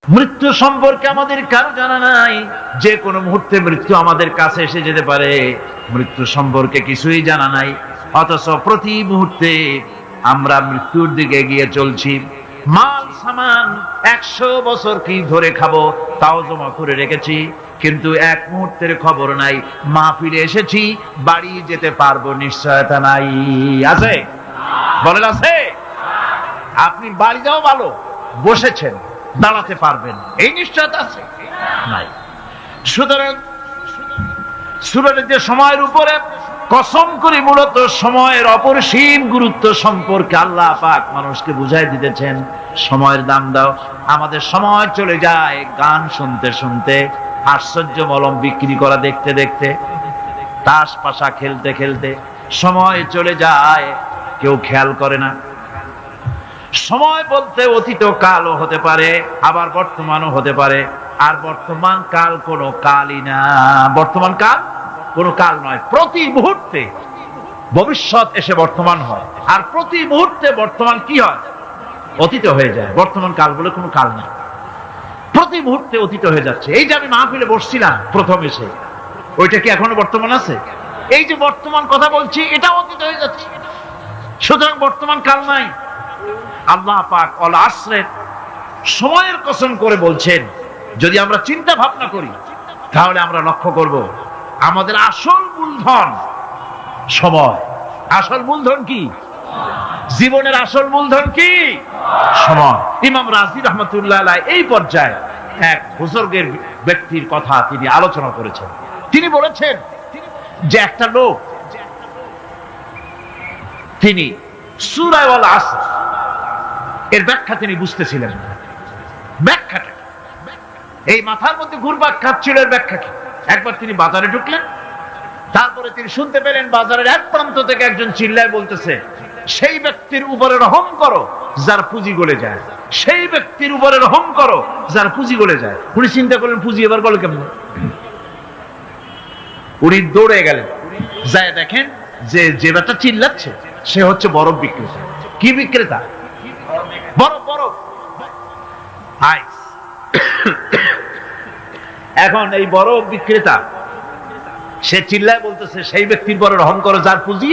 মৃত্যু সম্পর্কে আমাদের কারো জানা নাই। যে কোনো মুহূর্তে মৃত্যু আমাদের কাছে এসে যেতে পারে, মৃত্যু সম্পর্কে কিছুই জানা নাই। অথচ প্রতি মুহূর্তে আমরা মৃত্যুর দিকে এগিয়ে চলছি। মাল সামান 100 বছর কি ধরে খাবো তাও জমা করে রেখেছি, কিন্তু এক মুহূর্তের খবর নাই। মাহফিলে এসেছি, বাড়ি যেতে পারবো নিশ্চয়তা নাই। আছে? বলেন আছে? আপনি বাড়ি যাও ভালো, বসেছেন, দাঁড়াতে পারবেন এই নিশ্চয়তা আছে? নাই। সুতরাং সূরার যে সময়ের উপরে কসম করে মূলত সময়ের অপরিসীম গুরুত্ব সম্পর্কে আল্লাহ পাক মানুষকে বুঝাই দিতেছেন। সময়ের দাম দাও। আমাদের সময় চলে যায় গান শুনতে শুনতে, আশ্চর্য মলম বিক্রি করা দেখতে দেখতে, তাস পাশা খেলতে খেলতে সময় চলে যায়, কেউ খেয়াল করে না। সময় বলতে অতীত কালও হতে পারে, আবার বর্তমানও হতে পারে। আর বর্তমান কাল কোনো কালই না। বর্তমান কাল কোনো কাল নয়। প্রতি মুহূর্তে ভবিষ্যৎ এসে বর্তমান হয়, আর প্রতি মুহূর্তে বর্তমান কি হয়? অতীত হয়ে যায়। বর্তমান কাল বলে কোনো কাল নেই। প্রতি মুহূর্তে অতীত হয়ে যাচ্ছে। এই যে আমি মাহফিলে বসছিলাম প্রথম এসে, ওইটা কি এখনো বর্তমান আছে? এই যে বর্তমান কথা বলছি, এটা অতীত হয়ে যাচ্ছে। সুতরাং বর্তমান কাল নাই। আল্লাহ পাক অল আসরের সময়ের কসম করে বলছেন। যদি আমরা চিন্তা ভাবনা করি তাহলে আমরা লক্ষ্য করব আমাদের আসল মূলধন সময়। আসল মূলধন কি? জীবনের আসল মূলধন কি? সময়। ইমাম রাজি রহমতুল্লাহ আলাইহি এই পর্যায়ে এক বুজুর্গের ব্যক্তির কথা তিনি আলোচনা করেছেন। তিনি বলেছেন যে একটা লোক, তিনি সূরা আল আসর এর ব্যাখ্যা তিনি বুঝতেছিলেন না। ব্যাখ্যাটা এই মাথার মধ্যে ঘুরপাক খাচ্ছিল, এর ব্যাখ্যা কি? একবার তিনি বাজারে ঢুকলেন, তারপরে তিনি শুনতে পেলেন বাজারের এক প্রান্ত থেকে একজন চিল্লায় বলতেছে, সেই ব্যক্তির উপরে রহম করো যার পুঁজি গলে যায়। সেই ব্যক্তির উপরে রহম করো যার পুঁজি গলে যায়। উনি চিন্তা করলেন পুঁজি এবার গলে কেমন? উনি দৌড়ে গেলেন, যায় দেখেন যে যে ব্যাটা চিল্লাচ্ছে সে হচ্ছে বরফ বিক্রেতা। কি বিক্রেতা? বরফ। বরফ আইস। এখন এই বরফ বিক্রেতা সে চিল্লায় বলতেছে, সেই ব্যক্তির পরে রহম করো যার পুঁজি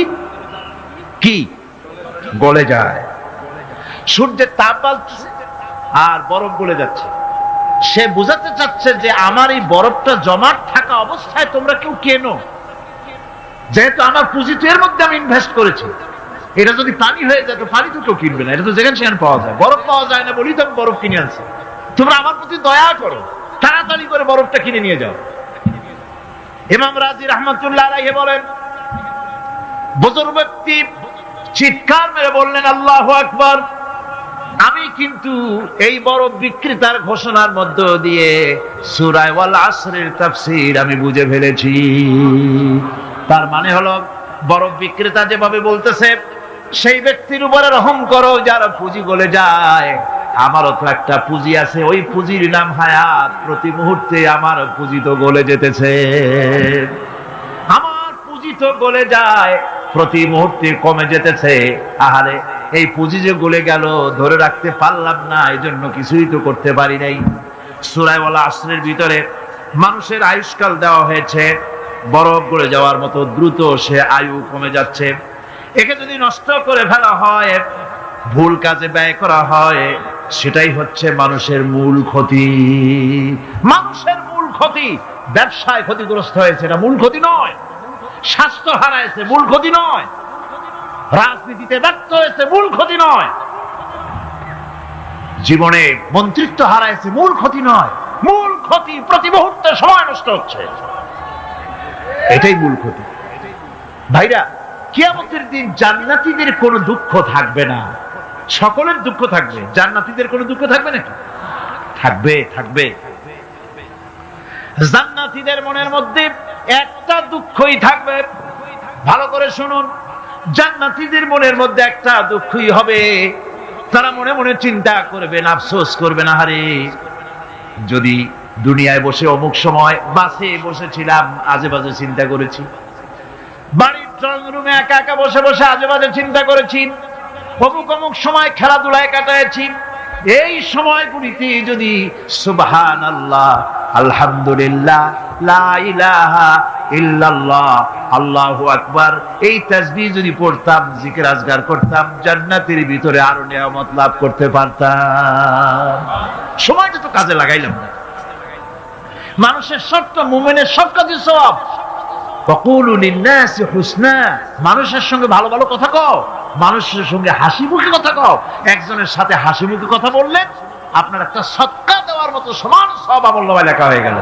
কি গলে যায়। সূর্যের তাপ বাড়ছে আর বরফ গলে যাচ্ছে। সে বুঝাতে চাচ্ছে যে আমার এই বরফটা জমাট থাকা অবস্থায় তোমরা কেউ কেনো, যেহেতু আমার পুঁজি তো এর মধ্যে আমি ইনভেস্ট করেছি। এটা যদি পানি হয়ে যায় তো পানি তো কেউ কিনবে না, এটা তো যেখানে সেখানে পাওয়া যায়। বরফ পাওয়া যায় না বলি তো আমি বরফ কিনে আনছি। তোমরা আমার প্রতি দয়া করো, তাড়াতাড়ি করে বরফটা কিনে নিয়ে যাও। ইমাম রাজি রহমতুল্লাহ আলাইহি বলেন, বুজুর্গ ব্যক্তি চিৎকার মেরে বললেন, আল্লাহু আকবার, আমি কিন্তু এই বরফ বিক্রেতার ঘোষণার মধ্য দিয়ে সূরা আল আসরের তাফসীর আমি বুঝে ফেলেছি। তার মানে হলো বরফ বিক্রেতা যেভাবে বলতেছে সেই ব্যক্তির উপরে রহম করো যার পুঁজি গলে যায়, আমারও তো একটা পুঁজি আছে, ওই পুঁজির নাম হায়াত। প্রতি মুহূর্তে আমার পুঁজি তো গলে যেতেছে, আমার পুঁজি তো গলে যায়, প্রতি মুহূর্তে কমে যেতেছে। আহারে, এই পুঁজি যে গলে গেল ধরে রাখতে পারলাম না, এই জন্য কিছুই তো করতে পারি নাই। সূরা আল আসরের ভিতরে মানুষের আয়ুষ্কাল দেওয়া হয়েছে বরফ গলে যাওয়ার মতো দ্রুত, সে আয়ু কমে যাচ্ছে। একে যদি নষ্ট করে ফেলা হয়, ভুল কাজে ব্যয় করা হয়, সেটাই হচ্ছে মানুষের মূল ক্ষতি। মানুষের মূল ক্ষতি। ব্যবসায় ক্ষতিগ্রস্ত হয়েছে, এটা মূল ক্ষতি নয়। স্বাস্থ্য হারাইছে, মূল ক্ষতি নয়। রাজনীতিতে ব্যর্থ হয়েছে, মূল ক্ষতি নয়। জীবনে মন্ত্রিত্ব হারাইছে, মূল ক্ষতি নয়। মূল ক্ষতি প্রতি মুহূর্তে সময় নষ্ট হচ্ছে, এটাই মূল ক্ষতি। ভাইরা, কিয়ামতের দিন জান্নাতীদের কোনো দুঃখ থাকবে না, সকলের দুঃখ থাকবে। জান্নাতীদের কোনো দুঃখ থাকবে নাকি? থাকবে, থাকবে। জান্নাতীদের মনের মধ্যে একটা দুঃখই থাকবে। ভালো করে শুনুন, জান্নাতীদের মনের মধ্যে একটা দুঃখই হবে। তারা মনে মনে চিন্তা করবেন, আফসোস করবেন, আহারে যদি দুনিয়ায় বসে অমুক সময় বাসে বসেছিলাম, আজে বাজে চিন্তা করেছি, বাড়ির ড্রয়িং রুমে একা একা বসে বসে আজে বাজে চিন্তা করেছি, অমুক অমুক সময় খেলাধুলায় কাটাইছি, এই সময়গুলিতে যদি সুবহানাল্লাহ, আলহামদুলিল্লাহ, লা ইলাহা ইল্লাল্লাহ, আল্লাহু আকবার এই তাসবিহ যদি পড়তাম, জিকির আজগার করতাম, জান্নাতের ভিতরে আরো নিয়ামত লাভ করতে পারতাম। সময়টা তো কাজে লাগাইলাম না। মানুষের শর্ত, মুমিনের সব কাজে সওয়াব। ওয়াকুলু লিন-নাসি হুসনা, মানুষের সঙ্গে ভালো ভালো কথা কও, মানুষের সঙ্গে হাসি মুখে কথা কও। একজনের সাথে হাসি মুখে কথা বললেন, আপনার একটা সদকা দেওয়ার মতো সমান সওয়াব আমলনামায় লেখা হয়ে গেল।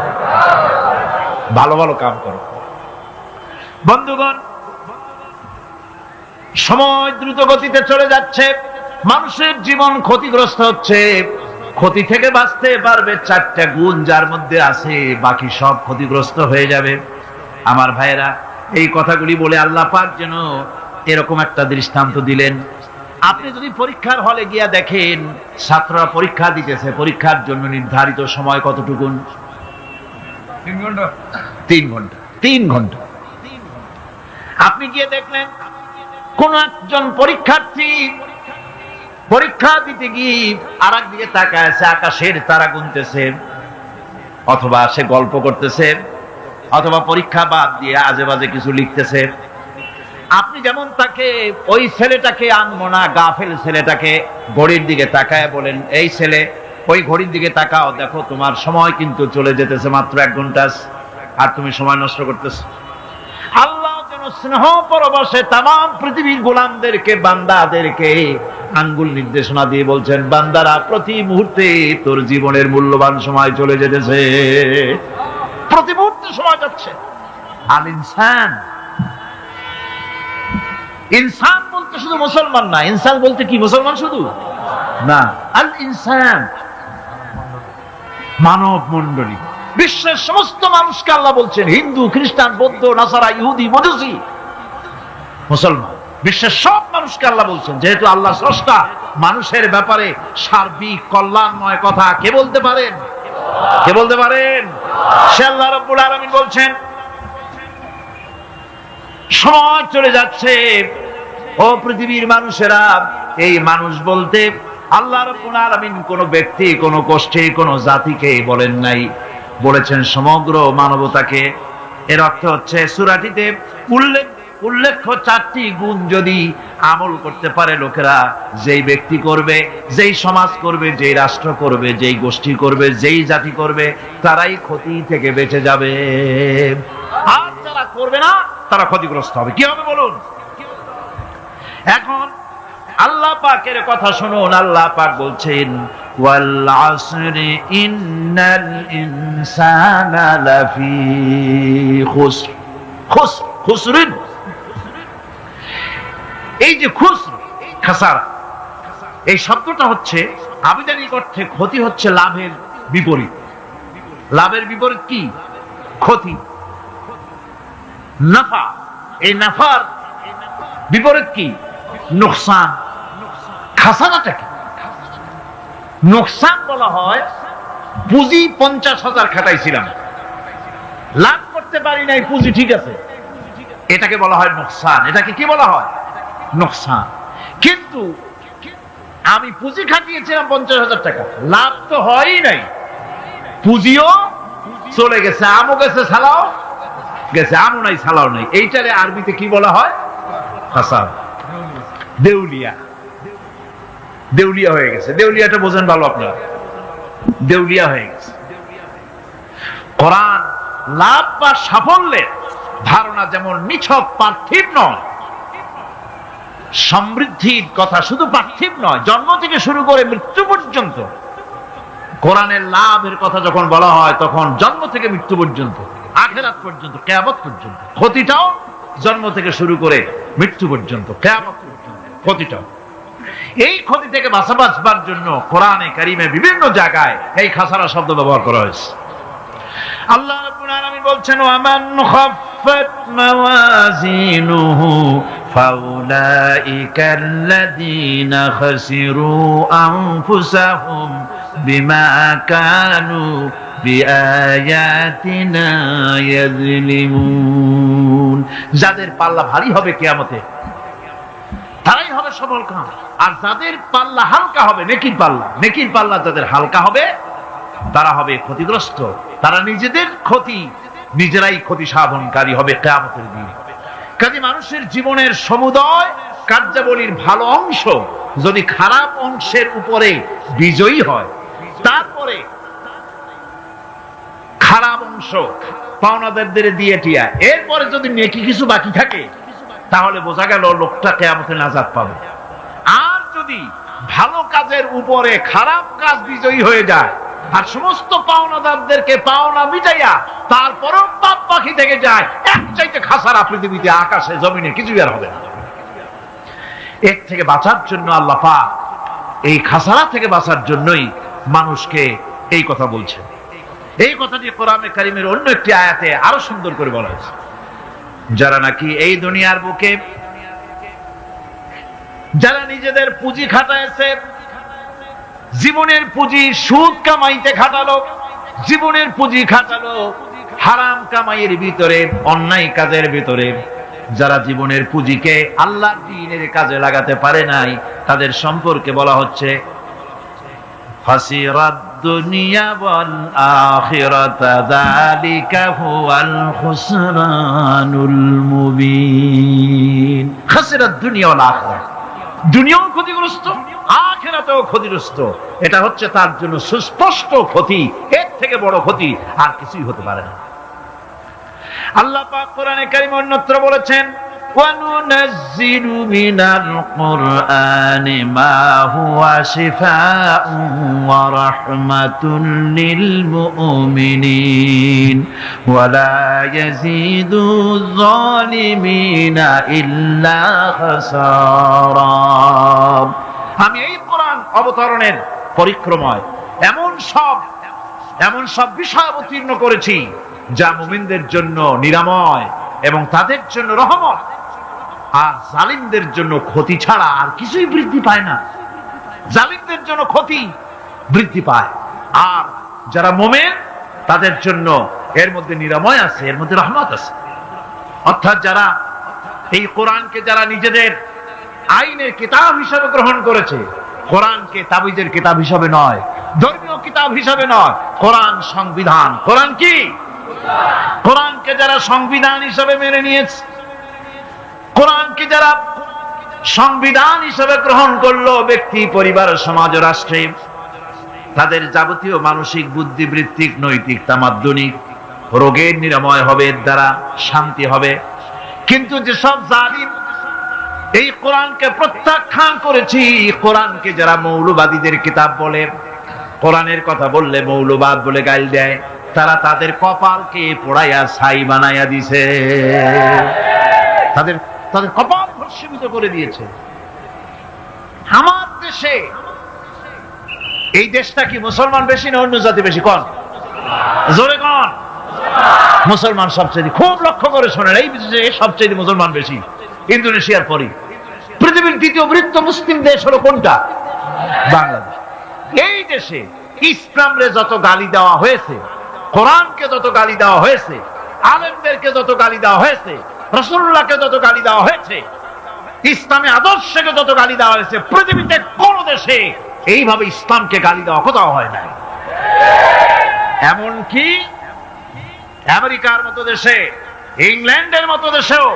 ভালো ভালো কাম করো। বন্ধুগণ, সময় দ্রুত গতিতে চলে যাচ্ছে, মানুষের জীবন ক্ষতিগ্রস্ত হচ্ছে। ক্ষতি থেকে বাঁচতে পারবে 4টা গুণ যার মধ্যে আছে, বাকি সব ক্ষতিগ্রস্ত হয়ে যাবে। আমার ভাইয়েরা, এই কথাগুলি বলে আল্লাহ পাক যেন এরকম একটা দৃষ্টান্ত দিলেন। আপনি যদি পরীক্ষার হলে গিয়া দেখেন, ছাত্ররা পরীক্ষা দিতেছে, পরীক্ষার জন্য নির্ধারিত সময় কতটুকুন? 3 ঘন্টা। 3 ঘন্টা। 3 ঘন্টা। আপনি গিয়ে দেখলেন কোন একজন পরীক্ষার্থী পরীক্ষা দিতে গিয়ে আর একদিকে তাকায় আছে, আকাশের তারা গুনতেছে, অথবা সে গল্প করতেছে, অথবা পরীক্ষা বাদ দিয়ে আজে বাজে কিছু লিখতেছে। আপনি যেমন তাকে, ওই ছেলেটাকে আনমনা গাফেল ছেলেটাকে ঘড়ির দিকে তাকায় বলেন, এই ছেলে ওই ঘড়ির দিকে তাকাও, দেখো তোমার সময় কিন্তু চলে যেতেছে মাত্র 1 ঘন্টা, আর তুমি সময় নষ্ট করতেছো। আল্লাহ যেন স্নেহ পরবশে তামাম পৃথিবীর গোলামদেরকে, বান্দাদেরকে আঙ্গুল নির্দেশনা দিয়ে বলছেন, বান্দারা প্রতি মুহূর্তে তোর জীবনের মূল্যবান সময় চলে যেতেছে, প্রতি মুহূর্তে সময় যাচ্ছে। আল ইনসান, ইনসান বলতে শুধু মুসলমান না, ইনসান বলতে কি মুসলমান শুধু না, আল ইনসান মানব মণ্ডলী, বিশ্বের সমস্ত মানুষকে আল্লাহ বলছেন, হিন্দু, খ্রিস্টান, বৌদ্ধ, নাসারা, ইহুদি, মজুসি, মুসলমান, বিশ্বের সব মানুষকে আল্লাহ বলছেন। যেহেতু আল্লাহ স্রষ্টা, মানুষের ব্যাপারে সার্বিক কল্যাণময় কথা কে বলতে পারেন? কে বলতে পারেন? সে আল্লাহ রাব্বুল আলামিন বলছেন, সময় চলে যাচ্ছে ও পৃথিবীর মানুষেরা। এই মানুষ বলতে আল্লাহ রাব্বুল আলামিন কোন ব্যক্তি, কোন গোষ্ঠী, কোন জাতিকে বলেন নাই, বলেছেন সমগ্র মানবতাকে। এর অর্থ হচ্ছে সূরাটিতে উল্লেখ্য 4টি গুণ যদি আমল করতে পারে লোকেরা, যেই ব্যক্তি করবে, যেই সমাজ করবে, যেই রাষ্ট্র করবে, যেই গোষ্ঠী করবে, যেই জাতি করবে, তারাই ক্ষতি থেকে বেঁচে যাবে। আর যারা করবে না, তারা ক্ষতিগ্রস্ত হবে। কি হবে বলুন? এখন আল্লাহ পাকের কথা শুনুন। আল্লাহ পাক বলছেন, ওয়াল আসরি ইন্নাল ইনসানা লাফি খুসর। খুসরিন, এই যে খুসর, খাসারা, এই শব্দটা হচ্ছে আবিধানিক অর্থে ক্ষতি, হচ্ছে লাভের বিপরীত। লাভের বিপরীত কি? ক্ষতি। নাফা, এই নাফার বিপরীত কি? নোকসান। খাসারাটা কি? নোকসান বলা হয় পুঁজি 50,000 খাটাইছিলাম, লাভ করতে পারি নাই, পুঁজি ঠিক আছে, এটাকে বলা হয় নোকসান। এটাকে কি বলা হয়? নোকসান। কিন্তু আমি পুঁজি খাটিয়েছিলাম 50,000 টাকা, লাভ তো হয়ই নাই, পুঁজিও চলে গেছে, আমও গেছে, ছালাও গেছে, আমও নাই, ছালাও নাই। এইটারে আরবিতে কি বলা হয়? খাসারা, দেউলিয়া। দেউলিয়া হয়ে গেছে। দেউলিয়াটা বোঝেন ভালো আপনারা, দেউলিয়া হয়ে গেছে। কোরআন লাভ বা সাফল্যের ধারণা যেমন নিছক পার্থিব নয়, সমৃদ্ধির কথা শুধু পার্থিব নয়, জন্ম থেকে শুরু করে মৃত্যু পর্যন্ত কোরআনের লাভের কথা যখন বলা হয়, তখন জন্ম থেকে মৃত্যু পর্যন্ত, আখিরাত পর্যন্ত, কিয়ামত পর্যন্ত। ক্ষতিটাও জন্ম থেকে শুরু করে মৃত্যু পর্যন্ত, কিয়ামত পর্যন্ত ক্ষতিটাও। এই ক্ষতি থেকে বাঁচবার জন্য কোরআনে কারিমে বিভিন্ন জায়গায় এই খাসারা শব্দ ব্যবহার করা হয়েছে। আল্লাহ রাব্বুল আলামিন বলছেন, ওয়ামান খাফফাত মাওয়াজিনুহু ফাউলাইকাল্লাযীনা খাসিরু আনফুসাহুম বিমা কানু বিআয়াতিনা ইয়াযলিমুন। যাদের পাল্লা ভারী হবে কিয়ামতে, তারাই হবে সফল কাম। আর যাদের পাল্লা হালকা হবে, নেকির পাল্লা যাদের হালকা হবে, তারা হবে ক্ষতিগ্রস্ত। তারা নিজেদের নিজেরাই ক্ষতি সাধনকারী হবে কিয়ামতের দিন। কাজে মানুষের জীবনের সমুদয় কার্যাবলীর ভালো অংশ যদি খারাপ অংশের উপরে বিজয়ী হয়, তারপরে খারাপ অংশ পাওনাদারদের দিয়ে টিয়া, এরপরে যদি নেকি কিছু বাকি থাকে, তাহলে বোঝা গেল লোকটা কিয়ামতে নাজাত পাবে। আর যদি ভালো কাজের উপরে খারাপ কাজ বিজয়ী হয়ে যায়, আর সমস্ত পাওনাদারদেরকে পাওনা মিটাইয়া তারপরও পাপ বাকি থেকে যায়, এক চাইতে খাসারা পৃথিবীতে, আকাশে জমিনে কিছু আর হবে না। এর থেকে বাঁচার জন্য আল্লাহ পাক, এই খাসারা থেকে বাঁচার জন্যই মানুষকে এই কথা বলছে। এই কথাটি কোরআনে কারিমের অন্য একটি আয়াতে আরো সুন্দর করে বলা হয়েছে, যারা নাকি এই দুনিয়ার বুকে যারা নিজেদের পুঁজি খাটাইছে, জীবনের পুঁজি সুদ কামাইতে খাটালো, জীবনের পুঁজি খাটালো হারাম কামাইয়ের ভিতরে, অন্যায় কাজের ভিতরে, যারা জীবনের পুঁজিকে আল্লাহর দ্বীনের কাজে লাগাতে পারে নাই, তাদের সম্পর্কে বলা হচ্ছে খাসিরাদ দুনিয়া ওয়াল আখিরাতা যালিকা হুয়াল খুসরানুল মুবিন। খাসিরাদ দুনিয়া ওয়াল আখিরাত, দুনিয়াও ক্ষতিগ্রস্ত, আখিরাতেও ক্ষতিগ্রস্ত। এটা হচ্ছে তার জন্য সুস্পষ্ট ক্ষতি, এর থেকে বড় ক্ষতি আর কিছুই হতে পারে না। আল্লাহ পাক কোরআনে কারীমে অন্যত্র বলেছেন, وَنُنَزِّلُ مِنَ الْقُرْآنِ مَا هُوَ شِفَاءٌ وَرَحْمَةٌ لِّلْمُؤْمِنِينَ وَلَا يَزِيدُ الظَّالِمِينَ إِلَّا خَسَارًا। আমি এই কোরআন অবতরণের পরিক্রমায় এমন সব বিষয় অবতীর্ণ করেছি যা মুমিনদের জন্য নিরাময় এবং তাদের জন্য রহমত, আর জালিমদের জন্য ক্ষতি ছাড়া আর কিছুই বৃদ্ধি পায় না। জালিমদের জন্য ক্ষতি বৃদ্ধি পায়, আর যারা মুমিন তাদের জন্য এর মধ্যে নিরাময় আছে, এর মধ্যে রহমত আছে। অর্থাৎ যারা এই কোরআনকে যারা নিজেদের আইনের কিতাব হিসাবে গ্রহণ করেছে, কোরআনকে তাবিজের কিতাব হিসাবে নয়, ধর্মীয় কিতাব হিসাবে নয়, কোরআন সংবিধান। কোরআন কি? কোরআনকে যারা সংবিধান হিসাবে মেনে নিয়েছে, কোরআনকে যারা সংবিধান হিসাবে গ্রহণ করলো, ব্যক্তি, পরিবার, সমাজ, রাষ্ট্রে, তাদের যাবতীয় মানসিক, বুদ্ধিবৃত্তিক, নৈতিক, তামাদ্দুনিক রোগের নিরাময় হবে, এর দ্বারা শান্তি হবে। কিন্তু যেসব জালিম এই কোরআনকে প্রত্যাখ্যান করেছি, কোরআনকে যারা মৌলবাদীদের কিতাব বলে, কোরআনের কথা বললে মৌলবাদ বলে গাইল দেয়, তারা তাদের কপালকে পোড়াইয়া ছাই বানাইয়া দিছে, তাদের কপাল ভস্মীভূত করে দিয়েছে। আমার দেশে, এই দেশটা কি মুসলমান বেশি না অন্য জাতি বেশি? কোন? জোরে কোন? মুসলমান সবচেয়ে। খুব লক্ষ্য করে শোনেন, এই দেশে সবচেয়ে মুসলমান বেশি, ইন্দোনেশিয়ার পরে। পৃথিবীর দ্বিতীয় বৃহত্তম মুসলিম দেশ হলো কোনটা? বাংলাদেশ। এই দেশে ইসলামরে যত গালি দেওয়া হয়েছে, কোরআনকে যত গালি দেওয়া হয়েছে, আলেমদেরকে যত গালি দেওয়া হয়েছে, রাসূলুল্লাহকে যত গালি দেওয়া হয়েছে, ইসলামী আদর্শকে যত গালি দেওয়া হয়েছে, পৃথিবীতে কোন দেশে এইভাবে ইসলামকে গালি দেওয়া কোথাও হয় নাই। এমনকি আমেরিকার মতো দেশে, ইংল্যান্ডের মতো দেশেও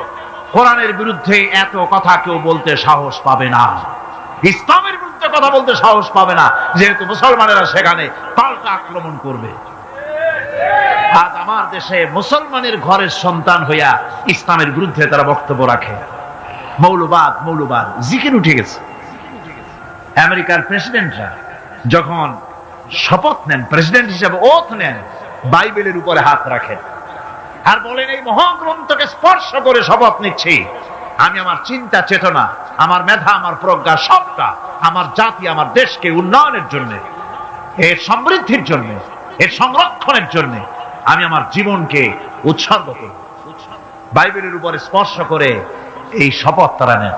কোরআনের বিরুদ্ধে এত কথা কেউ বলতে সাহস পাবে না, ইসলামের বিরুদ্ধে কথা বলতে সাহস পাবে না, যেহেতু মুসলমানেরা সেখানে পাল্টা আক্রমণ করবে। আজ আমার দেশে মুসলমানের ঘরের সন্তান হইয়া ইসলামের বিরুদ্ধে তারা বক্তব্য রাখে। মৌলবাদ জিকির উঠে গেছে। আমেরিকার প্রেসিডেন্টরা যখন শপথ নেন, প্রেসিডেন্ট হিসেবে ওথ নেন, বাইবেলের উপরে হাত রাখেন আর বলেন, এই মহাগ্রন্থকে স্পর্শ করে শপথ নিচ্ছি, আমি আমার চিন্তা চেতনা, আমার মেধা, আমার প্রজ্ঞা, সবটা আমার জাতি, আমার দেশকে উন্নয়নের জন্য, এর সমৃদ্ধির জন্য, এর সংরক্ষণের জন্য আমি আমার জীবনকে উৎসর্গ করব। বাইবেলের উপরে স্পর্শ করে এই শপথ তারা নেন।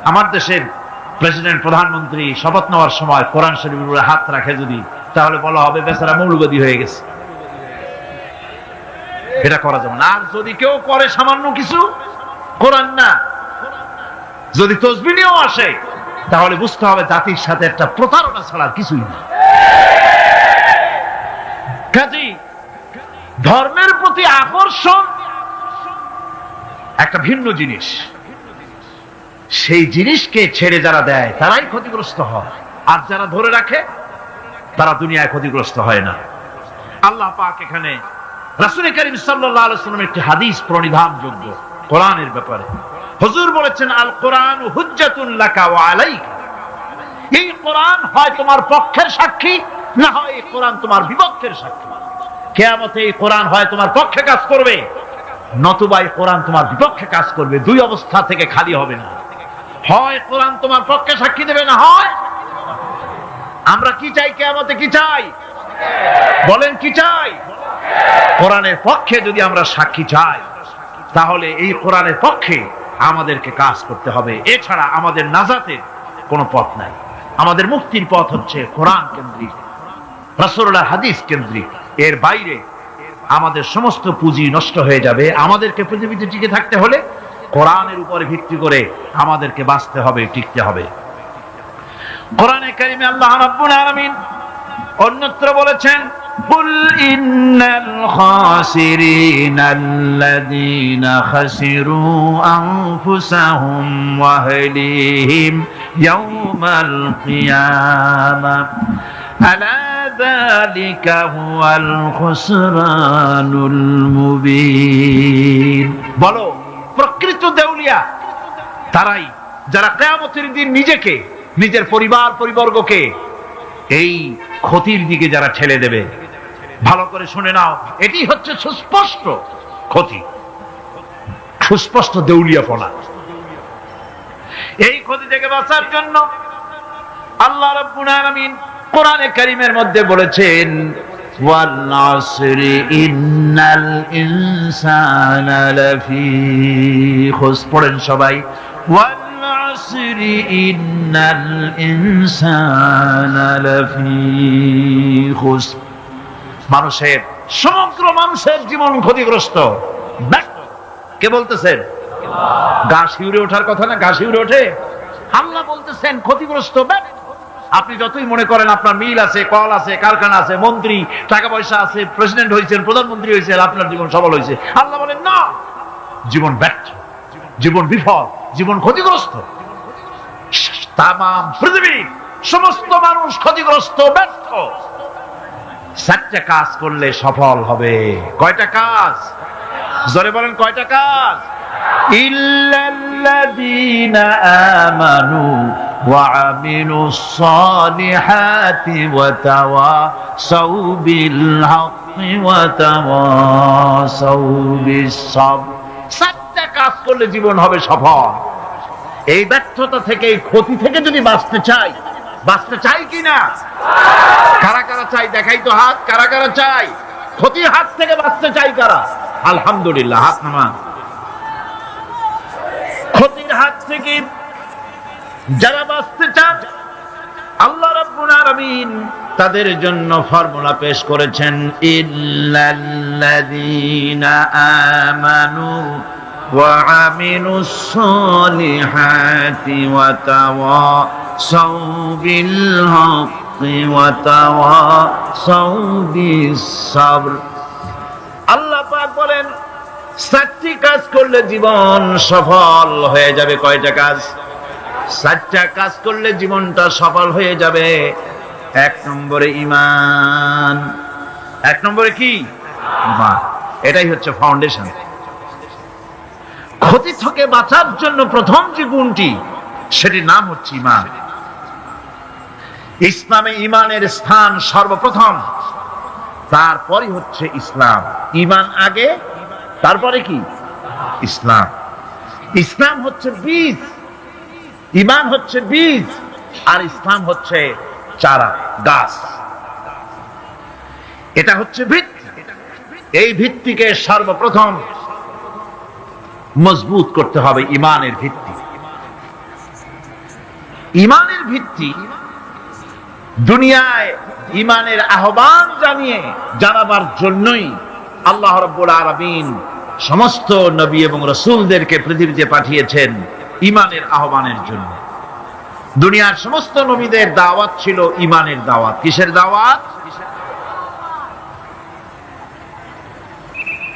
আমার দেশের প্রেসিডেন্ট, প্রধানমন্ত্রী শপথ নেওয়ার সময় কোরআন শরীফের উপরে হাত রাখে যদি, তাহলে বলা হবে বেচারা মৌলবাদী হয়ে গেছে। এটা করা যাবে না। আর যদি কেউ করে সামান্য কিছু, কোরআন না, যদি তসবিহ নিয়েও আসে তাহলে বুঝতে হবে জাতির সাথে একটা প্রতারণা ছাড়া আর কিছুই না। কাজেই ধর্মের প্রতি আকর্ষণ একটা ভিন্ন জিনিস, সেই জিনিসকে ছেড়ে যারা দেয় তারাই ক্ষতিগ্রস্ত হয়, আর যারা ধরে রাখে তারা দুনিয়ায় ক্ষতিগ্রস্ত হয় না। আল্লাহ পাক এখানে রাসূল করিম সাল্লাল্লাহু আলাইহি ওয়াসাল্লামের একটি হাদিস প্রণিধানযোগ্য কোরআনের ব্যাপারে। হুজুর বলেছেন, আল কোরআন হুজ্জাতুন লাকা ওয়া আলাইকা। এই কোরআন হয় তোমার পক্ষের সাক্ষী, না হয় এই কোরআন তোমার বিপক্ষের সাক্ষী। কিয়ামতে এই কোরআন হয় তোমার পক্ষে কাজ করবে, নতুবা এই কোরআন তোমার বিপক্ষে কাজ করবে। দুই অবস্থা থেকে খালি হবে না, হয় কোরআন তোমার পক্ষে সাক্ষী দেবে, না হয়। আমরা কি চাই? কিয়ামতে কি চাই? বলেন কি চাই? কোরআনের পক্ষে যদি আমরা সাক্ষী চাই তাহলে এই কোরআনের পক্ষে আমাদেরকে কাজ করতে হবে। এছাড়া আমাদের নাজাতের কোনো পথ নাই। আমাদের মুক্তির পথ হচ্ছে কোরআন কেন্দ্রিক, রাসূলুল্লাহর হাদিস কেন্দ্রিক। এর বাইরে আমাদের সমস্ত পুঁজি নষ্ট হয়ে যাবে। আমাদেরকে পৃথিবীতে টিকে থাকতে হলে কোরআনের উপরে ভিত্তি করে আমাদেরকে বাঁচতে হবে, টিকতে হবে। কোরআনে কারিমে আল্লাহ রাব্বুল আলামিন অন্যত্র বলেছেন, কুল ইন্নাল খাসিরিনাল্লাযীনা খাসিরু আনফুসাহুম ওয়া আহলিহিম ইয়াওমাল কিয়ামাহ আলা যালিকা হুয়াল খুসরানুল মুবিন। বলো, প্রকৃত দেউলিয়া তারাই যারা কিয়ামতের দিন নিজেকে, নিজের পরিবার পরিবর্গকে এই ক্ষতির দিকে যারা ঠেলে দেবে। ভালো করে শুনে নাও, এটি হচ্ছে সুস্পষ্ট ক্ষতি, সুস্পষ্ট দেউলিয়াপনা। এই ক্ষতি থেকে বাঁচার জন্য আল্লাহ রাব্বুল আলামিন কোরআনে কারীমের মধ্যে বলেছেন, ওয়াল আসরি ইন্নাল ইনসানা লাফি খুস। পড়েন সবাই, ওয়াল আসরি ইন্নাল ইনসানা লাফি খুস। মানুষের, সমগ্র মানুষের জীবন ক্ষতিগ্রস্ত। কে বলতেছেন? গা শিউরে ওঠার কথা না? গা শিউরে ওঠে? আল্লাহ বলতেছেন ক্ষতিগ্রস্ত। আপনি যতই মনে করেন আপনার মিল আছে, কল আছে, কারখানা আছে, মন্ত্রী, টাকা পয়সা আছে, প্রেসিডেন্ট হয়েছেন, প্রধানমন্ত্রী হয়েছেন, আপনার জীবন সফল হয়েছে, আল্লাহ বলেন না, জীবন ব্যর্থ, জীবন বিফল, জীবন ক্ষতিগ্রস্ত। তাম পৃথিবীর সমস্ত মানুষ ক্ষতিগ্রস্ত, ব্যর্থ। 4টা কাজ করলে সফল হবে। কয়টা কাজ? জোরে বলেন, কয়টা কাজ? ইল্লাল্লাযীনা আমানু ওয়া আমিলুস সালিহাতি ওয়া তাওয়াসাউ বিল হাক্কি ওয়া তাওয়াসাউ বিস সাবর। 4টা কাজ করলে জীবন হবে সফল। এই ব্যর্থতা থেকে, এই ক্ষতি থেকে যদি বাঁচতে চাই কিনা? কারা কারা চাই? দেখাই তো হাত। কারা কারা চাই? ক্ষতির হাত থেকে বাঁচতে চাই কারা? আলহামদুলিল্লাহ, হাত নামান। ক্ষতির হাত থেকে যারা বাঁচতে চান, আল্লাহ রাব্বুল আলামিন তাদের জন্য ফর্মুলা পেশ করেছেন, ইল্লাল্লাযীনা আমানু ওয়া আমিলুস সালিহাতি ওয়া তাওয়াসাউ বিল হাক্কি ওয়া তাওয়াসাউ বিস সাবর। আল্লাহ পাক বলেন 4টি কাজ করলে জীবন সফল হয়ে যাবে। কয়টা কাজ? 4টা কাজ করলে জীবনটা সফল হয়ে যাবে। 1 নম্বরে ঈমান। 1 নম্বরে কি? ঈমান। এটাই হচ্ছে ফাউন্ডেশন। ক্ষতি থেকে বাঁচার জন্য প্রথম যে গুণটি, সেটির নাম হচ্ছে ঈমান। ইসলামে ঈমানের স্থান সর্বপ্রথম, তারপরই হচ্ছে ইসলাম। ঈমান আগে, তারপরে কি? ইসলাম। ইসলাম হচ্ছে বীজ, ঈমান হচ্ছে বীজ, আর ইসলাম হচ্ছে চারা, গাছ। এটা হচ্ছে ভিত্তি। এই ভিত্তিকে সর্বপ্রথম মজবুত করতে হবে। ঈমানের ভিত্তি, ঈমানের ভিত্তি দুনিয়ায় ঈমানের আহ্বান জানাবার জন্যই আল্লাহ রাব্বুল আলামিন সমস্ত নবী এবং রাসূলদেরকে পৃথিবীতে পাঠিয়েছেন। ঈমানের আহ্বানের জন্য। দুনিয়ার সমস্ত নবীদের দাওয়াত ছিল ঈমানের দাওয়াত। কিসের দাওয়াত?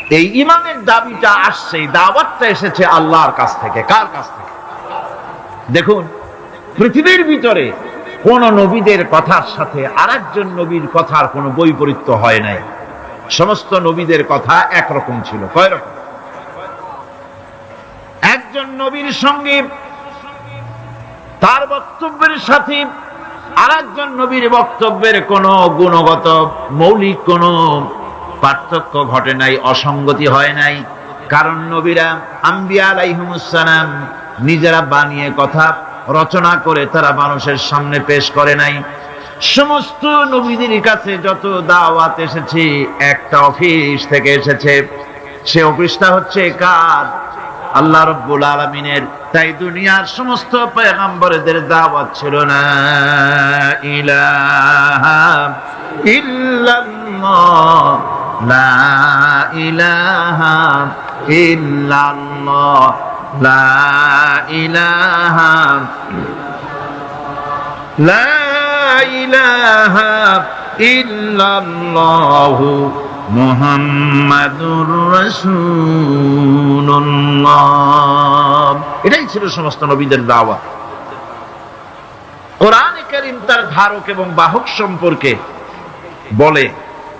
এই ঈমানের দাবিটা আসছে, দাওয়াতটা এসেছে আল্লাহর কাছ থেকে। কার কাছ থেকে? দেখুন, পৃথিবীর ভিতরে কোন নবীদের কথার সাথে আরেকজন নবীর কথার কোনো বৈপরীত্য হয় নাই। সমস্ত নবীদের কথা একরকম ছিল। কয় রকম? একজন নবীর সঙ্গে তার বক্তব্যের সাথে আরেকজন নবীর বক্তব্যের কোনো গুণগত মৌলিক কোনো পার্থক্য ঘটে নাই, অসঙ্গতি হয় নাই। কারণ নবীরা আম্বিয়া আলাইহিমুস সালাম নিজেরা বানিয়ে কথা রচনা করে তারা মানুষের সামনে পেশ করে নাই। সমস্ত নবীদের কাছে যত দাওয়াত এসেছে একটা অফিস থেকে এসেছে। সে অফিসটা হচ্ছে কার? আল্লাহ রাব্বুল আলামিনের। তাই দুনিয়ার সমস্ত পয়গম্বরদের দাওয়াত ছিল না ইলাহা ইল্লাল্লাহ, লা ইলাহা ইল্লাল্লাহ, লা ইলাহা, লা ইলাহা ইল্লাল্লাহু মুহাম্মাদুর রাসূলুল্লাহ। এটাই ছিল সমস্ত নবীদের দাওয়াত। কোরআনে কারীম তার ধারক এবং বাহক সম্পর্কে বলে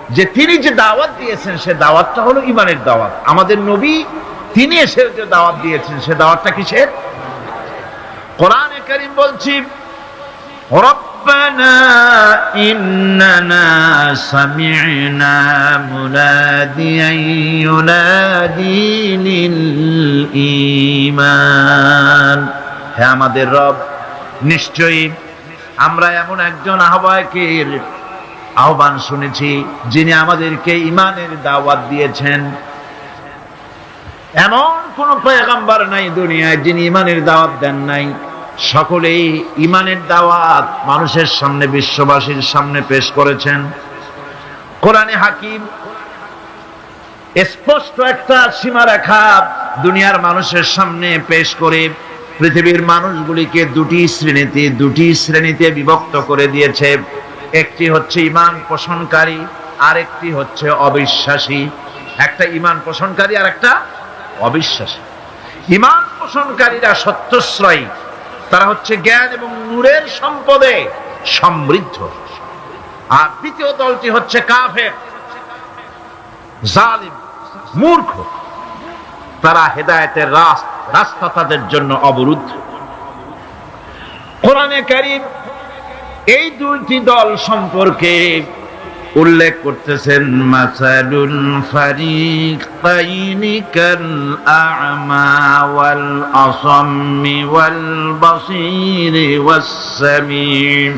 যে তিনি যে দাওয়াত দিয়েছেন সে দাওয়াতটা হলো ঈমানের দাওয়াত। আমাদের নবী তিনি এসে যে দাওয়াত দিয়েছেন সে দাওয়াতটা কিসের? কোরআনে কারীম বলছি, রব্বানা ইন্নানা সামি'না মুনাদিয়ান ইউনাদি লিল ঈমান। হে আমাদের রব, নিশ্চয়ই আমরা এমন একজন আহ্বায়কের আহ্বান শুনেছি যিনি আমাদেরকে ঈমানের দাওয়াত দিয়েছেন। এমন কোন পয়গম্বর নাই দুনিয়ায় যিনি ঈমানের দাওয়াত দেন নাই। সকলেই ঈমানের দাওয়াত মানুষের সামনে, বিশ্ববাসীর সামনে পেশ করেছেন। কোরআনে হাকিম স্পষ্ট একটা সীমারেখা দুনিয়ার মানুষের সামনে পেশ করে পৃথিবীর মানুষগুলিকে দুটি শ্রেণীতে বিভক্ত করে দিয়েছে। একটি হচ্ছে ঈমান পোষণকারী, আরেকটি হচ্ছে অবিশ্বাসী। একটা ঈমান পোষণকারী আর একটা অবিশ্বাসী। ঈমান পোষণকারীরা সত্যশ্রয়ী, তারা হচ্ছে জ্ঞান এবং নূরের সম্পদে সমৃদ্ধ। আর দ্বিতীয় দলটি হচ্ছে কাফের, জালিম, মূর্খ। তারা হেদায়েতের রাস্তা তাদের জন্য অবরুদ্ধ। কোরআনে কারীম এই দুইটি দল সম্পর্কে উল্লেখ করতেছেন, মাসালুল ফারিকাইনি কাল আ'মা ওয়াল আসাম্মি ওয়াল বাসীরি ওয়াস সামিম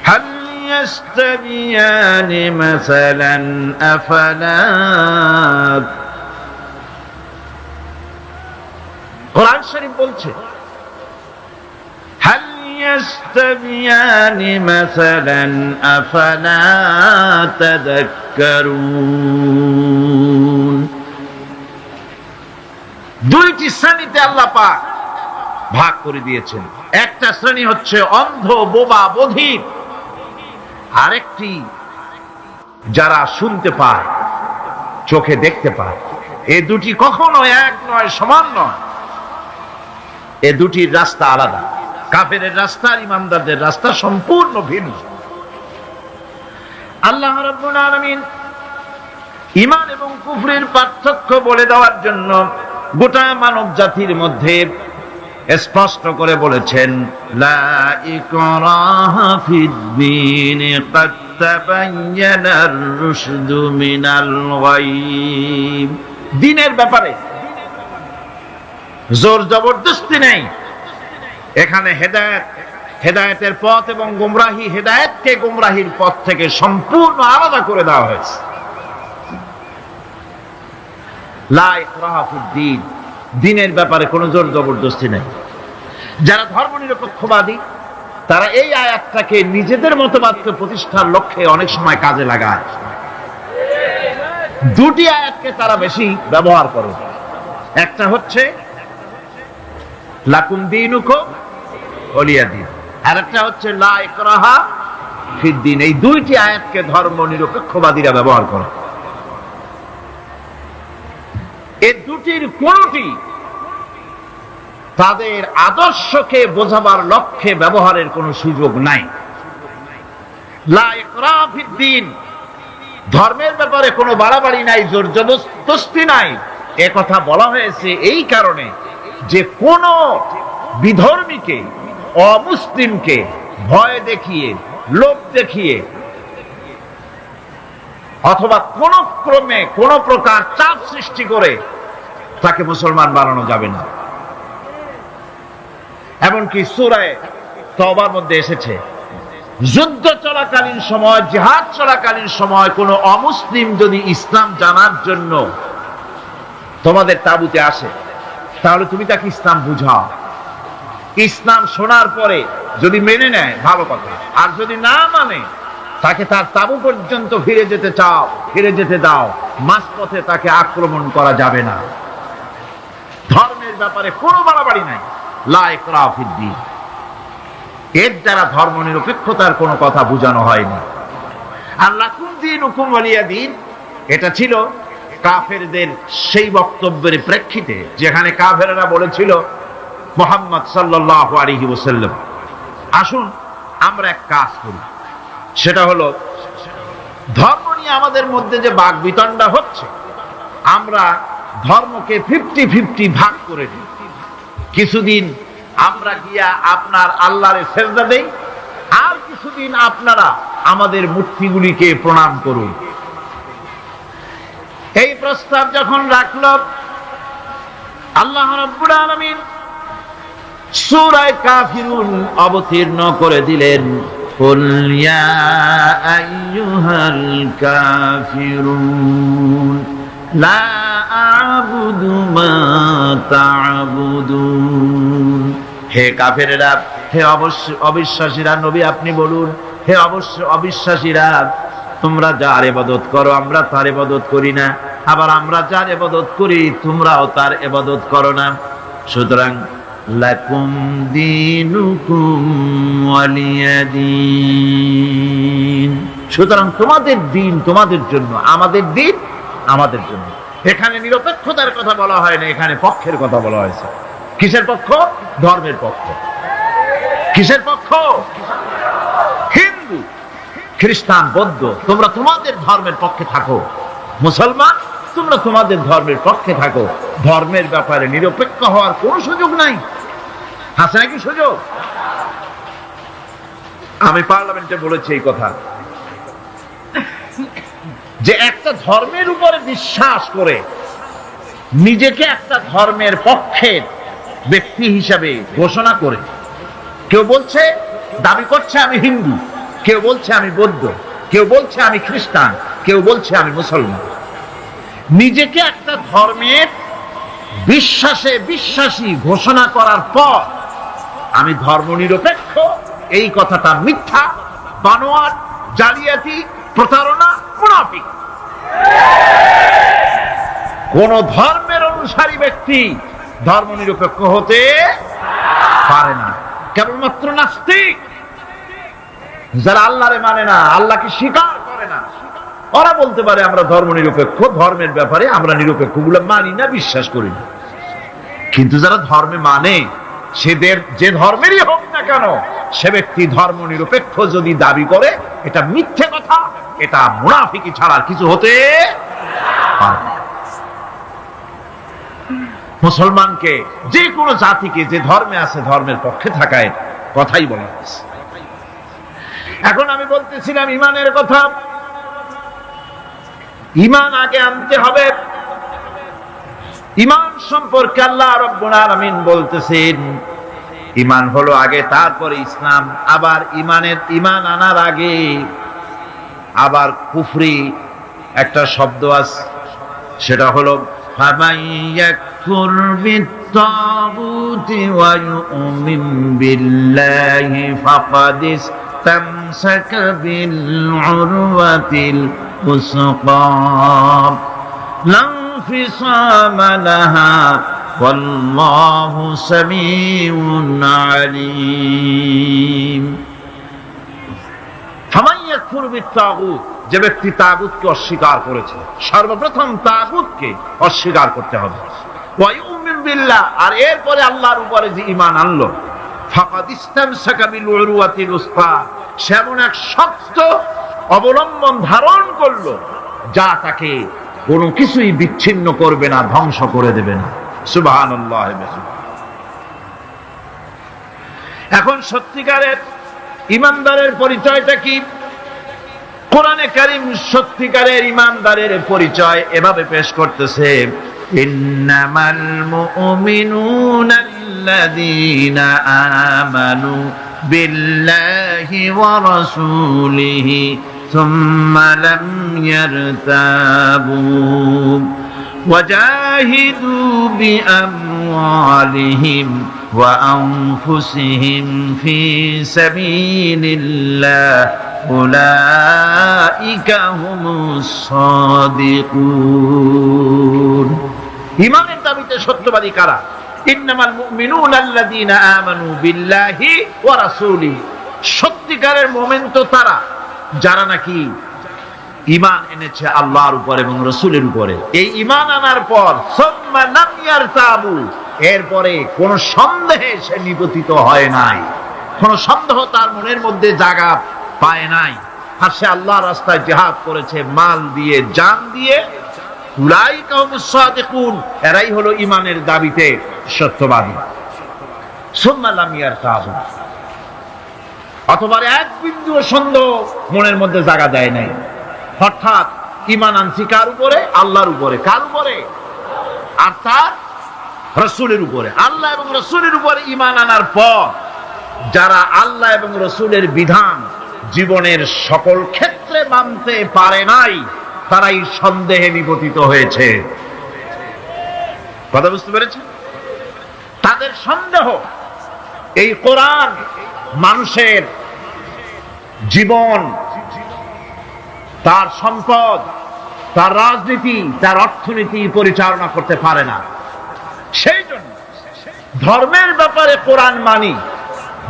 হাল ইয়াস্তাবিয়ানি মাসালান আফালা। কোরআন শরীফ বলছে, হাল ইয়াস্তাবিয়ানি মাসালান আফালা তাযাক্কারুন। দুইটি শ্রেণীতে আল্লাহ পাক ভাগ করে দিয়েছেন। একটা শ্রেণী হচ্ছে অন্ধ, বোবা, বধির। আরেকটি যারা শুনতে পায়, চোখে দেখতে পায়। এই দুটি কখনো এক নয়, সমান নয়। এ দুটির রাস্তা আলাদা। কাফেরের রাস্তা আর ইমানদারদের রাস্তা সম্পূর্ণ ভিন্ন। আল্লাহ রাব্বুল আলামিন ঈমান এবং কুফরের পার্থক্য বলে দেওয়ার জন্য গোটা মানব জাতির মধ্যে স্পষ্ট করে বলেছেন, লা ইকরাহা ফিদ-দীন ক্বাদ তাবায়্যানার রুশদু মিনাল গায়ব। দ্বীনের ব্যাপারে জোর জবরদস্তি নেই। এখানে হেদায়েতের পথ এবং গোমরাহি, হেদায়েতকে গোমরাহির পথ থেকে সম্পূর্ণ আলাদা করে দেওয়া হয়েছে। লা ইকরাহা ফিদ-দীন, দ্বীনের ব্যাপারে কোনো জোর জবরদস্তি নেই। যারা ধর্মনিরপেক্ষবাদী তারা এই আয়াতটাকে নিজেদের মতবাদকে প্রতিষ্ঠার লক্ষ্যে অনেক সময় কাজে লাগায়। দুটি আয়াতকে তারা বেশি ব্যবহার করে। একটা হচ্ছে লাকুম দীনুকুম ওয়ালিয়া দীন। আর একটা হচ্ছে লা ইকরাহা ফিদ্দিন। এই দুইটি আয়াতকে ধর্ম নিরপেক্ষবাদীরা ব্যবহার করে। এই দুটির কোনটি তাদের আদর্শকে বোঝাবার লক্ষ্যে ব্যবহারের কোনো সুযোগ নাই। লা ইকরাহা ফিদ্দিন, ধর্মের ব্যাপারে কোনো বাড়াবাড়ি নাই, জোর জবরদস্তি নাই। এ কথা বলা হয়েছে এই কারণে যে কোন বিধর্মীকে, অমুসলিমকে ভয় দেখিয়ে, লোভ দেখিয়ে অথবা কোন ক্রমে কোন প্রকার চাপ সৃষ্টি করে তাকে মুসলমান বানানো যাবে না। এমনকি সূরা তওবার মধ্যে এসেছে, যুদ্ধ চলাকালীন সময়, জিহাদ চলাকালীন সময় কোন অমুসলিম যদি ইসলাম জানার জন্য তোমাদের তাঁবুতে আসে, তাহলে তুমি তাকে ইসলাম বুঝাও। ইসলাম শোনার পরে যদি মেনে নেয় ভালো কথা, আর যদি না মানে তাকে তার তাঁবু পর্যন্ত ফিরে যেতে দাও। মাঝপথে তাকে আক্রমণ করা যাবে না। ধর্মের ব্যাপারে কোনো বাড়াবাড়ি নাই। লা ইকরাহা ফিদ্দিন, এর দ্বারা ধর্ম নিরপেক্ষতার কোনো কথা বোঝানো হয়নি। আর লাকুম দীনুকুম ওয়ালিয়া দীন, এটা ছিল কাফেরদের সেই বক্তব্যের প্রেক্ষিতে যেখানে কাফেররা বলেছিল মুহাম্মদ সাল্লাল্লাহু আলাইহি ওয়াসাল্লাম, আসুন আমরা এক কাজ করি, সেটা হলো ধর্ম নিয়ে আমাদের মধ্যে যে বাকবিতণ্ডা হচ্ছে, আমরা ধর্মকে 50-50 ভাগ করে দিই। কিছুদিন আমরা গিয়া আপনার আল্লাহরে সেজদা দেই, আর কিছুদিন আপনারা আমাদের মূর্তিগুলিকে প্রণাম করুন। এই প্রস্তাব যখন রাখল, আল্লাহ রাব্বুল আলামিন সূরা কাফিরুন অবতীর্ণ করে দিলেন, কুল ইয়া আইয়ুহাল কাফিরুন লা আ'বুদু মা তা'বুদুন। হে কাফেরেরা, হে অবিশ্বাসীরা, নবী আপনি বলুন, হে অবিশ্বাসীরা, তোমরা যার ইবাদত করো আমরা তার ইবাদত করি না, আবার আমরা যার ইবাদত করি তোমরাও তার ইবাদত করো না। সুতরাং লাকুম দীনুকুম ওয়ালিয়া দীন, সুতরাং তোমাদের দিন তোমাদের জন্য, আমাদের দিন আমাদের জন্য। এখানে নিরপেক্ষতার কথা বলা হয় না, এখানে পক্ষের কথা বলা হয়েছে। কিসের পক্ষ? ধর্মের পক্ষ। কিসের পক্ষ? হিন্দু, খ্রিস্টান, বৌদ্ধ, তোমরা তোমাদের ধর্মের পক্ষে থাকো। মুসলমান, তোমরা তোমাদের ধর্মের পক্ষে থাকো। ধর্মের ব্যাপারে নিরপেক্ষ হওয়ার কোনো সুযোগ নাই। আছে নাকি সুযোগ? আমি পার্লামেন্টে বলেছি এই কথা, যে একটা ধর্মের উপরে বিশ্বাস করে নিজেকে একটা ধর্মের পক্ষের ব্যক্তি হিসাবে ঘোষণা করে কেউ বলছে, দাবি করছে আমি হিন্দু, কেউ বলছে আমি বৌদ্ধ, কেউ বলছে আমি খ্রিস্টান, কেউ বলছে আমি মুসলমান। নিজেকে একটা ধর্মের বিশ্বাসী ঘোষণা করার পর আমি ধর্ম নিরপেক্ষ, এই কথাটা মিথ্যা, বানোয়াট, জালিয়াতি, প্রতারণা, মুনাফিক। কোন ধর্মের অনুসারী ব্যক্তি ধর্ম নিরপেক্ষ হতে পারে না। কেবলমাত্র নাস্তিক, যারা আল্লাহরে মানে না, আল্লাহকে স্বীকার করে না, ওরা বলতে পারে আমরা ধর্ম নিরপেক্ষ, ধর্মের ব্যাপারে আমরা নিরপেক্ষ, গুলো মানি না, বিশ্বাস করি না। কিন্তু যারা ধর্মে মানে, সেদের যে ধর্মেরই হোক না কেন, সে ব্যক্তি ধর্ম নিরপেক্ষ যদি দাবি করে, এটা মিথ্যে কথা, এটা মুনাফিকি ছাড়া কিছু হতে পারে না। মুসলমানকে, যে কোনো জাতিকে যে ধর্মে আছে ধর্মের পক্ষে থাকায় কথাই বলা হয়েছে। এখন আমি বলতেছিলাম ইমানের কথা। ইমান আগে আনতে হবে। ইমান সম্পর্কে আল্লাহ রাব্বুল আলামিন বলতেছেন, ইমান হলো আগে, তারপরে ইসলাম। আবার ইমান আনার আগে আবার কুফরি একটা শব্দ আছে, সেটা হলো ফামান ইয়াকফুর বিত-তাগুতি ওয়া ইউমিন বিল্লাহি ফাকাদ ইসতামসাকা বিল উরওয়াতিল উসকা লা ইনফিসামা লাহা ওয়াল্লাহু সামিউন আলীম। ফামান ইয়াকফুর বিত-তাগুত, যে ব্যক্তি তাগুতকে অস্বীকার করেছে, সর্বপ্রথম তাগুতকে অস্বীকার করতে হবে। ওয়া ইউমিন বিল্লাহ, আর এরপরে আল্লাহর উপরে যে ঈমান আনলো, ফাকাদ ইসতামসাকা বিল উরওয়াতিল উসকা, সেমন এক শক্ত অবলম্বন ধারণ করলো যা তাকে কোনো কিছুই বিচ্ছিন্ন করবে না, ধ্বংস করে দেবে না। সুবহানাল্লাহ। এখন সত্যিকারের ঈমানদারের পরিচয়টা কি? কোরআনে কারীম সত্যিকারের ঈমানদারের পরিচয় এভাবে পেশ করতেছে, ইন্নামাল মুমিনুনা আল্লাযীনা আমানু বিল্লাহি ওয়া রাসূলিহি সুম্মা লাম ইয়ারতাবু ওয়াজাহিদু বিআমওয়ালিহিম ওয়া আনফুসিহিম ফি সাবিলিল্লাহ উলাইকা হুমুস সাদিকুন। ঈমানের দাবিতে সত্যবাদী কারা? ইন্নামাল মুমিনুনা আল্লাযীনা আমানু বিল্লাহি ওয়া রাসূলিহি, সত্যিকারের মুমিন তো তারা যারা নাকি ঈমান এনেছে আল্লাহর উপর এবং রাসূলের উপরে। এই ঈমান আনার পর সুম্মা লাম ইয়ারতাবু, এরপরে কোন সন্দেহে সে নিপতিত হয় নাই, কোন সন্দেহ তার মনের মধ্যে জায়গা পায় নাই, আর সে আল্লাহর রাস্তায় জিহাদ করেছে মাল দিয়ে, জান দিয়ে। উলাইকা হুমুস সাদিকুন, এরাই হলো ঈমানের দাবিতে সত্যবাদী। সুম্মা লাম ইয়ারতাবু, অথবা এক বিন্দু সন্দেহ মনের মধ্যে জায়গা দেয় নাই, অর্থাৎ ঈমান আনছি কার উপরে? আল্লাহর উপরে। কার উপরে? আর তার রাসূলের উপরে। আল্লাহ এবং রাসূলের উপরে ঈমান আনার পর যারা আল্লাহ এবং রাসূলের বিধান জীবনের সকল ক্ষেত্রে মানতে পারে নাই, তারাই সন্দেহে নিপতিত হয়েছে। কথা বুঝতে পেরেছেন? তাদের সন্দেহ এই কোরআন মানুষের জীবন, তার সম্পদ, তার রাজনীতি, তার অর্থনীতি পরিচালনা করতে পারে না। সেই জন্য ধর্মের ব্যাপারে কোরআন মানি,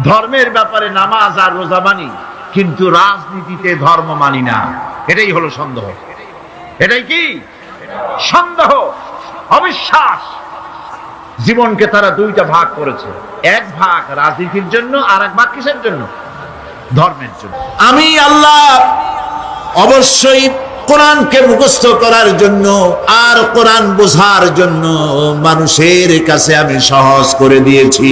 ধর্মের ব্যাপারে নামাজ আর রোজা মানি, কিন্তু রাজনীতিতে ধর্ম মানি না। এটাই হলো সন্দেহ। এটাই কি? সন্দেহ, অবিশ্বাস। জীবনকে তারা দুইটা ভাগ করেছে, এক ভাগ রাজনীতির জন্য, আর এক ভাগ কিসের জন্য? ধর্মের জন্য। আমি আল্লাহ অবশ্যই কোরআনকে মুখস্থ করার জন্য আর কোরআন বোঝার জন্য মানুষের কাছে আমি সহজ করে দিয়েছি।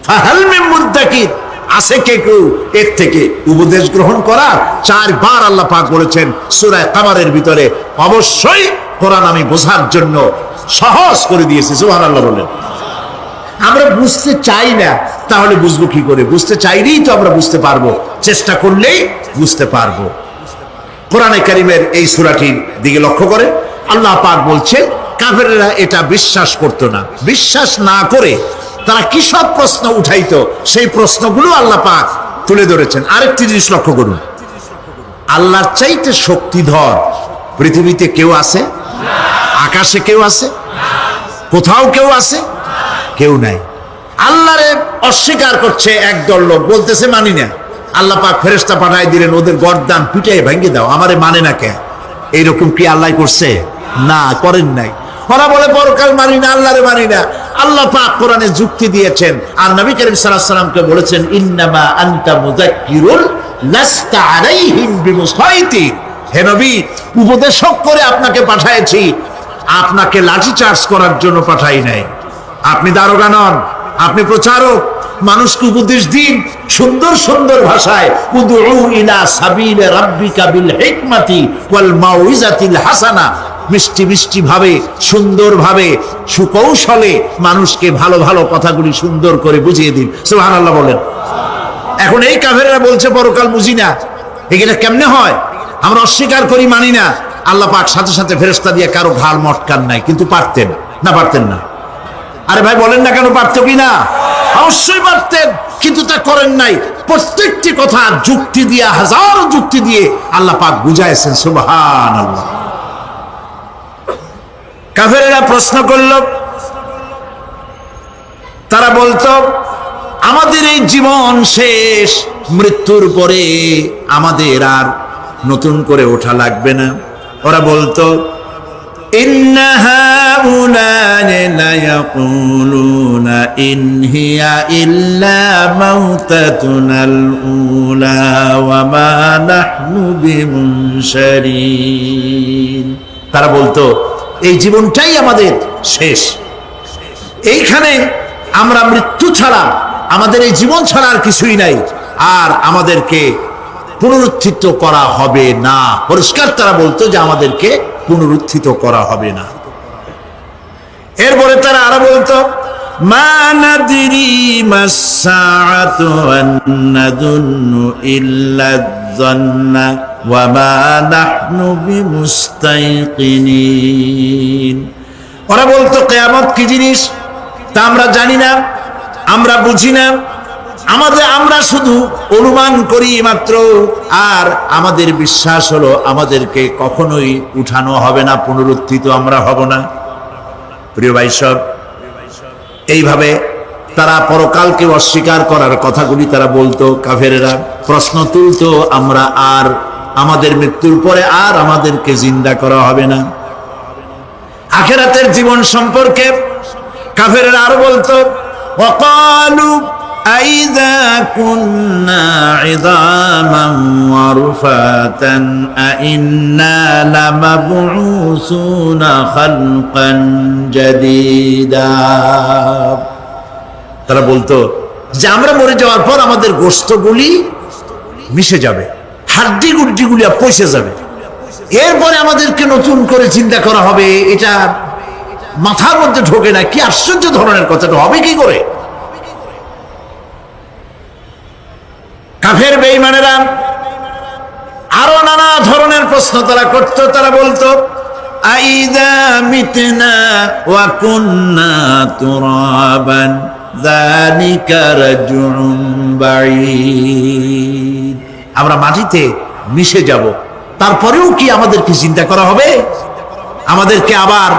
ফাহাল মিন মুদ্দাকির, আছে কে কেউ এর থেকে উপদেশ গ্রহণ করার? 4 বার আল্লাহ পাক বলেছেন সূরা কামারের ভিতরে, অবশ্যই কোরআন আমি বোঝার জন্য সহজ করে দিয়েছি। সুবহানাল্লাহ বলেন। আমরা বুঝতে চাই না, তাহলে বুঝবো কি করে? বুঝতে চাইলেই তো আমরা বুঝতে পারবো, চেষ্টা করলেই বুঝতে পারবো। কোরআনে কারীমের এই সূরাটির দিকে লক্ষ্য করে আল্লাহ পাক বলছেন, কাফেররা এটা বিশ্বাস করতো না। বিশ্বাস না করে তারা কি সব প্রশ্ন উঠাইতো, সেই প্রশ্নগুলো আল্লাহ পাক তুলে ধরেছেন। আরেকটি জিনিস লক্ষ্য করুন, আল্লাহর চাইতে শক্তিধর পৃথিবীতে কেউ আছে? আকাশে কেউ আছে? কোথাও কেউ আছে? কেউ নাই। আল্লাহরে অস্বীকার করছে একদল লোক, বলতেছে মানি না। আল্লাহ পাক ফেরেশতা পাঠায় দিলেন, ওদের গর্দান পিটাই ভেঙে দাও, আমারে মানে না কে? এইরকম কি আল্লাহ করছে? না, করেন নাই। ওরা বলে পরকাল মানি না, আল্লাহরে মানি না। আল্লাহ পাক কোরআনে যুক্তি দিয়েছেন, আর নবী করিম সাল্লাল্লাহু আলাইহি ওয়াসাল্লামকে বলেছেন, ইন্নামা আনতা মুযাক্কিরুন লাস্তা আলাইহিম বিমুসাইতির। হে নবী, উপদেশক করে আপনাকে পাঠিয়েছি, আপনাকে লাঠি চার্জ করার জন্য পাঠাই নাই। আপনি দারোগা নন, আপনি প্রচারক। মানুষকে উপদেশ দিন সুন্দর সুন্দর ভাষায়, উদউ ইলা সাবিলি রাব্বিকা বিল হিকমাতি ওয়াল মাউইজাতিল হাসানা, মিষ্টি মিষ্টি ভাবে, সুন্দর ভাবে, সুকৌশলে মানুষকে ভালো ভালো কথাগুলি সুন্দর করে বুঝিয়ে দিন। সুবহানাল্লাহ বলেন। এখন এই কাফেররা বলছে পরকাল বুঝি না, এটা কেমনে হয়? আমরা অস্বীকার করি, মানি না। আল্লাহ পাক সাথে সাথে ফেরেশতা দিয়ে কারো ঘাড় মটকান নাই, কিন্তু পারতেন না? পারতেন না? আরে ভাই বলেন না কেন, পারত কি না? অবশ্যই পারতেন, কিন্তু তা করেন নাই। প্রত্যেকটি কথা যুক্তি দিয়ে, হাজারো যুক্তি দিয়ে আল্লাহ পাক বুঝাইছেন। সুবহানাল্লাহ। কাফেরেরা প্রশ্ন করল, তারা বলতো আমাদের এই জীবন শেষ, মৃত্যুর পরে আমাদের আর নতুন করে ওঠা লাগবে না। ওরা বলতো ইন্না হাউলানি লায়াকুলুনা ইন হিয়া ইল্লা মাউতাতুনাল উলা ওয়া মা নাহনু বিমুনশারিন। তারা বলতো এই জীবনটাই আমাদের শেষ, এইখানে আমরা মৃত্যু ছাড়া, আমাদের এই জীবন ছাড়া আর কিছুই নাই, আর আমাদেরকে পুনরুত্থিত করা হবে না। পরিষ্কার তারা বলতো যে আমাদেরকে পুনরুত্থিত করা হবে না। এরপরে তারা আরো বলতো মা নাদরি মাসসাআতু ওয়ান নাযুন্নু ইল্লা যান্না ওয়া মা নাহনু বিমুস্তাইকিনিন। ওরা বলতো কিয়ামত কি জিনিস তা আমরা জানি না, আমরা বুঝি না, আমরা শুধু অনুমান করি মাত্র, আর আমাদের বিশ্বাস হলো আমাদেরকে কখনোই উঠানো হবে না, পুনরুত্থিত আমরা হব না। প্রিয় ভাই সব, এইভাবে তারা পরকালকে অস্বীকার করার কথাগুলি তারা বলতো। কাফেরেরা প্রশ্ন তুলতো আমরা আর আমাদের মৃত্যুর পরে আর আমাদেরকে জিন্দা করা হবে না। আখিরাতের জীবন সম্পর্কে কাফেরেরা আরো বলতো ওয়াকালু আইযা কুন্না ইযামান ওয়া রুফাতান আইন্না লামাবউসুনা খালকান জাদীদা। তারা বলতো যে আমরা মরে যাওয়ার পর আমাদের গোশতগুলি মিশে যাবে, হাড্ডি গুড্ডিগুলি পচে যাবে, এরপরে আমাদেরকে নতুন করে চিন্তা করা হবে। এটা মাথার মধ্যে ঢোকে না, কি আশ্চর্য ধরনের কথাটা হবে কি করে? কাফের বেঈমানেরা আরো নানা ধরনের প্রশ্ন তারা করত। তারা বলতো আইযা মিতনা ওয়া কুন্না তুরাবান যালিকা রাজউন বাঈদ। আমরা মাটিতে মিশে যাব, তারপরেও কি আমাদেরকে চিন্তা করা হবে, আমাদেরকে আবার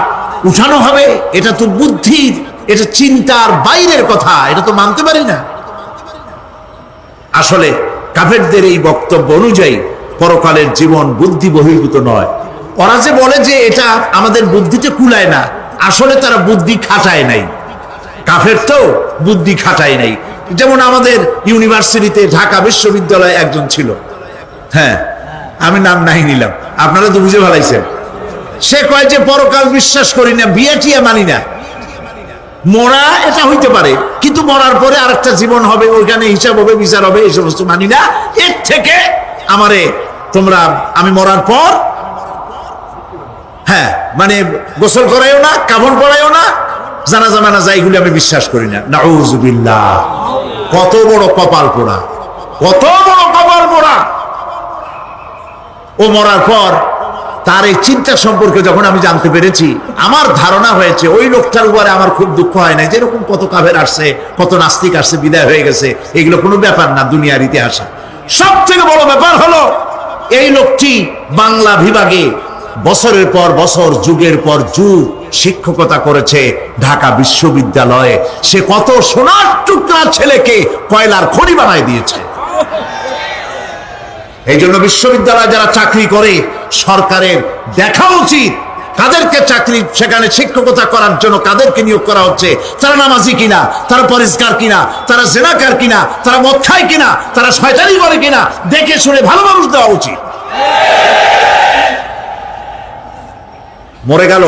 উঠানো হবে? এটা তো বুদ্ধির, এটা চিন্তার বাইরের কথা, এটা তো মানতে পারি না। আসলে কাফেরদের এই বক্তব্য অনুযায়ী পরকালের জীবন বুদ্ধি বহির্ভূত নয়। ওরা যে বলে যে এটা আমাদের বুদ্ধিতে কুলায় না, আসলে তারা বুদ্ধি খাটায় নাই। কাফের তো বুদ্ধি খাটায় নাই। যেমন আমাদের ইউনিভার্সিটিতে ঢাকা বিশ্ববিদ্যালয়ে একজন ছিল, হ্যাঁ আমি নাম নাই নিলাম, আপনারা তো বুঝে ভালাইছেন। সে কয় যে পরকাল বিশ্বাস করি না, বিয়ে টিয়া মানি না, মরা এটা হইতে পারে কিন্তু মরার পরে আরেকটা জীবন হবে, ওইখানে হিসাব হবে, বিচার হবে, এই সমস্ত মানি না। এর থেকে আমারে তোমরা, আমি মরার পর হ্যাঁ মানে গোসল করাইও না, কাফন পরাইও না, জানাজা মানাজা এগুলি আমি বিশ্বাস করি না। নাউযুবিল্লাহ। কত বড় কপাল পোড়া, কত বড় কপাল পোড়া! ও মরার পর তার এই চিন্তা সম্পর্কে যখন আমি জানতে পেরেছি, আমার ধারণা হয়েছে ওই লোকটার উপরে আমার খুব দুঃখ হয় না। যেরকম কত কাফের আসছে, কত নাস্তিক আসছে, বিদায় হয়ে গেছে, এগুলো কোনো ব্যাপার না দুনিয়ার ইতিহাসে। সব থেকে বড় ব্যাপার হলো এই লোকটি বাংলা বিভাগে বছরের পর বছর, যুগের পর যুগ শিক্ষকতা করেছে ঢাকা বিশ্ববিদ্যালয়ে। সে কত সোনার টুকরা ছেলেকে কয়লার খনি বানায় দিয়েছে। এই জন্য বিশ্ববিদ্যালয়ে যারা চাকরি করে সরকারের দেখা উচিত কাদেরকে চাকরি, সেখানে শিক্ষকতা করার জন্য কাদেরকে নিয়োগ করা হচ্ছে, তারা নামাজি কিনা, তারা পরিষ্কার কিনা, তারা জেনাকার কিনা, তারা মদ খায় কিনা, তারা শয়তানি করে কিনা, দেখে শুনে ভালো মানুষ দেওয়া উচিত। মরে গেল,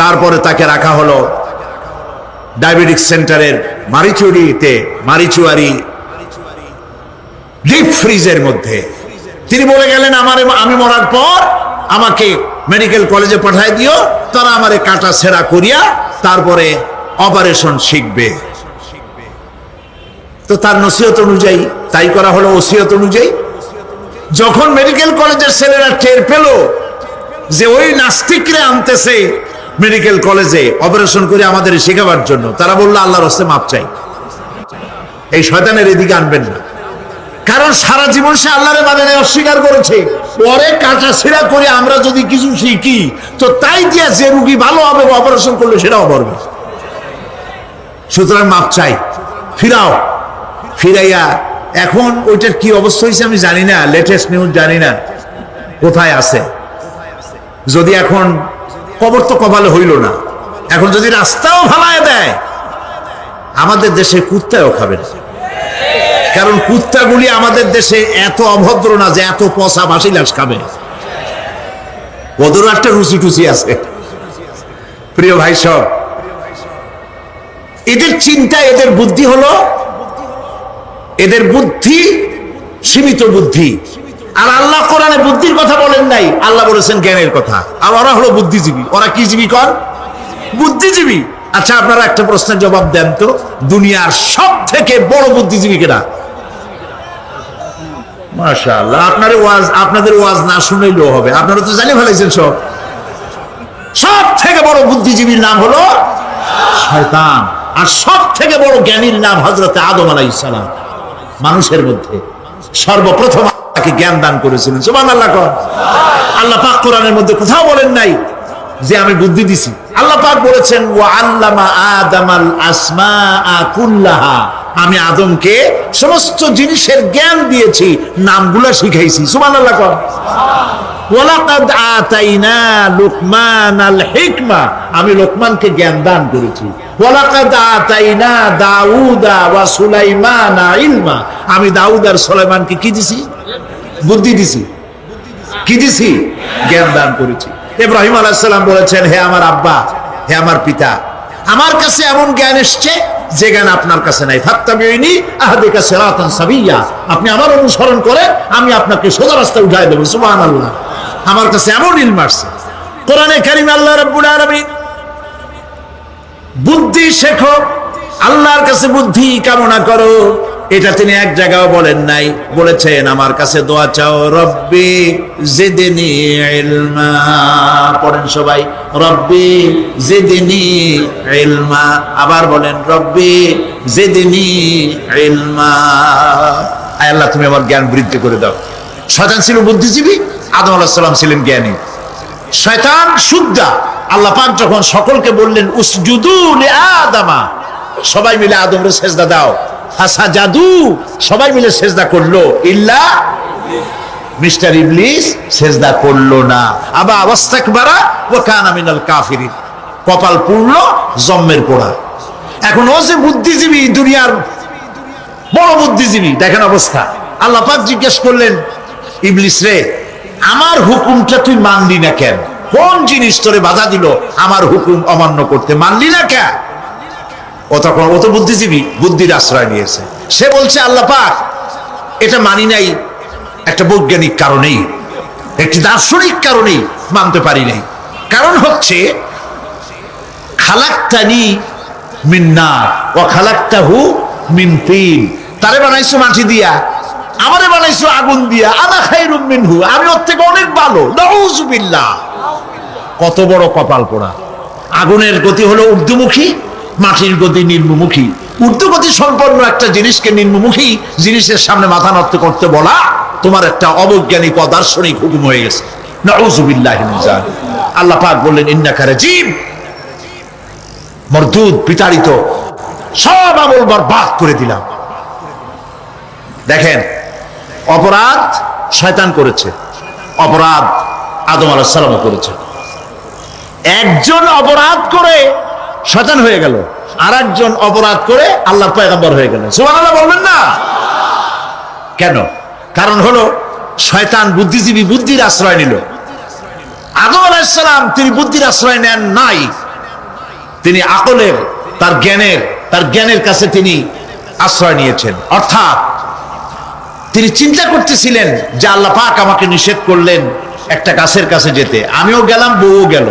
তারপরে তাকে রাখা হলো ডায়াবেটিক সেন্টারের মারিচুয়ারি ডিপ ফ্রিজের মধ্যে। তিনি বলে গেলেন আমি মরার পর আমাকে মেডিকেল কলেজে পাঠায় দিও, তারা আমারে কাটা ছেঁড়া করিয়া তারপরে অপারেশন শিখবে। তো তার নসিহত অনুযায়ী তাই করা হলো, ওসিয়ত অনুযায়ী। যখন মেডিকেল কলেজের ছেলেরা টের পেল যে ওই নাস্তিকরে আনতেছে মেডিকেল কলেজে অপারেশন করে আমাদের শেখাবার জন্য, তারা বললো আল্লাহর রাস্তায় মাপ চাই, এই শয়তানের এদিকে আনবেন না। কারণ সারা জীবন সে আল্লাহরে মানে নাই, অস্বীকার করেছে। পরে কাটা ছিঁড়া করে আমরা যদি কিছু শিখি তো তাই দিয়া যে রুগী ভালো হবে অপারেশন করলে সেটাও মরবে। সুতরাং মাপ চাই, ফিরাও। ফিরাইয়া এখন ওইটার কি অবস্থা হয়েছে আমি জানি না, লেটেস্ট নিউজ জানি না কোথায় আছে। যদি এখন কবর তো কপালে হইল না, এখন যদি রাস্তাও ভালায় দেয় আমাদের দেশে কুত্তাও খাবে না। কারণ কুত্তাগুলি আমাদের দেশে এত অভদ্র না যে এত পচা বাসি লাশ খাবে, ওদেরও একটা রুচি টুচি আছে। প্রিয় ভাই সব, এদের চিন্তা, এদের বুদ্ধি হলো, এদের বুদ্ধি সীমিত বুদ্ধি। আর আল্লাহ কোরআনে বুদ্ধির কথা বলেন নাই, আল্লাহ বলেছেন জ্ঞানের কথা। আর ওরা হলো বুদ্ধিজীবী। ওরা কি জীবী কর? বুদ্ধিজীবী। আচ্ছা আপনারা একটা প্রশ্নের জবাব দেন তো, দুনিয়ার সব থেকে বড় বুদ্ধিজীবী কেনা? মাশাআল্লাহ, আপনাদের ওয়াজ না শুনলেও হবে, আপনারা তো জানিয়ে ফেলাইছেন সব। সব থেকে বড় বুদ্ধিজীবীর নাম হলো শয়তান। আর সব থেকে বড় জ্ঞানীর নাম হযরত আদম আলাইহিস সালাম। মানুষের মধ্যে সর্বপ্রথম তাকে জ্ঞান দান করেছিলেন। সুবহানাল্লাহ। আল্লাহ পাক কোরআনের মধ্যে কোথাও বলেন নাই যে আমি বুদ্ধি দিছি। আল্লাহ পাক বলেছেন ওয়া আল্লামা আদামাল আসমাআ কুল্লাহা, আমি আদমকে সমস্ত জিনিসের জ্ঞান দিয়েছি, নামগুলো শিখাইছি। সুবহানাল্লাহ। ওয়ালাকাদ আতাইনা লুকমানাল হিকমা, আমি লোকমানকে জ্ঞান দান করেছি। ওয়ালাকাদ আতাইনা দাউদা ওয়া সুলাইমানা ইলমা, আমি দাউদ আর সুলাইমানকে কি দিছি? বুদ্ধি দিছি। কি দিছি? জ্ঞান দান করেছি। ইব্রাহিম আলাইহিস সালাম বলেছেন, হে আমার আব্বা, হে আমার পিতা, আমার কাছে এমন জ্ঞান এসেছে যে জ্ঞান আপনার কাছে নাই। ফাত্তাবিউনি আহদিকা সিরাতান সাবিয়্যা, আপনি আমার অনুসরণ করেন, আমি আপনাকে সোজা রাস্তায় উঠাই দেব। সুবহানাল্লাহ। আমার কাছে এমন ইলম আসছে। কোরআনে কারীমে আল্লাহ রাব্বুল আলামিন বুদ্ধি শেখো, আল্লাহর কাছে বুদ্ধি কামনা করো, এটা তিনি এক জায়গাও বলেন নাই। বলেছেন আমার কাছে দোয়া চাও, রব্বি জিদনি ইলমা। পড়েন সবাই, রব্বি জিদনি ইলমা। আবার বলেন, রব্বি জিদনি ইলমা। আয় আল্লাহ, তুমি আমার জ্ঞান বৃদ্ধি করে দাও। শয়তান ছিল বুদ্ধিজীবী, আদম আলাইহিস সালাম ছিলেন জ্ঞানী। শয়তান সুদ্দা। আল্লাহ পাক যখন সকলকে বললেন উসজুদু লিআদামা, সবাই মিলে আদমরে সেজদা দাও, ফাসাজাদু, সবাই মিলে সেজদা করলো, ইল্লা মিস্টার ইবলিস সেজদা করলো না। আবা ওয়াস্তাকবারা ওয়া কানা মিনাল কাফিরিন, কপাল পুড়লো, জম্মের পোড়া। এখন ও যে বুদ্ধিজীবী, দুনিয়ার বড় বুদ্ধিজীবী, দেখেন অবস্থা। আল্লাহ পাক জিজ্ঞেস করলেন, ইবলিস রে, আমার হুকুমটা তুই মানলি না কেন? কোন জিনিস তোরে বাধা দিল আমার হুকুম অমান্য করতে? মানলি না কেন? ও তখন, ও তো বুদ্ধিজীবী, বুদ্ধির আশ্রয় নিয়েছে। সে বলছে, আল্লাহ পাক, এটা মানি নাই একটা বৈজ্ঞানিক কারণেই, একটি দার্শনিক কারণেই মানতে পারি নাই। কারণ হচ্ছে খালাকতানি মিন নার ওয়া খালাকতাহু মিন তিন, তারে বানাইছো মাটি দিয়া, আমারে বানাইছো আগুন দিয়া, আনা খায়রুম মিনহু, আমি ওর থেকে অনেক ভালো। নাউযুবিল্লাহ। কত বড় কপাল পোড়া। আগুনের গতি হলো ঊর্ধ্বমুখী, মাটির গতি নিম্নমুখী। ঊর্ধ্বগতি সম্পন্ন একটা জিনিসকে নিম্নমুখী জিনিসের সামনে মাথা নত করতে বলা তোমার একটা অবৈজ্ঞানিক অদার্শনিক হুকুম হয়ে গেছে। নাউযুবিল্লাহি মিন যালিক। আল্লাহ পাক বললেন, ইন্নাকা রাজিম, মরদুদ, বিতাড়িত, সব আমল বরবাদ করে দিলাম। দেখেন, অপরাধ শয়তান করেছে, অপরাধ আদম আলাইহিস সালামও করেছে। একজন অপরাধ করে শয়তান হয়ে গেল, আর একজন অপরাধ করে আল্লাহর পয়গম্বর হয়ে গেল। সুবহানাল্লাহ বলবেন না? কেন? কারণ হলো শয়তান বুদ্ধিজীবী, বুদ্ধির আশ্রয় নিল। আদম আলাইহিস সালাম তিনি বুদ্ধির আশ্রয় নেন নাই, তিনি আকলের, তার জ্ঞানের কাছে তিনি আশ্রয় নিয়েছেন। অর্থাৎ তিনি চিন্তা করতেছিলেন যে আল্লাহ পাক আমাকে নিষেধ করলেন একটা গাছের কাছে যেতে, আমিও গেলাম, বউও গেল,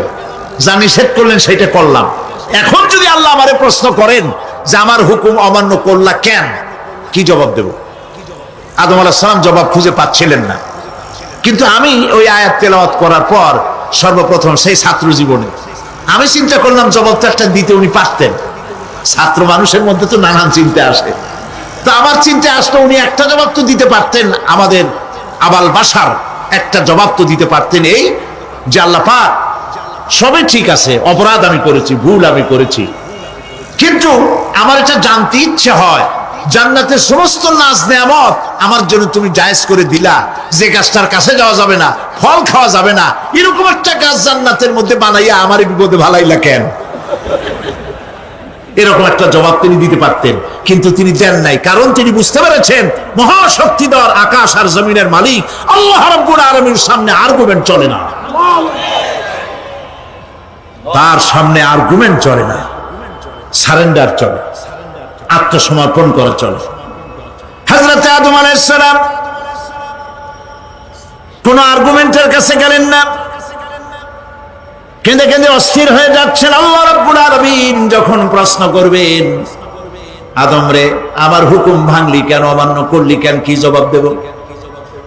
যা নিষেধ করলেন সেটা করলাম। এখন যদি আল্লাহ আমারে প্রশ্ন করেন যে আমার হুকুম অমান্য করলা কেন, কি জবাব দেব? আদম আলাইহিস সালাম জবাব খুঁজে পাচ্ছিলেন না। কিন্তু আমি ওই আয়াত তেলাওয়াত করার পর সর্বপ্রথম সেই ছাত্র জীবনে আমি চিন্তা করলাম জবাবটা একটা দিতে উনি পারতেন। ছাত্র মানুষের মধ্যে তো নানান চিন্তা আসে। তা আমার চিন্তা আসলো উনি একটা জবাব তো দিতে পারতেন, আমাদের আবাল বাসার একটা জবাব তো দিতে পারতেন, এই যে আল্লাহ পাক সবই ঠিক আছে, অপরাধ আমি করেছি, ভুল আমি করেছি, কিন্তু আমার এটা জানতে ইচ্ছে হয় জান্নাতের সমস্ত নাজ নেয়ামত আমার জন্য তুমি জায়েজ করে দিলা, যে গাছটার কাছে যাওয়া যাবে না, ফল খাওয়া যাবে না, এরকম একটা গাছ জান্নাতের মধ্যে বানাইয়া আমার বিপদে ভালাইলা কেন? এরকম একটা জবাব তিনি দিতে পারতেন, কিন্তু তিনি দেন নাই, কারণ তিনি বুঝতে পেরেছেন মহাশক্তিধর আকাশ আর জমিনের মালিক আল্লাহ রাব্বুল আলামিনের সামনে আর্গুমেন্ট চলে না, তার সামনে আর্গুমেন্ট চলে না, সারেন্ডার চলে, আত্মসমর্পণ করা চলে। হযরত আদম আলাইহিস সালাম কোন আর্গুমেন্টের কাছে গেলেন না, কেঁদে কেঁদে অস্থির হয়ে যাচ্ছেন। আল্লাহ রাব্বুল আলামিন যখন প্রশ্ন করবেন, আদম রে আমার হুকুম ভাঙলি কেন, অমান্য করলি কেন, কি জবাব দেব?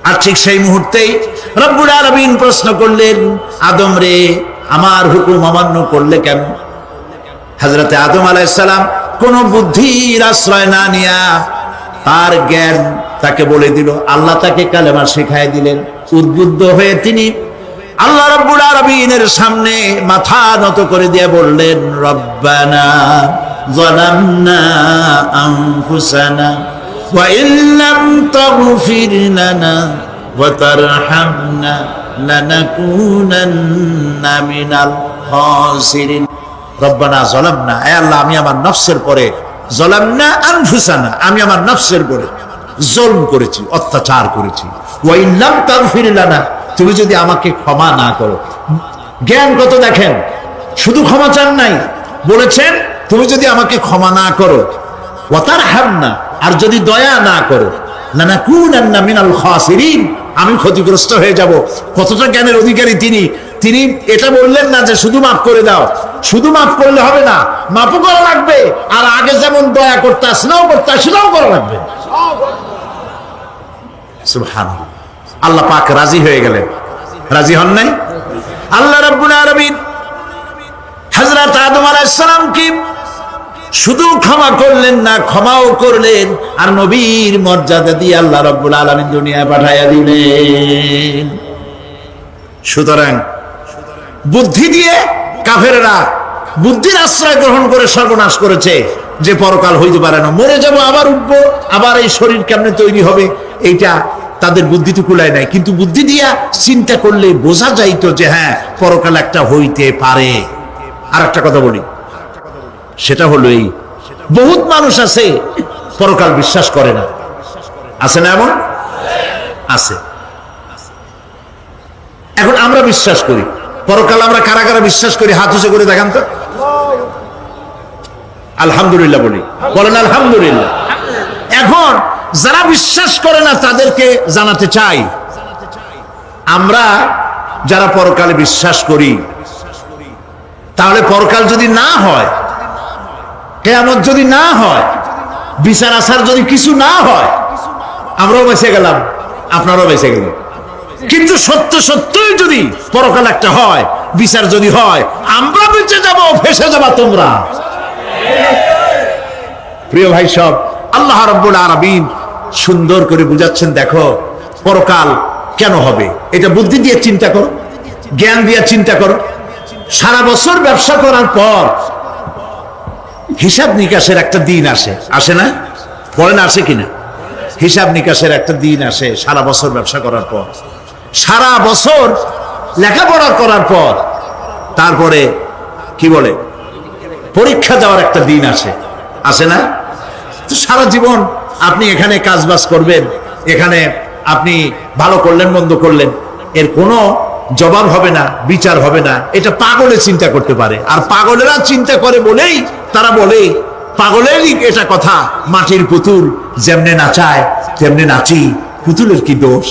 আর ঠিক সেই মুহূর্তেই রব্বুল আলামিন প্রশ্ন করলেন, আদম রে আমার হুকুম অমান্য করলে কেন? হযরত আদম আলাইহিস সালাম কোন বুদ্ধির আশ্রয় না নিয়া তার জ্ঞান তাকে বলে দিল, আল্লাহ তাকে কালেমা শিখাই দিলেন। উদ্বুদ্ধ হয়ে তিনি আল্লাহ রাব্বুল আলামিনের সামনে মাথা নত করে দিয়ে বললেন, রব্বানা যালামনা আনফুসানা ওয়া ইল্লাম তাগফির লানা ওয়া তারহামনা লানাকুনান্না মিনাল খাসিরিন। রব্বানা যালামনা, হে আল্লাহ আমি আমার নফসের পরে, যালামনা আনফুসানা আমি আমার নফসের পরে জুলম করেছি, অত্যাচার করেছি, ওয়া ইল্লাম তাগফির লানা তুমি যদি আমাকে ক্ষমা না করো। জ্ঞান কত দেখেন, শুধু ক্ষমা চান নাই, বলেছেন তুমি যদি আমাকে ক্ষমা না করো, ওয়া তারহামনা আর যদি দয়া না করো, লানাকুনান্না মিনাল খাসিরিন আমি ক্ষতিগ্রস্ত হয়ে যাব। কতটা জ্ঞানের অধিকারী তিনি! তিনি এটা বললেন না যে শুধু মাফ করে দাও, শুধু মাফ করলে হবে না, মাফও করা লাগবে, আর আগে যেমন দয়া করতে স্নেহ করতে সেটাও করা লাগবে। সুবহানাল্লাহ। আল্লাহ পাক রাজি হয়ে গেলেন, রাজি হন নাই? আল্লাহ রাব্বুল আলামিন হযরত আদম আলাইহিস সালামকে শুধু ক্ষমা করলেন না, ক্ষমাও করলেন, আর নবীর মর্যাদা দিয়ে আল্লাহ রাব্বুল আলামিন দুনিয়ায় পাঠাইয়া দিলেন। সুতরাং বুদ্ধি দিয়ে কাফেররা বুদ্ধির আশ্রয় গ্রহণ করে সর্বনাশ করেছে, যে পরকাল হইতে পারে না, মরে যাব আবার উঠবো, আবার এই শরীর কেমনে তৈরি হবে, এইটা তাদের বুদ্ধিতে কুলায় নাই। কিন্তু বুদ্ধি দিয়া চিন্তা করলে বোঝা যাইতো যে হ্যাঁ পরকাল একটা হইতে পারে। আর একটা কথা বলি, সেটা হলো এই, বহুত মানুষ আছে পরকাল বিশ্বাস করে না, আছে না? এমন আছে। এখন আমরা বিশ্বাস করি পরকাল, আমরা কারা কারা বিশ্বাস করি হাত উঁচু করে দেখান তো, আলহামদুলিল্লাহ বলি, বলেন আলহামদুলিল্লাহ। এখন যারা বিশ্বাস করে না তাদেরকে জানাতে চাই, আমরা যারা পরকালে বিশ্বাস করি, তাহলে পরকাল যদি না হয়, কিয়ামত যদি না হয়, বিচার আচার যদি কিছু না হয়, আমরাও বেঁচে গেলাম, আপনারাও বেঁচে গেলেন। কিন্তু সত্য সত্যই যদি পরকাল একটা হয়, বিচার যদি হয়, আমরা বেঁচে যাব, ফেসে যাবা তোমরা। প্রিয় ভাই সব, আল্লাহ রাব্বুল আলামিন সুন্দর করে বুঝাচ্ছেন, দেখো পরকাল কেন হবে, এটা বুদ্ধি দিয়ে চিন্তা করো, জ্ঞান দিয়ে চিন্তা করো। সারা বছর ব্যবসা করার পর হিসাব নিকাশের একটা দিন আসে, আসে না? বলেন আসে কিনা? হিসাব নিকাশের একটা দিন আসে সারা বছর ব্যবসা করার পর, সারা বছর লেখাপড়া করার পর, তারপরে কি বলে পরীক্ষা দেওয়ার একটা দিন আসে, আসে না? তো সারা জীবন আপনি এখানে কাজবাজ করবেন, এখানে আপনি ভালো করলেন মন্দ করলেন, এর কোনো জবাব হবে না, বিচার হবে না। এটা পাগলে চিন্তা করতে পারে, আর পাগলেরা চিন্তা করে বলেই তারা বলে, পাগলেরই এটা কথা, মাটির পুতুল যেমনে নাচায় তেমনে নাচি, পুতুলের কি দোষ?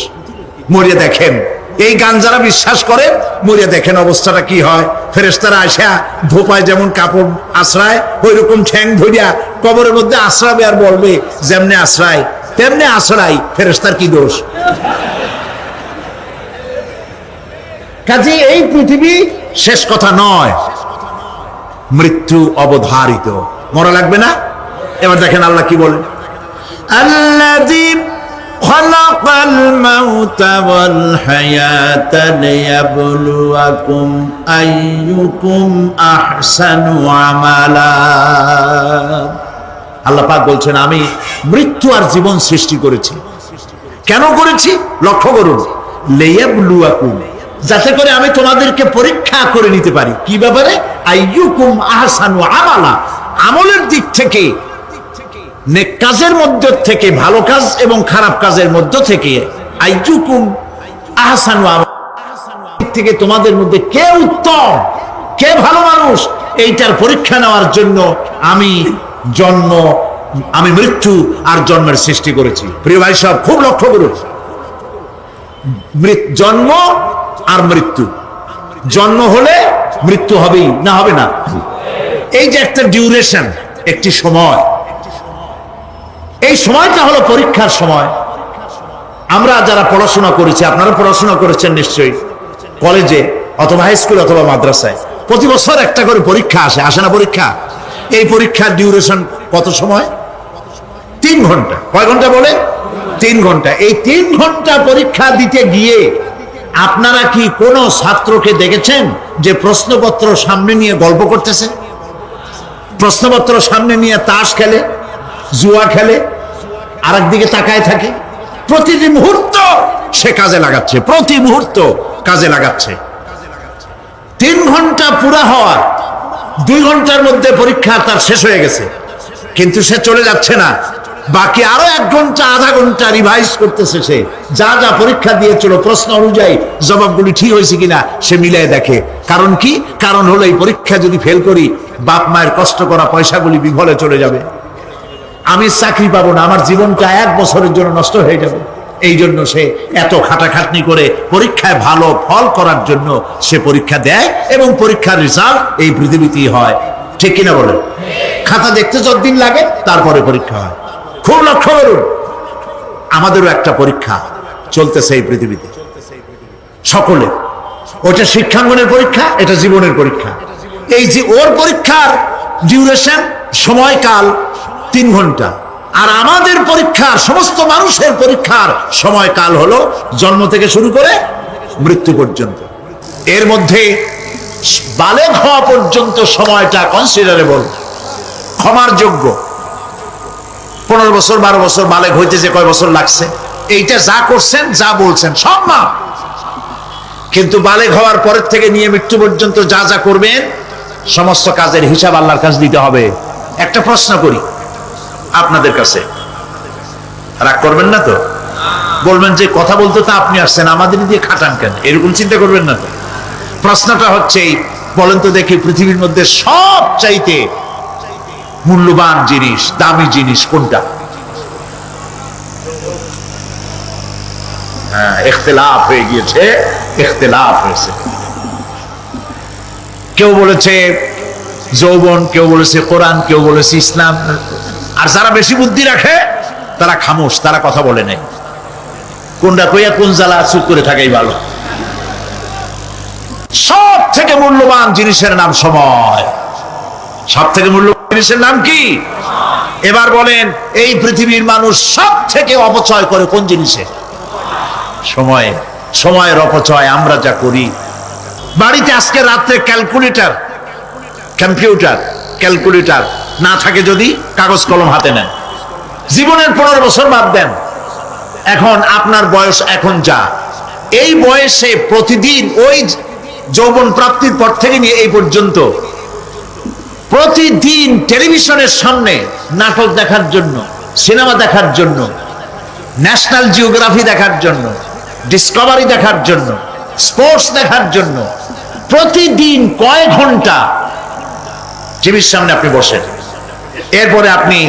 মরিয়া দেখেন, এই গান যারা বিশ্বাস করে, মরিয়া দেখেন অবস্থাটা কি হয়। ফেরেশতারা আসা ধোপায় যেমন কাপড় আশ্রায়, ওই রকম ঠ্যাং ধরিয়া কবরের মধ্যে আশ্রাবে, আর বলবে যেমনে আশ্রায় তেমনে আশ্রাই, ফেরেশতার কি দোষ? কাজে এই পৃথিবী শেষ কথা নয়, মৃত্যু অবধারিত, মরা লাগবে না। এবার দেখেন আল্লাহ কি বলেন, আল্লাযী খালাকাল মাউতা ওয়াল হায়াতা লিয়াবলুয়াকুম আইয়ুকুম আহসানু আমালা। আল্লাহ পাক বলছেন, আমি মৃত্যু আর জীবন সৃষ্টি করেছি। কেন করেছি? লক্ষ্য করুন, লিয়াবলুয়াকুম, যাতে করে আমি তোমাদেরকে পরীক্ষা করে নিতে পারি। কি ব্যাপারে? আইয়ুকুম আহসানু আমালা, আমলের দিক থেকে, নেক কাজের মধ্য থেকে, ভালো কাজ এবং খারাপ কাজের মধ্য থেকে, আইয়ুকুম আহসানু আমালা থেকে তোমাদের মধ্যে কে উত্তম, কে ভালো মানুষ, এইটার পরীক্ষা নেওয়ার জন্য আমি মৃত্যু আর জন্মের সৃষ্টি করেছি। প্রিয় ভাই সব খুব লক্ষ্য করুন, জন্ম আর মৃত্যু, জন্ম হলে মৃত্যু হবেই, না হবে না? এই যে একটা ডিউরেশন, একটি সময়, এই সময়টা হলো পরীক্ষার সময়। আমরা যারা পড়াশোনা করেছি, আপনারা পড়াশোনা করেছেন নিশ্চয়ই, কলেজে অথবা হাই স্কুল অথবা মাদ্রাসায় প্রতি বছর একটা করে পরীক্ষা আসে না পরীক্ষা? এই পরীক্ষার ডিউরেশন কত সময়? 3 ঘন্টা। কয় ঘন্টা বলে? 3 ঘন্টা। এই 3 ঘন্টা পরীক্ষা দিতে গিয়ে আপনারা কি কোন ছাত্রকে দেখেছেন যে প্রশ্নপত্র সামনে নিয়ে গল্প করতেছে, প্রশ্নপত্র সামনে নিয়ে তাস খেলে, জুয়া খেলে, আরেক দিকে তাকায় থাকে? প্রতিটি মুহূর্ত সে কাজে লাগাচ্ছে, প্রতি মুহূর্ত কাজে লাগাচ্ছে। 3 ঘন্টা পুরা হওয়ার 2 ঘন্টার মধ্যে পরীক্ষা তার শেষ হয়ে গেছে, কিন্তু সে চলে যাচ্ছে না, বাকি আরো 1 ঘন্টা আধা ঘন্টা রিভাইজ করতেছে। সে যা যা পরীক্ষা দিয়েছিল প্রশ্ন অনুযায়ী জবাবগুলি ঠিক হয়েছে কিনা সে মিলাই দেখে। কারণ কি? কারণ হলো এই পরীক্ষা যদি ফেল করি, বাপ মায়ের কষ্ট করা পয়সাগুলি বিফলে চলে যাবে, আমি চাকরি পাবো না, আমার জীবনটা 1 বছরের জন্য নষ্ট হয়ে যাবে। এই জন্য সে এত খাটাখাটনি করে পরীক্ষায় ভালো ফল করার জন্য সে পরীক্ষা দেয়, এবং পরীক্ষার রেজাল্ট এই পৃথিবীতেই হয়। ঠিক কিনা বলেন? খাতা দেখতে যতদিন লাগে তারপরে পরীক্ষা হয়। খুব লক্ষ্য করুন, আমাদেরও একটা পরীক্ষা চলতেছে এই পৃথিবীতে, সকলে। ওটা শিক্ষাঙ্গনের পরীক্ষা, এটা জীবনের পরীক্ষা। এই যে ওর পরীক্ষার ডিউরেশন, সময়কাল 3 ঘন্টা, আর আমাদের পরীক্ষার, সমস্ত মানুষের পরীক্ষার সময়কাল হলো জন্ম থেকে শুরু করে মৃত্যু পর্যন্ত। এর মধ্যে বালেগ হওয়া পর্যন্ত সময়টা কনসিডারেবল, ক্ষমার যোগ্য। 15 বছর 12 বছর বালেগ হইতে যে কয় বছর লাগছে, এইটা যা করছেন যা বলছেন সব মাপ। কিন্তু বালেগ হওয়ার পরের থেকে নিয়ে মৃত্যু পর্যন্ত যা যা করবেন সমস্ত কাজের হিসাব আল্লাহর কাছে দিতে হবে। একটা প্রশ্ন করি আপনাদের কাছে, রাগ করবেন না তো? বলবেন যে কথা বলতে তো আপনি আসছেন, আমাদের দিয়ে খাটান কেন, এরকম চিন্তা করবেন না তো? প্রশ্নটা হচ্ছে, বলেন তো দেখি, পৃথিবীর মধ্যে সব চাইতে মূল্যবান জিনিস, দামি জিনিস কোনটা? হ্যাঁ, ইখতিলাফ হয়ে গিয়েছে, ইখতিলাফ হয়েছে। কেউ বলেছে যৌবন, কেউ বলেছে কোরআন, কেউ বলেছে ইসলাম। আর যারা বেশি বুদ্ধি রাখে তারা খামোশ, তারা কথা বলে নাই। কোনটা কইয়া কোন জ্বালা চুপ করে থাকাই ভালো। সব থেকে মূল্যবান জিনিসের নাম সময়। সব থেকে মূল্যবান জিনিসের নাম কি? এবার বলেন, এই পৃথিবীর মানুষ সব থেকে অপচয় করে কোন জিনিসে? সময়ে। সময়ের অপচয় আমরা যা করি। বাড়িতে আজকে রাত্রে ক্যালকুলেটর, কম্পিউটার, ক্যালকুলেটর না থাকে যদি কাগজ কলম হাতে নেন। জীবনের 15 বছর বাদ দেন, এখন আপনার বয়স এখন যা, এই বয়সে প্রতিদিন ওই যৌবন প্রাপ্তির পর থেকে নিয়ে এই পর্যন্ত প্রতিদিন টেলিভিশনের সামনে নাটক দেখার জন্য, সিনেমা দেখার জন্য, ন্যাশনাল জিওগ্রাফি দেখার জন্য, ডিসকভারি দেখার জন্য, স্পোর্টস দেখার জন্য প্রতিদিন কয় ঘন্টা টিভির সামনে আপনি বসেন। এরপরে আপনি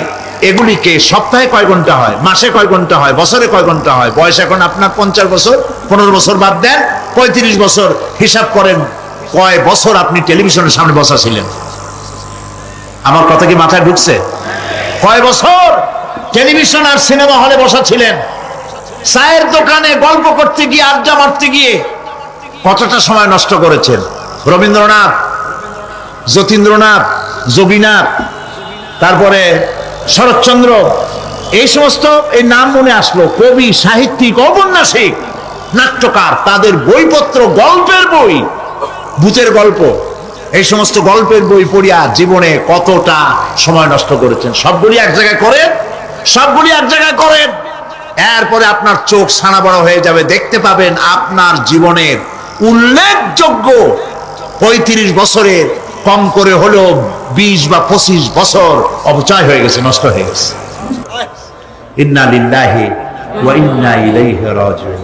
এগুলিকে সপ্তাহে কয় ঘন্টা হয়, মাসে কয় ঘন্টা হয়, বছরে কয় ঘন্টা হয়। বয়স এখন আপনার 50 বছর, 15 বছর বাদ দেন, 35 বছর। হিসাব করেন কয় বছর আপনি টেলিভিশনের সামনে বসা ছিলেন। আমার কথা কি মাথায় ঢুকছে? কয় বছর টেলিভিশন আর সিনেমা হলে বসা ছিলেন? চায়ের দোকানে গল্প করতে গিয়ে, আড্ডা মারতে গিয়ে কতটা সময় নষ্ট করেছেন? রবীন্দ্রনাথ, যতীন্দ্রনাথ, যোগীনাথ, তারপরে শরৎচন্দ্র, এই সমস্ত এই নাম মনে আসলো, কবি, সাহিত্যিক, ঔপন্যাসিক, নাট্যকার, তাদের বইপত্র, গল্পের বই, ভূতের গল্প, এই সমস্ত গল্পের বই পড়িয়া জীবনে কতটা সময় নষ্ট করেছেন। সবগুলি এক জায়গায় করেন, সবগুলি এক জায়গায় করেন, এরপরে আপনার চোখ ছানা বড় হয়ে যাবে, দেখতে পাবেন আপনার জীবনের উল্লেখযোগ্য 35 বছরের কম করে হলেও 20 বা 25 বছর অপচয় হয়ে গেছে, নষ্ট হয়ে গেছে। ইন্না লিল্লাহি ওয়া ইন্না ইলাইহি রাজিউন।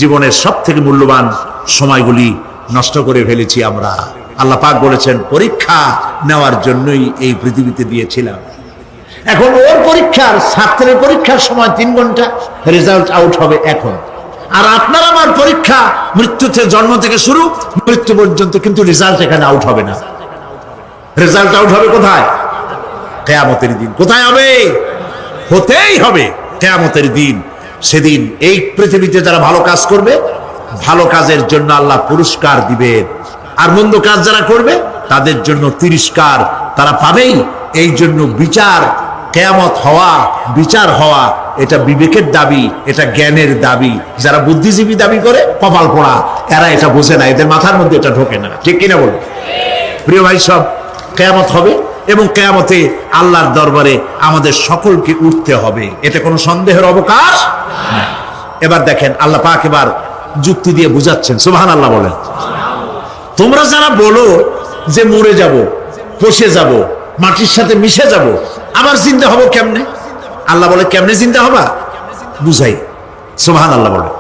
জীবনের সব থেকে মূল্যবান সময়গুলি নষ্ট করে ফেলেছি আমরা। আল্লাহ পাক বলেছেন পরীক্ষা নেওয়ার জন্যই এই পৃথিবীতে দিয়েছিলাম। এখন ওর পরীক্ষার, ছাত্রের পরীক্ষার সময় 3 ঘন্টা, রেজাল্ট আউট হবে এখন। আর আপনার আমার পরীক্ষা মৃত্যুতে, জন্ম থেকে শুরু মৃত্যু পর্যন্ত, কিন্তু রেজাল্ট এখানে আউট হবে না। রেজাল্ট আউট হবে কোথায়? কিয়ামতের দিন। কোথায় হবে? হতেই হবে কিয়ামতের দিন। সেদিন এই পৃথিবীতে যারা ভালো কাজ করবে, ভালো কাজের জন্য আল্লাহ পুরস্কার দিবেন, আর মন্দ কাজ যারা করবে তাদের জন্য তিরস্কার তারা পাবেই। এই জন্য বিচার, কিয়ামত হওয়া, বিচার হওয়া, এটা বিবেকের দাবি, এটা জ্ঞানের দাবি। যারা বুদ্ধিজীবী দাবি করে, কপাল পোড়া, এরা এটা বোঝে না, এদের মাথার মধ্যে এটা ঢোকে না। ঠিক কিনা বলে? প্রিয় ভাই সব, কিয়ামত হবে এবং কিয়ামতে আল্লাহর দরবারে আমাদের সকলকে উঠতে হবে, এতে কোনো সন্দেহের অবকাশ নাই। এবার দেখেন আল্লাহ পাক এবার যুক্তি দিয়ে বুঝাচ্ছেন। সুবহানাল্লাহ বলেন। তোমরা যারা বলো যে মরে যাব, পচে যাব, মাটির সাথে মিশে যাব, আবার জিন্দা হব কেমনে? আল্লাহ বলে কেমনে জিন্দা হবা বুঝাই। সুবহানাল্লাহ বলেন।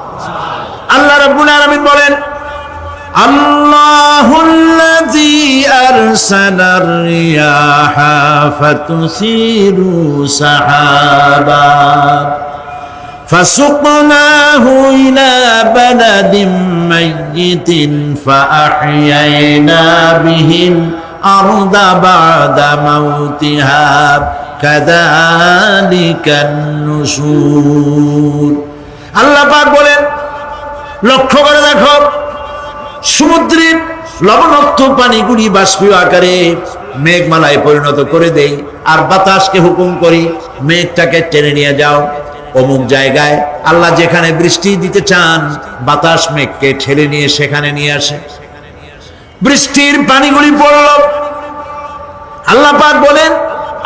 আল্লাহ রাব্বুল আলামিন বলেন, আল্লাহুল্লাযী আরসালার রিয়াহা ফাতুসিরু সাহাবা فسقناه إلى بلد ميت فأحيينا به الأرض بعد موتها كذلك النشور। আল্লাহ পাক বলেন, লক্ষ্য করে দেখো, সমুদ্রের লবণাক্ত পানিগুলি বাষ্পীয় আকারে মেঘমালায় পরিণত করে দেই, আর বাতাসকে হুকুম করি মেঘটাকে টেনে নিয়ে যাও অমুক জায়গায়। আল্লাহ যেখানে বৃষ্টি দিতে চান, বাতাস মেঘকে ঠেলে নিয়ে সেখানে নিয়ে আসে, বৃষ্টির পানিগুলি পড়ল। আল্লাহ পাক বলেন,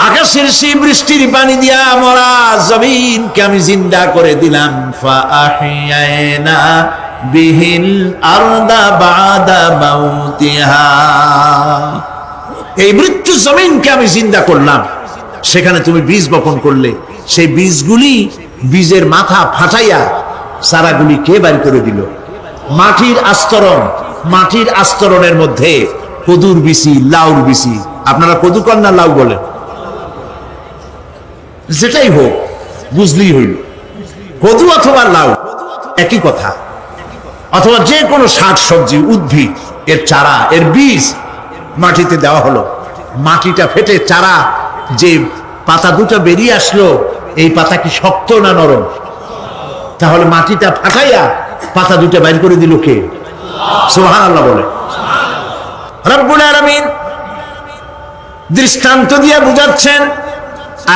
আকাশের সেই বৃষ্টির পানি দিয়া মরা জমিনকে আমি জিন্দা করে দিলাম। ফাআহিয়ানা বিহিল আরদা বাদা মাউতিহা। এই মৃত্যু জমিনকে আমি জিন্দা করলাম, সেখানে তুমি বীজ বপন করলে, সেই বীজগুলি, বীজের মাথা ফাটাইয়া চারাগুলি কে বাড়ি করে দিল? মাটির আস্তরণ, মাটির আস্তরণের মধ্যে কদুর বিচি, লাউর বিচি। আপনারা কদু কর না লাউ বলেন? যেটাই হোক, বুঝলেই হইল, কদু অথবা লাউ একই কথা। অথবা যে কোনো শাক সবজি, উদ্ভিদ, এর চারা, এর বীজ মাটিতে দেওয়া হলো, মাটিটা ফেটে চারা, যে পাতা দুটো বেরিয়ে আসলো, এই পাতা কি শক্ত না নরম? তাহলে মাটিটা ফাটাইয়া পাতা দুটো বাইর করে দিল কে? সুবহানাল্লাহ বলে। রব্বুল আলামিন দৃষ্টান্ত দিয়ে বুঝাচ্ছেন,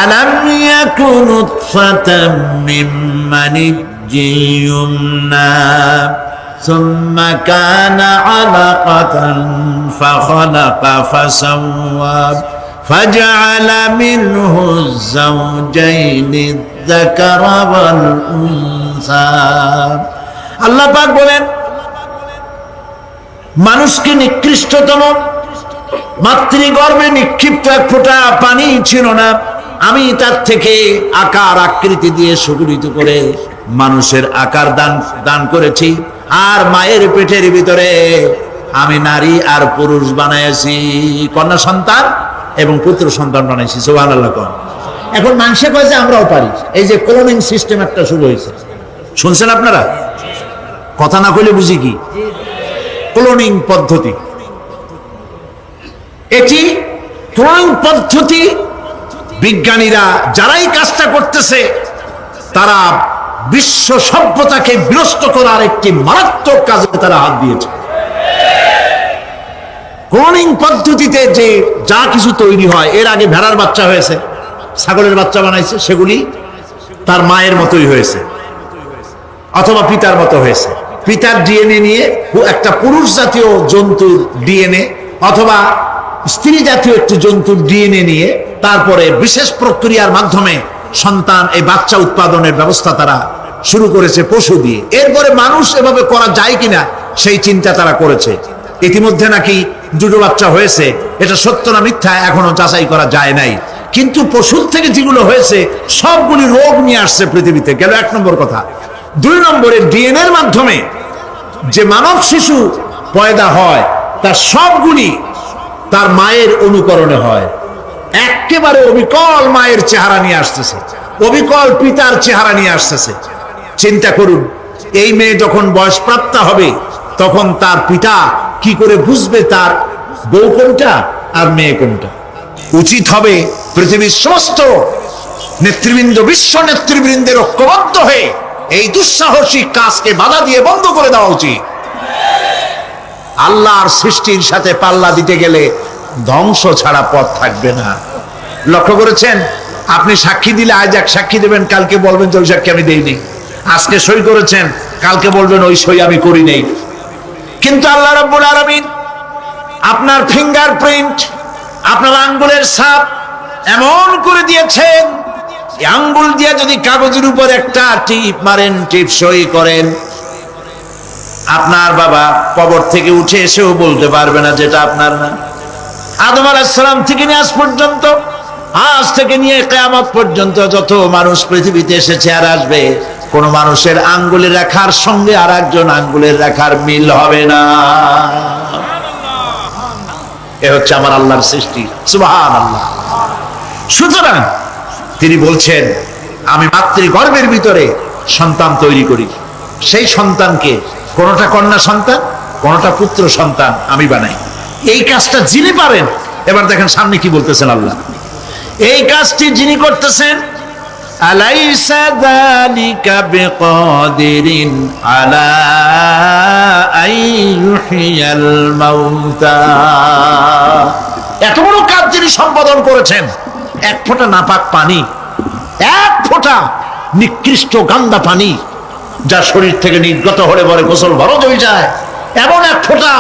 আলাম ইয়াকুন নুতফাতাম মিন মানিয়্যিন ইউমনা সুম্মা কানা আলাকাতান ফাখালাকা ফাসাওয়া فجعل منه الزوجين الذكر والأنثى। আল্লাহ পাক বলেন, মানুষকে নিকৃষ্টতম মাতৃগর্ভে নিক্ষিপ্ত এক ফোঁটা পানি ছিল না, আমি তার থেকে আকার আকৃতি দিয়ে সুগঠিত করে মানুষের আকার দান করেছি, আর মায়ের পেটের ভিতরে আমি নারী আর পুরুষ বানাইছি, কন্যা সন্তান এবং পুত্র সন্তান বানাইছি। সুবহানাল্লাহ। এখন মানুষে কয় যে আমরাও পারি। এই যে ক্লোনিং সিস্টেম একটা শুরু হয়েছে, শুনছেন আপনারা? কথা না কইলে বুঝি কি? ক্লোনিং পদ্ধতি। এটি ক্লোনিং পদ্ধতি, বিজ্ঞানীরা যারাই কাজটা করতেছে, তারা বিশ্ব সভ্যতাকে বিনষ্ট করার একটি মারাত্মক কাজে তারা হাত দিয়েছে। ক্লোনিং পদ্ধতিতে যে যা কিছু তৈরি হয়, এর আগে ভেড়ার বাচ্চা হয়েছে, ছাগলের বাচ্চা বানাইছে, সেগুলি তার মায়ের মতোই হয়েছে অথবা পিতার মতো হয়েছে। পিতার ডিএনএ নিয়ে একটা পুরুষ জাতীয় জন্তুর ডিএনএ অথবা স্ত্রী জাতীয় একটি জন্তুর ডিএনএ নিয়ে তারপরে বিশেষ প্রক্রিয়ার মাধ্যমে সন্তান, এই বাচ্চা উৎপাদনের ব্যবস্থা তারা শুরু করেছে পশু দিয়ে। এরপরে মানুষ এভাবে করা যায় কিনা সেই চিন্তা তারা করেছে। ইতিমধ্যে নাকি দুটো বাচ্চা হয়েছে, এটা সত্য না মিথ্যা এখনো যাচাই করা যায় নাই। কিন্তু পশুর থেকে যেগুলো হয়েছে সবগুলি রোগ নিয়ে আসছে পৃথিবীতে, গেল 1 নম্বর কথা। 2 নম্বরে ডিএনএর মাধ্যমে যে মানব শিশু পয়দা হয় তার সবগুলি তার মায়ের অনুকরণে হয়, একেবারে অবিকল মায়ের চেহারা নিয়ে আসতেছে, অবিকল পিতার চেহারা নিয়ে আসতেছে। চিন্তা করুন, এই মেয়ে যখন বয়সপ্রাপ্তা হবে তখন তার পিতা কি করে বুঝবে তার বউ কোনটা আর মেয়ে কোনটা? উচিত হবে পৃথিবীর সমস্ত নেতৃবৃন্দ, বিশ্ব নেতৃবৃন্দের ঐক্যবদ্ধ হয়ে এই দুঃসাহসিক কাজকে বাধা দিয়ে বন্ধ করে দেওয়া উচিত। আল্লাহর সৃষ্টির সাথে পাল্লা দিতে গেলে ধ্বংস ছাড়া পথ থাকবে না। লক্ষ্য করেছেন, আপনি সাক্ষী দিলে আজ এক সাক্ষী দেবেন, কালকে বলবেন যে ওই সাক্ষী আমি দেইনি। আজকে সই করেছেন, কালকে বলবেন ওই সই আমি করি নাই। কিন্তু আল্লাহ রাব্বুল আলামিন আপনার ফিঙ্গারপ্রিন্ট, আপনার আঙ্গুলের ছাপ এমন করে দিয়েছেন, এই আঙ্গুল দিয়ে যদি কাগজের উপর একটা টিপ মারেন, টিপ সই করেন, আপনার বাবা কবর থেকে উঠে এসেও বলতে পারবে না যেটা আপনার না। আদম আলাইহিস সালাম থেকে নিয়ে আজ পর্যন্ত, আজ থেকে নিয়ে কিয়ামত পর্যন্ত যত মানুষ পৃথিবীতে এসেছে আর আসবে, কোন মানুষের আঙ্গুলের রেখার সঙ্গে আর একজন আঙ্গুলের রেখার মিল হবে না। এ হচ্ছে আমার আল্লাহর সৃষ্টি, সুবহানাল্লাহ। সুতরাং তিনি বলছেন, আমি মাতৃগর্ভের ভিতরে সন্তান তৈরি করি, সেই সন্তানকে কোনটা কন্যা সন্তান, কোনটা পুত্র সন্তান আমি বানাই। এই কাজটা যিনি পারেন, এবার দেখেন সামনে কি বলতেছেন আল্লাহ, এই কাজটি যিনি করতেছেন, আলাইসা যালিকা বিকাদিরিন আলা আইয়ুহিয়াল মাউতা। এত বড় কাজ যিনি সম্পাদন করেছেন, এক ফোঁটা নাপাক পানি, এক ফোঁটা নিকৃষ্ট গান্দা পানি যা শরীর থেকে নির্গত হলে পরে গোসল ফরজ হয়ে যায়, এমন এক ফোঁটা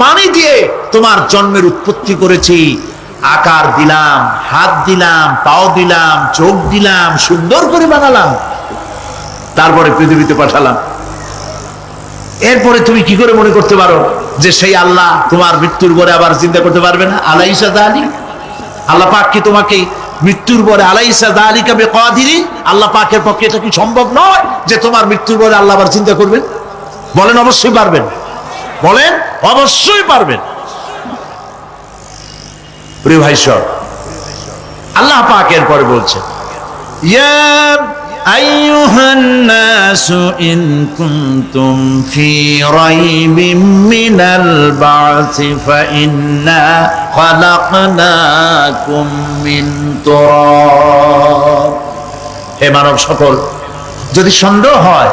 পানি দিয়ে তোমার জন্মের উৎপত্তি করেছি, আকার দিলাম, হাত দিলাম, পাও দিলাম, চোখ দিলাম, সুন্দর করে বানালাম, তারপরে পৃথিবীতে পাঠালাম। এরপরে তুমি কি করে মনে করতে পারো যে সেই আল্লাহ তোমার মৃত্যুর পরে আবার চিন্তা করতে পারবে না? আলাইসা যালিক, আল্লাহ পাক কি তোমাকে মৃত্যুর পরে আলাইসা যালিকা বিকাদিরিন, আল্লাহ পাকের পক্ষে এটা কি সম্ভব নয় যে তোমার মৃত্যুর পরে আল্লাহ আবার চিন্তা করবেন? বলেন অবশ্যই পারবেন, বলেন অবশ্যই পারবেন। প্রিয় ভাই সব, আল্লাহ পাক এরপরে বলছেন, ইয়া আইয়ুহান নাসু ইন কুনতুম ফি রাইবিম মিনাল বা'সি ফাইন্না খালাকনাকুম মিন তুরাব। হে মানব সকল, যদি সন্দেহ হয়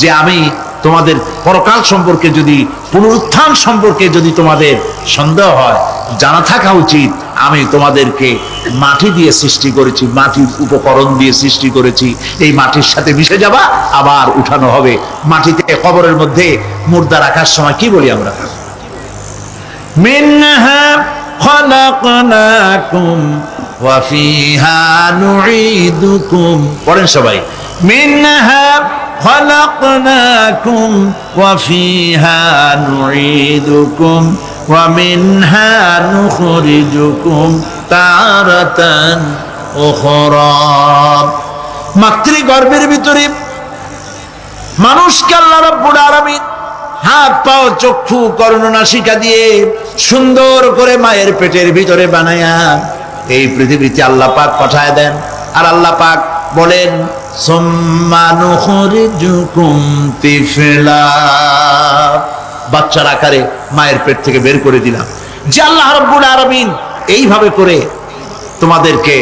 যে আমি তোমাদের পরকাল সম্পর্কে, যদি পুনরুত্থান সম্পর্কে যদি তোমাদের সন্দেহ হয়, জানা থাকা উচিত আমি তোমাদেরকে মাটি দিয়ে সৃষ্টি করেছি, মাটির উপকরণ দিয়ে সৃষ্টি করেছি। এই মাটির সাথে মিশে যাবা, আবার উঠানো হবে। মাটিতে কবরের মধ্যে মুর্দা রাখার সময় কি বলি আমরা? মিনহা খালাকনাকুম ওয়া ফিহা নুঈদুকুম। পড়েন সবাই, মিনহা خلقناكم وفيها نعيدكم ومنها نخرجكم تارة أخرى। মাতৃগর্ভের ভিতরে মানুষকে আল্লাহ রাব্বুল আলামিন হাত পাও চক্ষু কর্ণনাসিকা দিয়ে সুন্দর করে মায়ের পেটের ভিতরে বানায়া এই পৃথিবীতে আল্লাহ পাক পাঠায় দেন। আর আল্লাহ পাক বলেন, সুম্মা নুখরিজুকুম তিফলা, বাচ্চার আকারে মায়ের পেট থেকে বের করে দিলাম। যে আল্লাহ রাব্বুল আলামিন এইভাবে করে তোমাদেরকে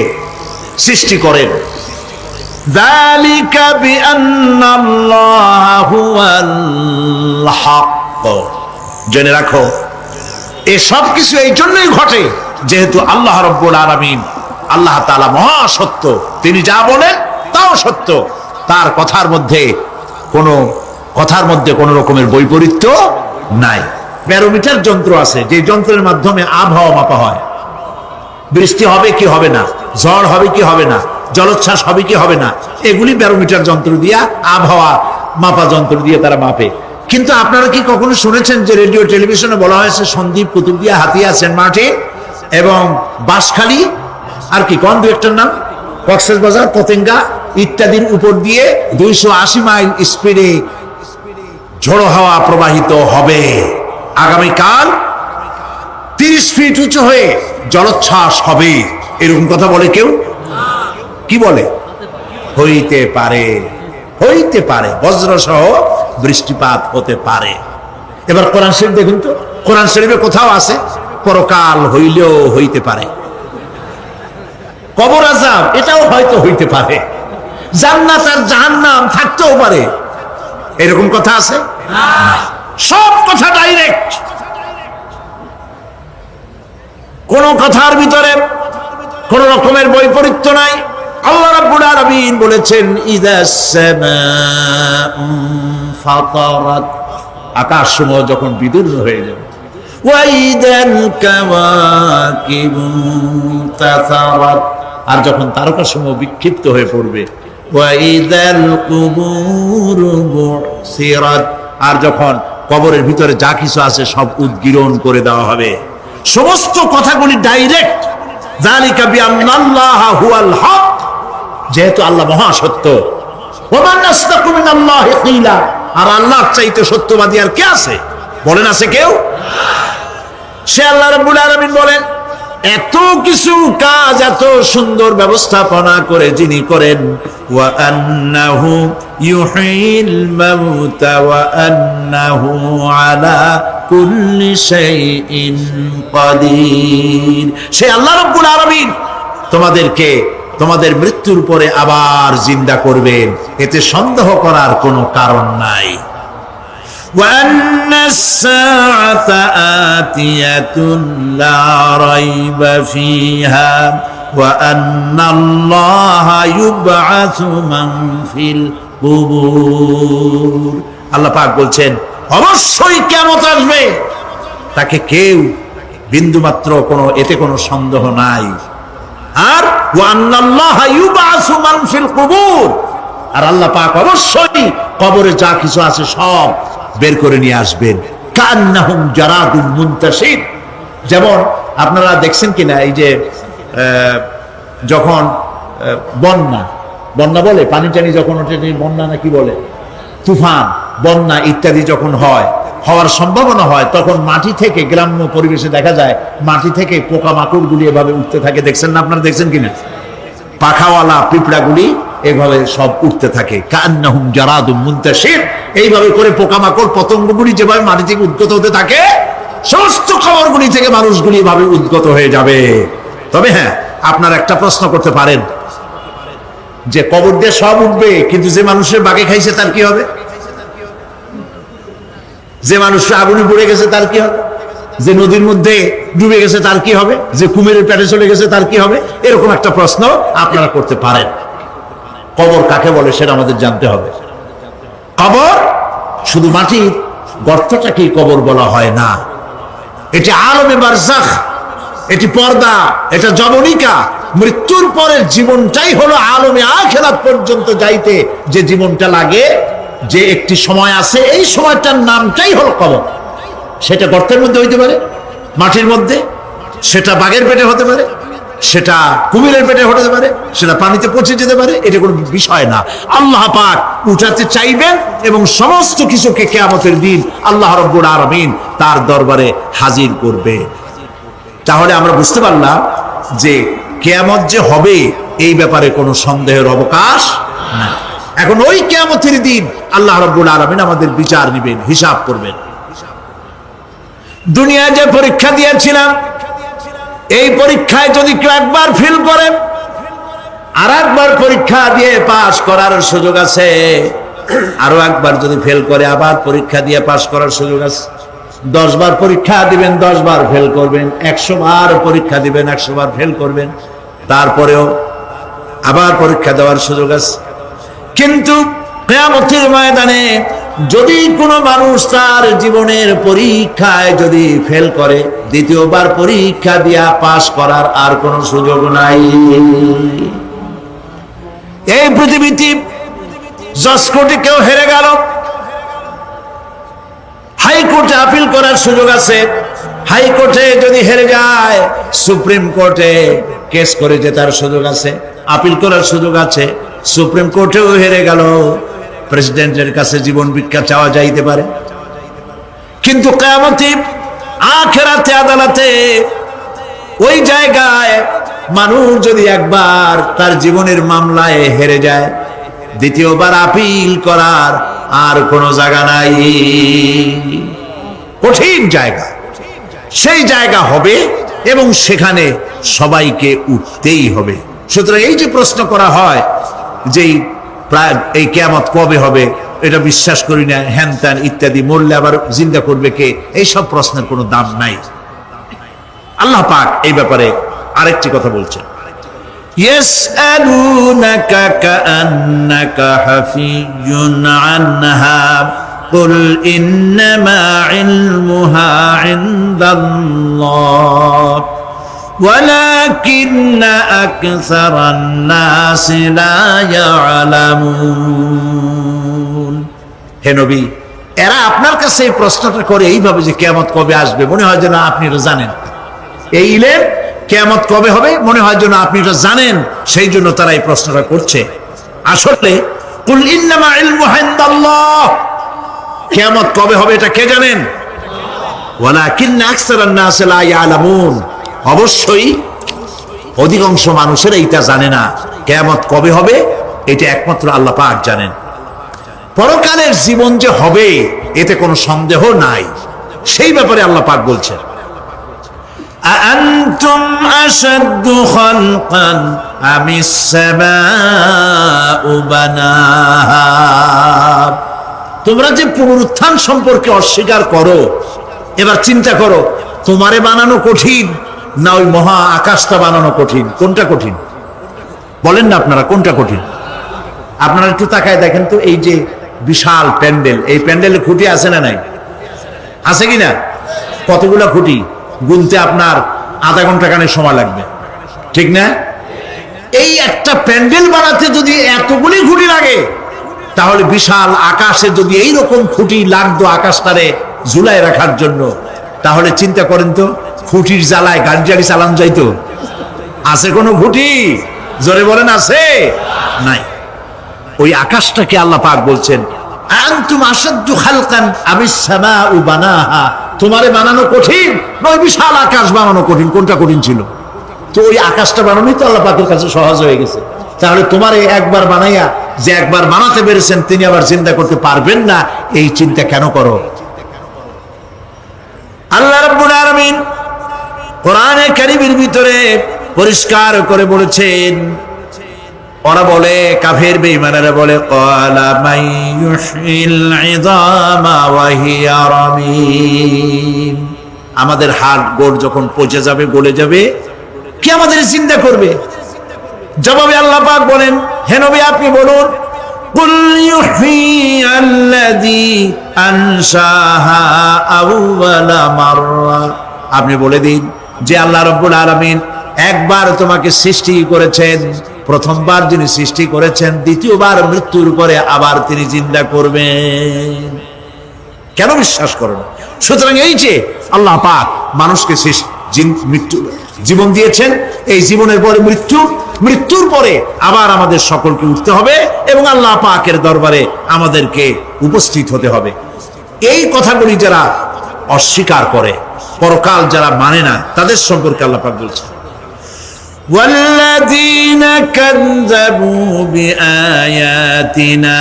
সৃষ্টি করেন। যালিকা বিআন্নাল্লাহু হুয়াল হক। জেনে রাখো, এই সব কিছু এই জন্যই ঘটে যেহেতু আল্লাহ রাব্বুল আলামিন আল্লাহ তাআলা মহা সত্য, তিনি যা বলেন তাও সত্য, তার কথার মধ্যে কোনো রকমের বৈপরীত্য নাই। ব্যারোমিটার যন্ত্র আছে, যে যন্ত্রের মাধ্যমে আবহাওয়া মাপা হয়, বৃষ্টি হবে কি হবে না, ঝড় হবে কি হবে না, জলোচ্ছ্বাস হবে কি হবে না, এগুলি ব্যারোমিটার যন্ত্র দিয়া, আবহাওয়া মাপা যন্ত্র দিয়ে তারা মাপে। কিন্তু আপনারা কি কখনো শুনেছেন যে রেডিও টেলিভিশনে বলা হয়েছে সন্দ্বীপ, কুতুবদিয়া, হাতিয়া, সেন্ট মার্টিন এবং বাঁশখালী, আর কি কোন দু একটার নাম, কক্সবাজার, পতেঙ্গা ইত্যাদির উপর দিয়ে 280 মাইল স্পিডে ঝোড়ো হাওয়া প্রবাহিত হবে, আগামীকাল 30 ফিট উঁচু হয়ে জলোচ্ছ্বাস হবে, এরকম কথা বলে কেউ? কি বলে? হইতে পারে, হইতে পারে, বজ্র সহ বৃষ্টিপাত হতে পারে। এবার কোরআন শরীফ দেখুন তো, কোরআন শরীফে কোথাও আছে পরকাল হইলেও হইতে পারে, কবর আযাব এটাও হয়তো হইতে পারে, জান্নাত আর জাহান্নাম থাকতেও পারে, এরকম কথা আছে? সব কথা ডাইরেক্ট, কোন কথার ভিতরে কোন রকমের বৈপরীত্য নাই। আল্লাহ রাব্বুল আলামিন বলেছেন ইযাস সামাউ ফাতারাত, আকাশসমূহ যখন বিদীর্ণ হয়ে যাবে, ওয়া ইদাল কাওয়াকিবু তাসারাত, আর যখন তারকাসমূহ বিক্ষিপ্ত হয়ে পড়বে, ওয়া ইদাল কুবুরু বুসিরাত, আর যখন কবরের ভিতরে যা কিছু আছে সব উদ্গীরণ করে দেওয়া হবে। সমস্ত কথাগুলি ডাইরেক্ট, যালিকা বিআন্নাল্লাহা হুয়াল হক, যেহেতু আল্লাহ মহা সত্য, ওয়া মান আসদাকু মিনাল্লাহি কিলা, আর আল্লাহর চাইতে সত্যবাদী আর কে আছে? বলেন আছে কেউ? সে আল্লাহ রাব্বুল আলামিন বলেন, এত কিছু কাজ, এত সুন্দর ব্যবস্থাপনা করে যিনি করেন, ওয়া আন্নাহু ইউহিল মাউতা ওয়া আন্নাহু আলা কুল্লি শাইইন কাদির, সে আল্লাহ রাব্বুল আলামিন তোমাদেরকে তোমাদের মৃত্যুর পরে আবার জিন্দা করবেন, এতে সন্দেহ করার কোনো কারণ নাই। وأن الساعة آتية لا ريب فيها وأن الله يبعث من في القبور, আল্লাহ পাক বলছেন অবশ্যই কিয়ামত আসবে, তাকে কেউ বিন্দুমাত্র এতে কোনো সন্দেহ নাই। আর وأن الله يبعث من في القبور, আর আল্লাহ পাক অবশ্যই কবরে যা কিছু আছে সব বের করে নিয়ে আসবেন। কান্নাহুম জারাদুম মুনতাশির, যেমন আপনারা দেখছেন কিনা এই যে যখন বন্যা বলে, পানি টানি যখন ওঠে, বন্যা নাকি বলে, তুফান, বন্যা ইত্যাদি যখন হওয়ার সম্ভাবনা হয়, তখন মাটি থেকে, গ্রাম্য পরিবেশে দেখা যায় মাটি থেকে পোকামাকড় গুলি এভাবে উঠতে থাকে, দেখছেন না? আপনারা দেখছেন কিনা? পাখাওয়ালা পিঁপড়াগুলি এভাবে সব উঠতে থাকে, কান্নাহুম জারাদুম মুনতাশির, এইভাবে করে পোকামাকড় পতঙ্গগুলি যেভাবে মাটি থেকে উদ্গত হতে থাকে, সমস্ত খবরগুলি থেকে মানুষগুলি এভাবে উদ্গত হয়ে যাবে। তবে হ্যাঁ, আপনারা একটা প্রশ্ন করতে পারেন যে কবর দিয়ে সব উঠবে, কিন্তু যে মানুষের বাগে খাইছে তার কি হবে? যে মানুষের আগুনে পড়ে গেছে তার কি হবে? যে নদীর মধ্যে ডুবে গেছে তার কি হবে? যে কুমিরের পেটে চলে গেছে তার কি হবে? এরকম একটা প্রশ্ন আপনারা করতে পারেন। কবর কাকে বলে সেটা আমাদের জানতে হবে। কবর শুধু মাটির গর্তটাকেই কবর বলা হয় না, এটি আলমে বারজাখ, এটি পর্দা, এটা জবনিকা। মৃত্যুর পরের জীবনটাই হলো আলমে আখিরাত পর্যন্ত যাইতে যে জীবনটা লাগে, যে একটি সময় আছে, এই সময়টার নামটাই হলো কবর। সেটা গর্তের মধ্যে হইতে পারে, মাটির মধ্যে, সেটা বাঘের পেটে হতে পারে, সেটা কুমিরের পেটে হতে পারে, সেটা পানিতে পচে যেতে পারে, এটা কোনো বিষয় না। আল্লাহ পাক উঠাতে চাইবেন এবং সমস্ত কিছুকে কিয়ামতের দিন আল্লাহ রাব্বুল আলামিন তার দরবারে হাজির করবে। তাহলে আমরা বুঝতে পারলাম যে কিয়ামত যে হবে এই ব্যাপারে কোনো সন্দেহের অবকাশ নাই। এখন ওই কিয়ামতের দিন আল্লাহ রাব্বুল আলামিন আমাদের বিচার নেবেন, হিসাব করবেন। দুনিয়ায় যে পরীক্ষা দিয়েছিলাম, এই পরীক্ষায় যদি কেউ একবার ফেল করে, আর একবার পরীক্ষা দিয়ে পাস করার সুযোগ আছে, আরো একবার যদি ফেল করে আবার পরীক্ষা দিয়ে পাস করার সুযোগ আছে। 10 বার পরীক্ষা দিবেন, 10 বার ফেল করবেন, 100 বার পরীক্ষা দিবেন, 100 বার ফেল করবেন। তারপরেও আবার পরীক্ষা দেওয়ার সুযোগ আছে। কিন্তু কিয়ামতের ময়দানে যদি কোনো মানুষ তার জীবনের পরীক্ষায় যদি ফেল করে, দ্বিতীয়বার পরীক্ষা দিয়া পাস করার আর কোনো সুযোগ নাই। এই পৃথিবীতে জজ কোর্টে কেউ হেরে গেল, হাইকোর্টে আপিল করার সুযোগ আছে। হাইকোর্টে যদি হেরে যায়, সুপ্রিম কোর্টে কেস করে জেতার সুযোগ আছে, আপিল করার সুযোগ আছে। সুপ্রিম কোর্টেও হেরে গেল, প্রেসিডেন্টের কাছে জীবন ভিক্ষা চাওয়া যাইতে পারে। কিন্তু কিয়ামতে আখিরাতে আদালতে ওই জায়গায় মানুষ যদি একবার তার জীবনের মামলায় হেরে যায়, দ্বিতীয়বার আপিল করার আর কোনো জায়গা নাই। কঠিন জায়গা, সেই জায়গা হবে এবং সেখানে সবাইকে উঠতেই হবে। সুতরাং এই যে প্রশ্ন করা হয় যে প্রায় এই কিয়ামত কবে হবে, এটা বিশ্বাস করি না, হ্যান ত্যান ইত্যাদি, মরলে আবার জিন্দা করবে কে, এইসব প্রশ্নের কোনো দাম নাই। আল্লাহ পাক এই ব্যাপারে আরেকটি কথা বলছেন, ইয়াসআলুনাকা কাআন্নাকা হাফিজুন আনহা কুল ইন্নামা ইলমুহা ইনদাল্লাহ ওয়ালাকিন্না আকসারান নাসি লা ইয়ালামুন। হে নবী, এরা আপনার কাছে এই প্রশ্নটা করে এইভাবে যে কিয়ামত কবে আসবে, মনে হয় যেন আপনি এটা জানেন। এই ইলম কিয়ামত কবে হবে মনে হয় যেন আপনি এটা জানেন, সেই জন্য তারা এই প্রশ্নটা করছে। আসলে কুল ইন্নামা ইলমুহা ইনদাল্লাহ, কিয়ামত কবে হবে এটা কে জানেন? ওয়ালাকিন্না আকসারান নাসি লা ইয়ালামুন, অবশ্যই অধিকাংশ মানুষেরা এটা জানে না। কিয়ামত কবে হবে এটা একমাত্র আল্লাহ পাক জানেন। পরকালের জীবন যে হবে এতে কোনো সন্দেহ নাই, সেই ব্যাপারে আল্লাহ পাক বলছেন, আআনতুম আশাদ্দু খালকান আমিস সামাউ বানাহা। তোমরা যে পুনরুত্থান সম্পর্কে অস্বীকার করো, এবার চিন্তা করো, তোমারে বানানো কঠিন না ওই মহা আকাশটা বানানো কঠিন? কোনটা কঠিন বলেন না আপনারা, কোনটা কঠিন? আপনারা একটু তাকায় দেখেন তো, এই যে বিশাল প্যান্ডেল, এই প্যান্ডেলে খুঁটি আছে না নাই? আছে কিনা? কতগুলা খুঁটি গুনতে আপনার আধা ঘন্টা খানে সময় লাগবে, ঠিক না? এই একটা প্যান্ডেল বানাতে যদি এতগুলি খুঁটি লাগে, তাহলে বিশাল আকাশে যদি এইরকম খুঁটি লাগতো আকাশটারে ঝুলায় রাখার জন্য, তাহলে চিন্তা করেন তো, খুঁটির জ্বালায় গাড়ি গাড়ি চালান যাইতো? আছে কোনো খুঁটি? জোরে বলেন, আছে? নাই। ওই আকাশটাকে আল্লাহ পাক বলছেন, আনতুম আশাদ্দু খালকান আমিস সামাউ বানাহা। তোমারে বানানো কঠিন না ওই বিশাল আকাশ বানানো কঠিন? কোনটা কঠিন ছিল? তো ওই আকাশটা বানানোই তো আল্লাহ পাকের কাছে সহজ হয়ে গেছে। তাহলে তোমার এই একবার বানাইয়া যে একবার বানাতে পেরেছেন তিনি আবার চিন্তা করতে পারবেন না, এই চিন্তা কেন করো? আল্লাহ রাব্বুল আলামিন কোরআনে কারীমের ভিতরে পরিষ্কার করে বলেছেন, ওরা বলে, কাফের বেঈমানেরা বলে, ক্বালা মান ইউহয়িল ইযামা ওয়া হিয়া রামীম। আমাদের হাড় গোড় যখন পচে যাবে, গলে যাবে, কে আমাদের জিন্দা করবে? জবাবে আল্লাহ পাক বলেন, হে নবী আপনি বলুন, কুল ইউহয়িয়াল্লাযী আনশাহা আউওয়ালা মাররা। আপনি বলে দিন যে আল্লাহ রাব্বুল আলামিন একবার তোমাকে সৃষ্টি করেছেন, প্রথমবার যিনি সৃষ্টি করেছেন, দ্বিতীয়বার মৃত্যুর পরে আবার তিনি জিন্দা করবেন। কেন বিশ্বাস করো না? সুতরাং এই যে আল্লাহ পাক মানুষকে জীবন দিয়েছেন, এই জীবনের পরে মৃত্যু, মৃত্যুর পরে আবার আমাদের সকলকে উঠতে হবে এবং আল্লাহ পাকের দরবারে আমাদেরকে উপস্থিত হতে হবে। এই কথাগুলি যারা অস্বীকার করে, পরকাল যারা মানে না, তাদের সম্পর্কে আল্লাহ পাক বলছেন, والذين كذبوا بآياتنا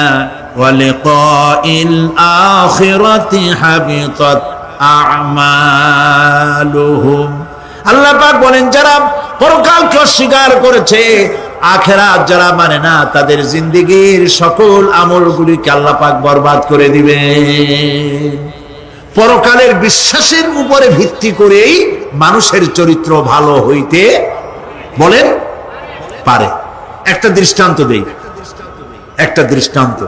ولقاء الآخرة حبطت أعمالهم। আল্লাহ পাক বলেন, যারা পরকালকে অস্বীকার করেছে, আখিরাত যারা মানে না, তাদের জিন্দেগীর সকল আমলগুলিকে আল্লাহ পাক বরবাদ করে দিবেন। পরকালের বিশ্বাসের উপরে ভিত্তি করেই মানুষের চরিত্র ভালো হইতে বলেন পারে। একটা দৃষ্টান্ত দেই, একটা দৃষ্টান্ত।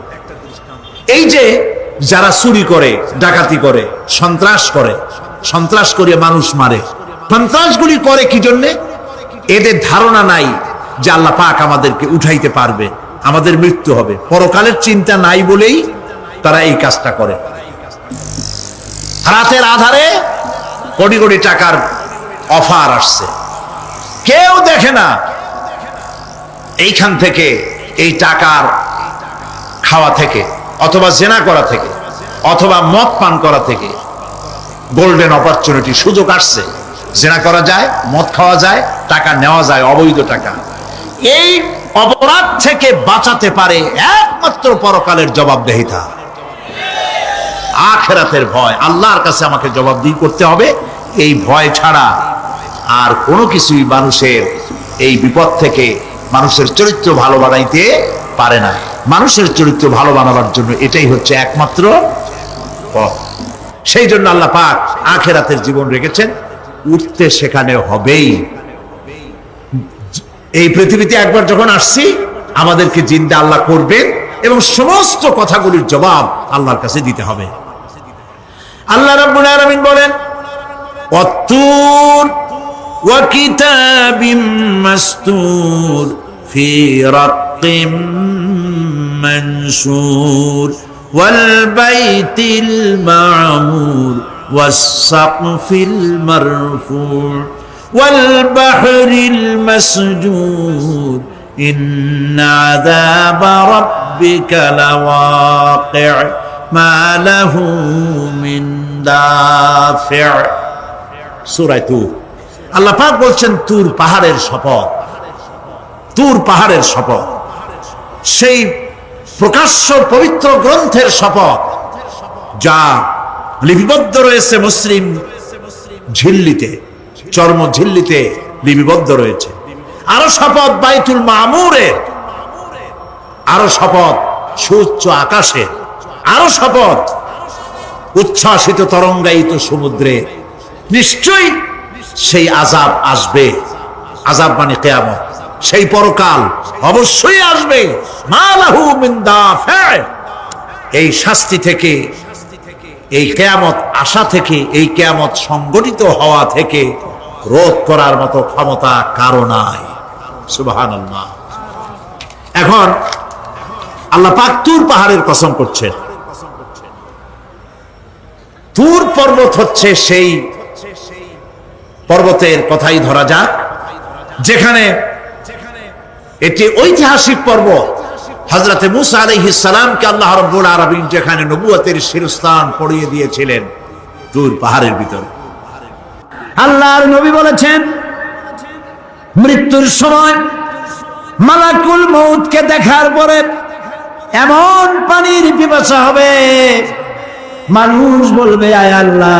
এই যে যারা চুরি করে, ডাকাতি করে, সন্ত্রাস করে মানুষ মারে, সন্ত্রাসগুলি করে কি জন্যে? এদের ধারণা নাই যে আল্লাহ পাক আমাদেরকে উঠাইতে পারবে, আমাদের মৃত্যু হবে, পরকালের চিন্তা নাই বলেই তারা এই কাজটা করে। রাতের আধারে কোটি কোটি টাকার অফার আসছে, কেউ দেখে না। এইখান থেকে, এই টাকার খাওয়া থেকে, অথবা জেনা করা থেকে, অথবা মদ পান করা থেকে গোল্ডেন অপরচুনিটি, সুযোগ আসছে। জেনা করা যায়, মদ খাওয়া যায়, টাকা নেওয়া যায়, অবৈধ টাকা। এই অপরাধ থেকে বাঁচাতে পারে একমাত্র পরকালের জবাবদেহিতা, আখিরাতের ভয়। আল্লাহর কাছে আমাকে জবাবদিহি করতে হবে, এই ভয় ছাড়া আর কোনো কিছুই মানুষের এই বিপদ থেকে মানুষের চরিত্র ভালো বানাইতে পারে না। মানুষের চরিত্র ভালো বানাবার জন্য এটাই হচ্ছে একমাত্র পথ। সেই জন্য আল্লাহ পাক আখিরাতের জীবন রেখেছেন, উঠতে সেখানে হবেই। এই পৃথিবীতে একবার যখন আসছি, আমাদেরকে জিন্দা আল্লাহ করবেন এবং সমস্ত কথাগুলির জবাব আল্লাহর কাছে দিতে হবে। আল্লাহ রাব্বুল আলামিন বলেন, ওয়াত্তুর ওয়া কিতাবিম মাসতুর ফি রাক্কিম মানশুর ওয়াল বাইতিল মা'মুর ওয়াস সাকফিল মারফুর ওয়াল বাহরিল মাসজুর ইন্না আযাবা রাব্বিকা লাওয়াকি' মা লাহু মিন দাফি'। সূরা তুর। আল্লাহ পাক বলছেন, তুর পাহাড়ের শপথ, তুর পাহাড়ের শপথ, সেই প্রকাশ্য পবিত্র গ্রন্থের শপথ যা লিপিবদ্ধ রয়েছে মুসলিম ঝিল্লিতে, চর্ম ঝিল্লিতে লিপিবদ্ধ রয়েছে। আরো শপথ বাইতুল মামুরের, আরো শপথ সুউচ্চ আকাশে, আরো শপথ উচ্ছ্বাসিত তরঙ্গায়িত সমুদ্রে। নিশ্চয়ই সেই আযাব আসবে, আযাব মানে কিয়ামত, সেই পরকাল অবশ্যই আসবে। মা লাহু মিন দাফি'। এই শাস্তি থেকে, এই কিয়ামত আসা থেকে, এই কিয়ামত সংগঠিত হওয়া থেকে রোধ করার মতো ক্ষমতা কারো নাই। সুবহানাল্লাহ। এখন আল্লাহ পাক তুর পাহাড়ের কসম করছেন। তুর পর্বত হচ্ছে সেই পর্বতের কথাই ধরা যাক, যেখানে এটি ঐতিহাসিক পর্বত। হযরতে মূসা আলাইহিস সালামকে আল্লাহ রাব্বুল আলামিন যেখানে নবুয়তের শিরস্থান পড়িয়ে দিয়েছিলেন, তুর পাহাড়ের ভিতরে। আল্লাহর নবী বলেছেন, মৃত্যুর সময় মালাকুল মউতকে দেখার পরে এমন পানির পিপাসা হবে, মানুষ বলবে, আয় আল্লাহ,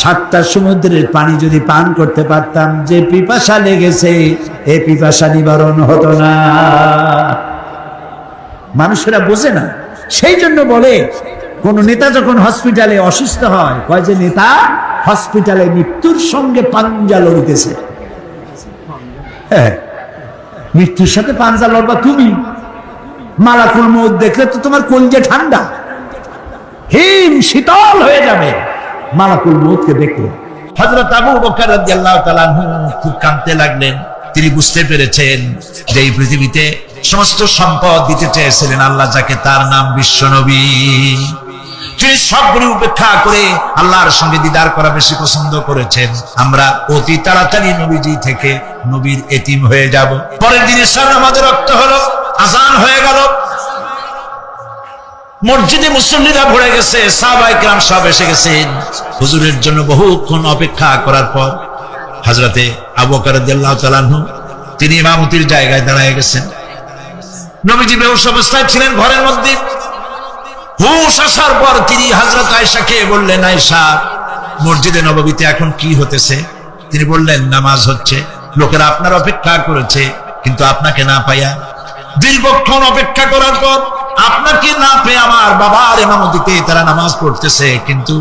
7টা সমুদ্রের পানি যদি পান করতে পারতাম, যে পিপাসা লেগেছে এই পিপাসা নিবারণ হতো না। মানুষেরা বোঝে না, সেই জন্য বলে, কোন নেতা যখন হসপিটালে অসুস্থ হয়, কয় যে নেতা হসপিটালে মৃত্যুর সঙ্গে পাঞ্জা লড়িতেছে। হ্যাঁ, মৃত্যুর সাথে পাঞ্জা লড়বা তুমি? মালাকুল মউত দেখলে তো তোমার কলিজা ঠান্ডা, হিম শীতল হয়ে যাবে মালাকুল মউতকে দেখলে। হযরত আবু বকর রাদিয়াল্লাহু তাআলা আনহু খুব কাঁদতে লাগলেন। তিনি বুঝতে পেরেছেন যে এই পৃথিবীতে সমস্ত সম্পদ দিতে চেয়েছিলেন আল্লাহ, যাকে তার নাম বিশ্বনবী। তিনি সবগুলি উপেক্ষা করে আল্লাহর সঙ্গে দিদার করা বেশি পছন্দ করেছেন। আমরা অতি তাড়াতাড়ি নবীজি থেকে নবীর এতিম হয়ে যাব। পরের দিন ইশার নামাজের রক্ত হলো, আযান হয়ে গেল, মসজিদে মুসল্লিরা ভরে গেছে, সাহাবায়ে কেরাম সব এসে গেছেন। হুজুরের জন্য বহুক্ষণ অপেক্ষা করার পর হযরতে আবু বকর রাদিয়াল্লাহু তাআলা আনহু তিনি ইমামতির জায়গায় দাঁড়ায় গেছেন। নবীজি বেহুশ অবস্থায় ছিলেন ঘরের মধ্যে। হুশ আসার পর তিনি হযরত আয়েশাকে বললেন, আয়েশা, মসজিদে নববীতে এখন কি হতেছে? তিনি বললেন, নামাজ হচ্ছে। লোকেরা আপনার অপেক্ষা করেছে, কিন্তু আপনাকে না পাইয়া, দীর্ঘক্ষণ অপেক্ষা করার পর আপনাকে না পেয়ে আমার বাবার ইমামতিতে তারা নামাজ পড়তেছে, কিন্তু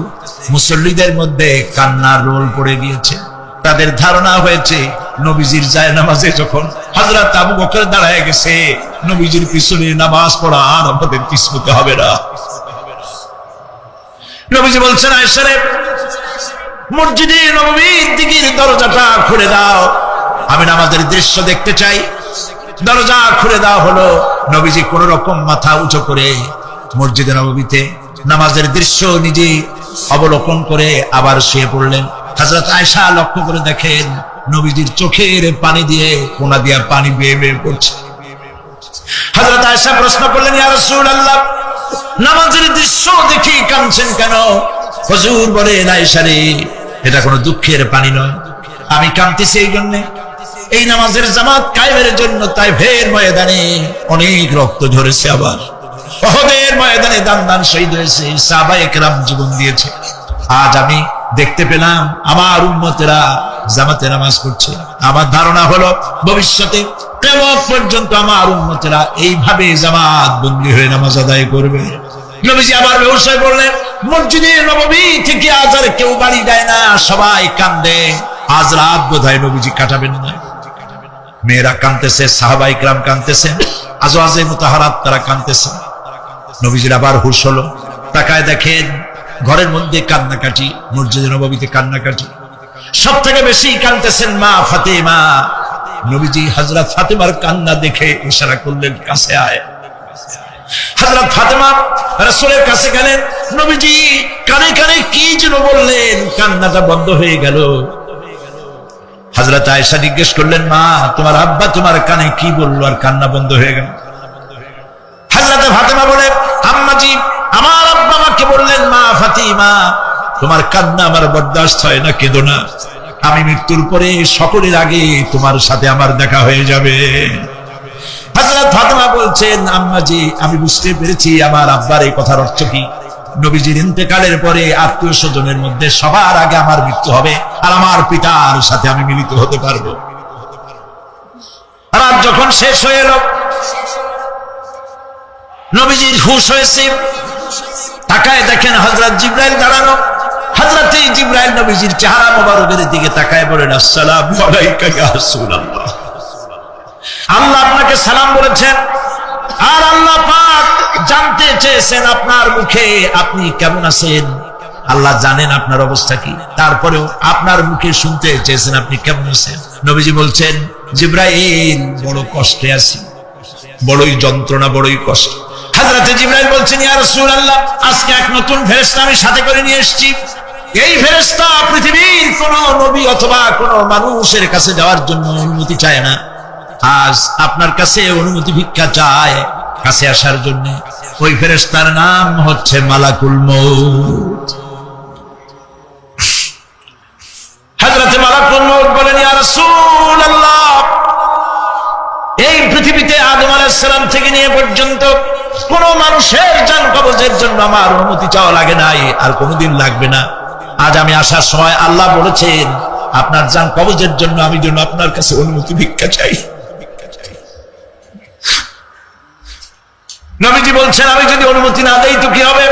মুসল্লিদের মধ্যে কান্নার রোল পড়ে গিয়েছে। তাদের ধারণা হয়েছে নবীজির জায়নামাজে যখন হযরত আবু বকর দাঁড়ায় গেছে, নবীজির পিছনে নামাজ পড়া আর আমাদের কিসমতে হবে না। নবীজি বলছেন, আয়েশা রে, মসজিদে নববীর দিকের দরজাটা খুলে দাও, আমি নামাজের দৃশ্য দেখতে চাই। দরজা খুলে দেওয়া হলো। নবীজি কোন রকম মাথা উঁচু করে মসজিদে নববীতে নামাজের দৃশ্য নিজে অবলোকন করে আবার শুয়ে পড়লেন। হযরত আয়েশা লক্ষ্য করে দেখেন নবীজির চোখের পানি দিয়ে কোনা দিয়া পানি বেয়ে বেয়ে পড়ছে। হযরত আয়েশা প্রশ্ন করলেন, ইয়া রাসূলুল্লাহ, নামাজের দৃশ্য দেখি কাঁদছেন কেন? হুজুর বলেন, আয়েশা রে, এটা কোনো দুঃখের পানি নয়, আমি কাঁদতেছি এই জন্য, এই নামাজের জামাত কায়েমের জন্য তাইফের ময়দানে অনেক রক্ত ঝরেছে, আবার উহুদের ময়দানে দান দান শহীদ হয়েছে, সাহাবায়ে কেরাম জীবন দিয়েছে। আজ আমি দেখতে পেলাম আমার উম্মতেরা জামাতে নামাজ পড়ছে। আমার ধারণা হলো ভবিষ্যতে কিয়ামত পর্যন্ত আমার উম্মতেরা এইভাবে জামাত বন্দী হয়ে নামাজ আদায় করবে। নবীজি আবার বেহুশ হয়ে পড়লেন। মসজিদে নববী থেকে আজ আর কেউ বাড়ি যায় না, সবাই কান্দে। আজ রাত বোধহয় নবীজি কাটাবেন না। মেয়েরা কাঁদতেছে, সাহাবায়ে কেরাম কাঁদতেছেন, আজওয়াজে মুতাহারাত তারা কাঁদতেছে। নবীজির আবার হুশ হলো, তাকায় দেখেন ঘরের মধ্যে কান্নাকাটি, মসজিদে নববীতে কান্নাকাটি। সব থেকে বেশি কাঁদতেছেন মা ফাতেমা। নবীজি হযরত ফাতেমার কান্না দেখে ইশারা করলেন, কাছে আয়। হযরত ফাতেমা রাসূলের কাছে গেলেন। নবীজি কানে কানে কি যেন বললেন, কান্নাটা বন্ধ হয়ে গেল। হযরত আয়েশা জিজ্ঞেস করলেন, মা, তোমার আব্বা তোমার কানে কি বললো আর কান্না বন্ধ হয়ে গেল? হযরত ফাতেমা বলে, আম্মাজি, আমার আব্বা আমাকে বললেন, মা ফাতিমা, তোমার কান্না আমার বরদাস্ত হয় না, কেঁদো না, আমি মৃত্যুর পরে সকলের আগে তোমার সাথে আমার দেখা হয়ে যাবে। হযরত ফাতেমা বলছেন, আম্মাজি, আমি বুঝতে পেরেছি আমার আব্বার এই কথার অর্থ কি। নবীজির ইন্তেকালের পরে আত্মীয় স্বজনের মধ্যে সবার আগে আমার মৃত্যু হবে আর আমার পিতার সাথে আমি মিলিত হতে পারবো। রাত যখন শেষ হয়ে এলো, নবীজির হুশ হয়েছে, তাকায় দেখেন হযরত জিবরাইল দাঁড়ানো। হযরত জিবরাইল নবীজির চেহারা মোবারকের দিকে তাকায় বলেন, আসসালামু আলাইকা ইয়া রাসূলুল্লাহ, আল্লাহ আপনাকে সালাম বলেছেন, আর আল্লাহ পাক জানতে চেয়েছেন আপনার মুখে আপনি কেমন আছেন। আল্লাহ জানেন আপনার অবস্থা কি, তারপরেও আপনার মুখে শুনতে চেয়েছেন আপনি কেমন আছেন। নবীজি বলছেন, জিবরাইল, বড় কষ্টে আছি, বড়ই যন্ত্রণা, বড়ই কষ্ট। হযরত জিবরাইল বলছেন, ইয়া রাসূলুল্লাহ, আজকে এক নতুন ফেরেশতা আমি সাথে করে নিয়ে এসেছি। এই ফেরেশতা পৃথিবীর কোন নবী অথবা কোন মানুষের কাছে যাওয়ার জন্য অনুমতি চায় না, আজ আপনার কাছে অনুমতি ভিক্ষা চায় কাছে আসার জন্য। ওই ফেরেশতার নাম হচ্ছে মালাকুল মউত। হযরত মালাকুল মউত বলেন, ইয়া রাসূলুল্লাহ, এই পৃথিবীতে আদম আলাইহিস সালাম থেকে নিয়ে পর্যন্ত কোন মানুষের জান কবজের জন্য আমার অনুমতি চাওয়া লাগে নাই, আর কোনোদিন লাগবে না। আজ আমি আসার সময় আল্লাহ বলেছেন আপনার জান কবজের জন্য আমি যেন আপনার কাছে অনুমতি ভিক্ষা চাই। নবীজি বলছেন, আমি যদি অনুমতি না দেই তো কি হবে?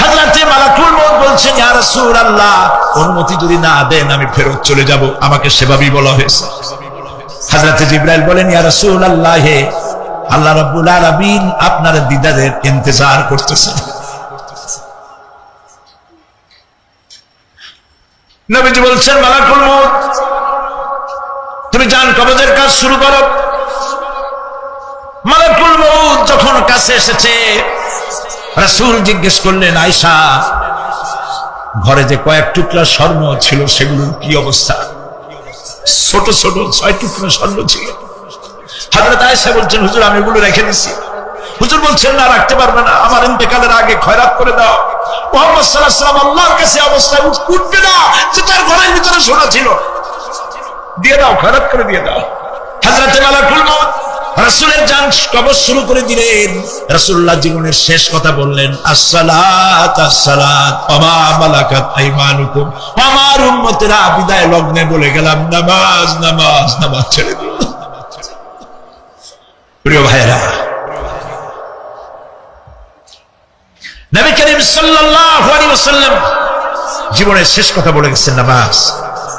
হযরত মালাকুল মউত বলছেন, ইয়া রাসূলুল্লাহ, অনুমতি যদি না দেন আমি ফেরত চলে যাব, আমাকে সেভাবেই বলা হয়েছে। হযরত জিবরাইল বলেন, ইয়া রাসূলুল্লাহ, আল্লাহ রাব্বুল আলামিন আপনার দিদারের ইন্তজার করতেছেন। নবীজি বলছেন, মালাকুল মউত, তুমি জান কবজের কাজ শুরু করো। মালাকুল মউত যখন কাছে এসেছে, রাসূল জিজ্ঞেস করলেন, আয়েশা, ঘরে যে কয়েক টুকরা স্বর্ণ ছিল সেগুলোর কি অবস্থা? ছোট ছোট 6 টুকরা স্বর্ণ ছিল। হযরত আয়েশা বলছেন, হুজুর, আমি এগুলো রেখে দিছি। হুজুর বলছেন, না, রাখতে পারবে না, আমার ইন্তেকালের আগে খয়রাত করে দাও। মুহাম্মদ সাল্লাল্লাহু আলাইহি ওয়াসাল্লাম আল্লাহর কাছে অবস্থায় উঠবে না যে তার ঘরের ভিতরে সোনা ছিল, দিয়ে দাও, খয়রাত করে দিয়ে দাও। হযরত মালাকুল মউত রাসূলের জান কবজ শুরু করে দিলেন। রাসূলুল্লাহ জীবনের শেষ কথা বললেন, আসসালাত আসসালাত ওয়া মা মালাকাত আইমানুকুম। আমার উম্মতেরা বিদায় লগ্নে বলে গেলাম, নামাজ নামাজ নামাজ ছেড়ে দিও। প্রিয় ভাইরা, নবী করিম সাল্লাল্লাহু আলাইহি ওয়াসাল্লাম জীবনের শেষ কথা বলে গেছেন, নামাজ।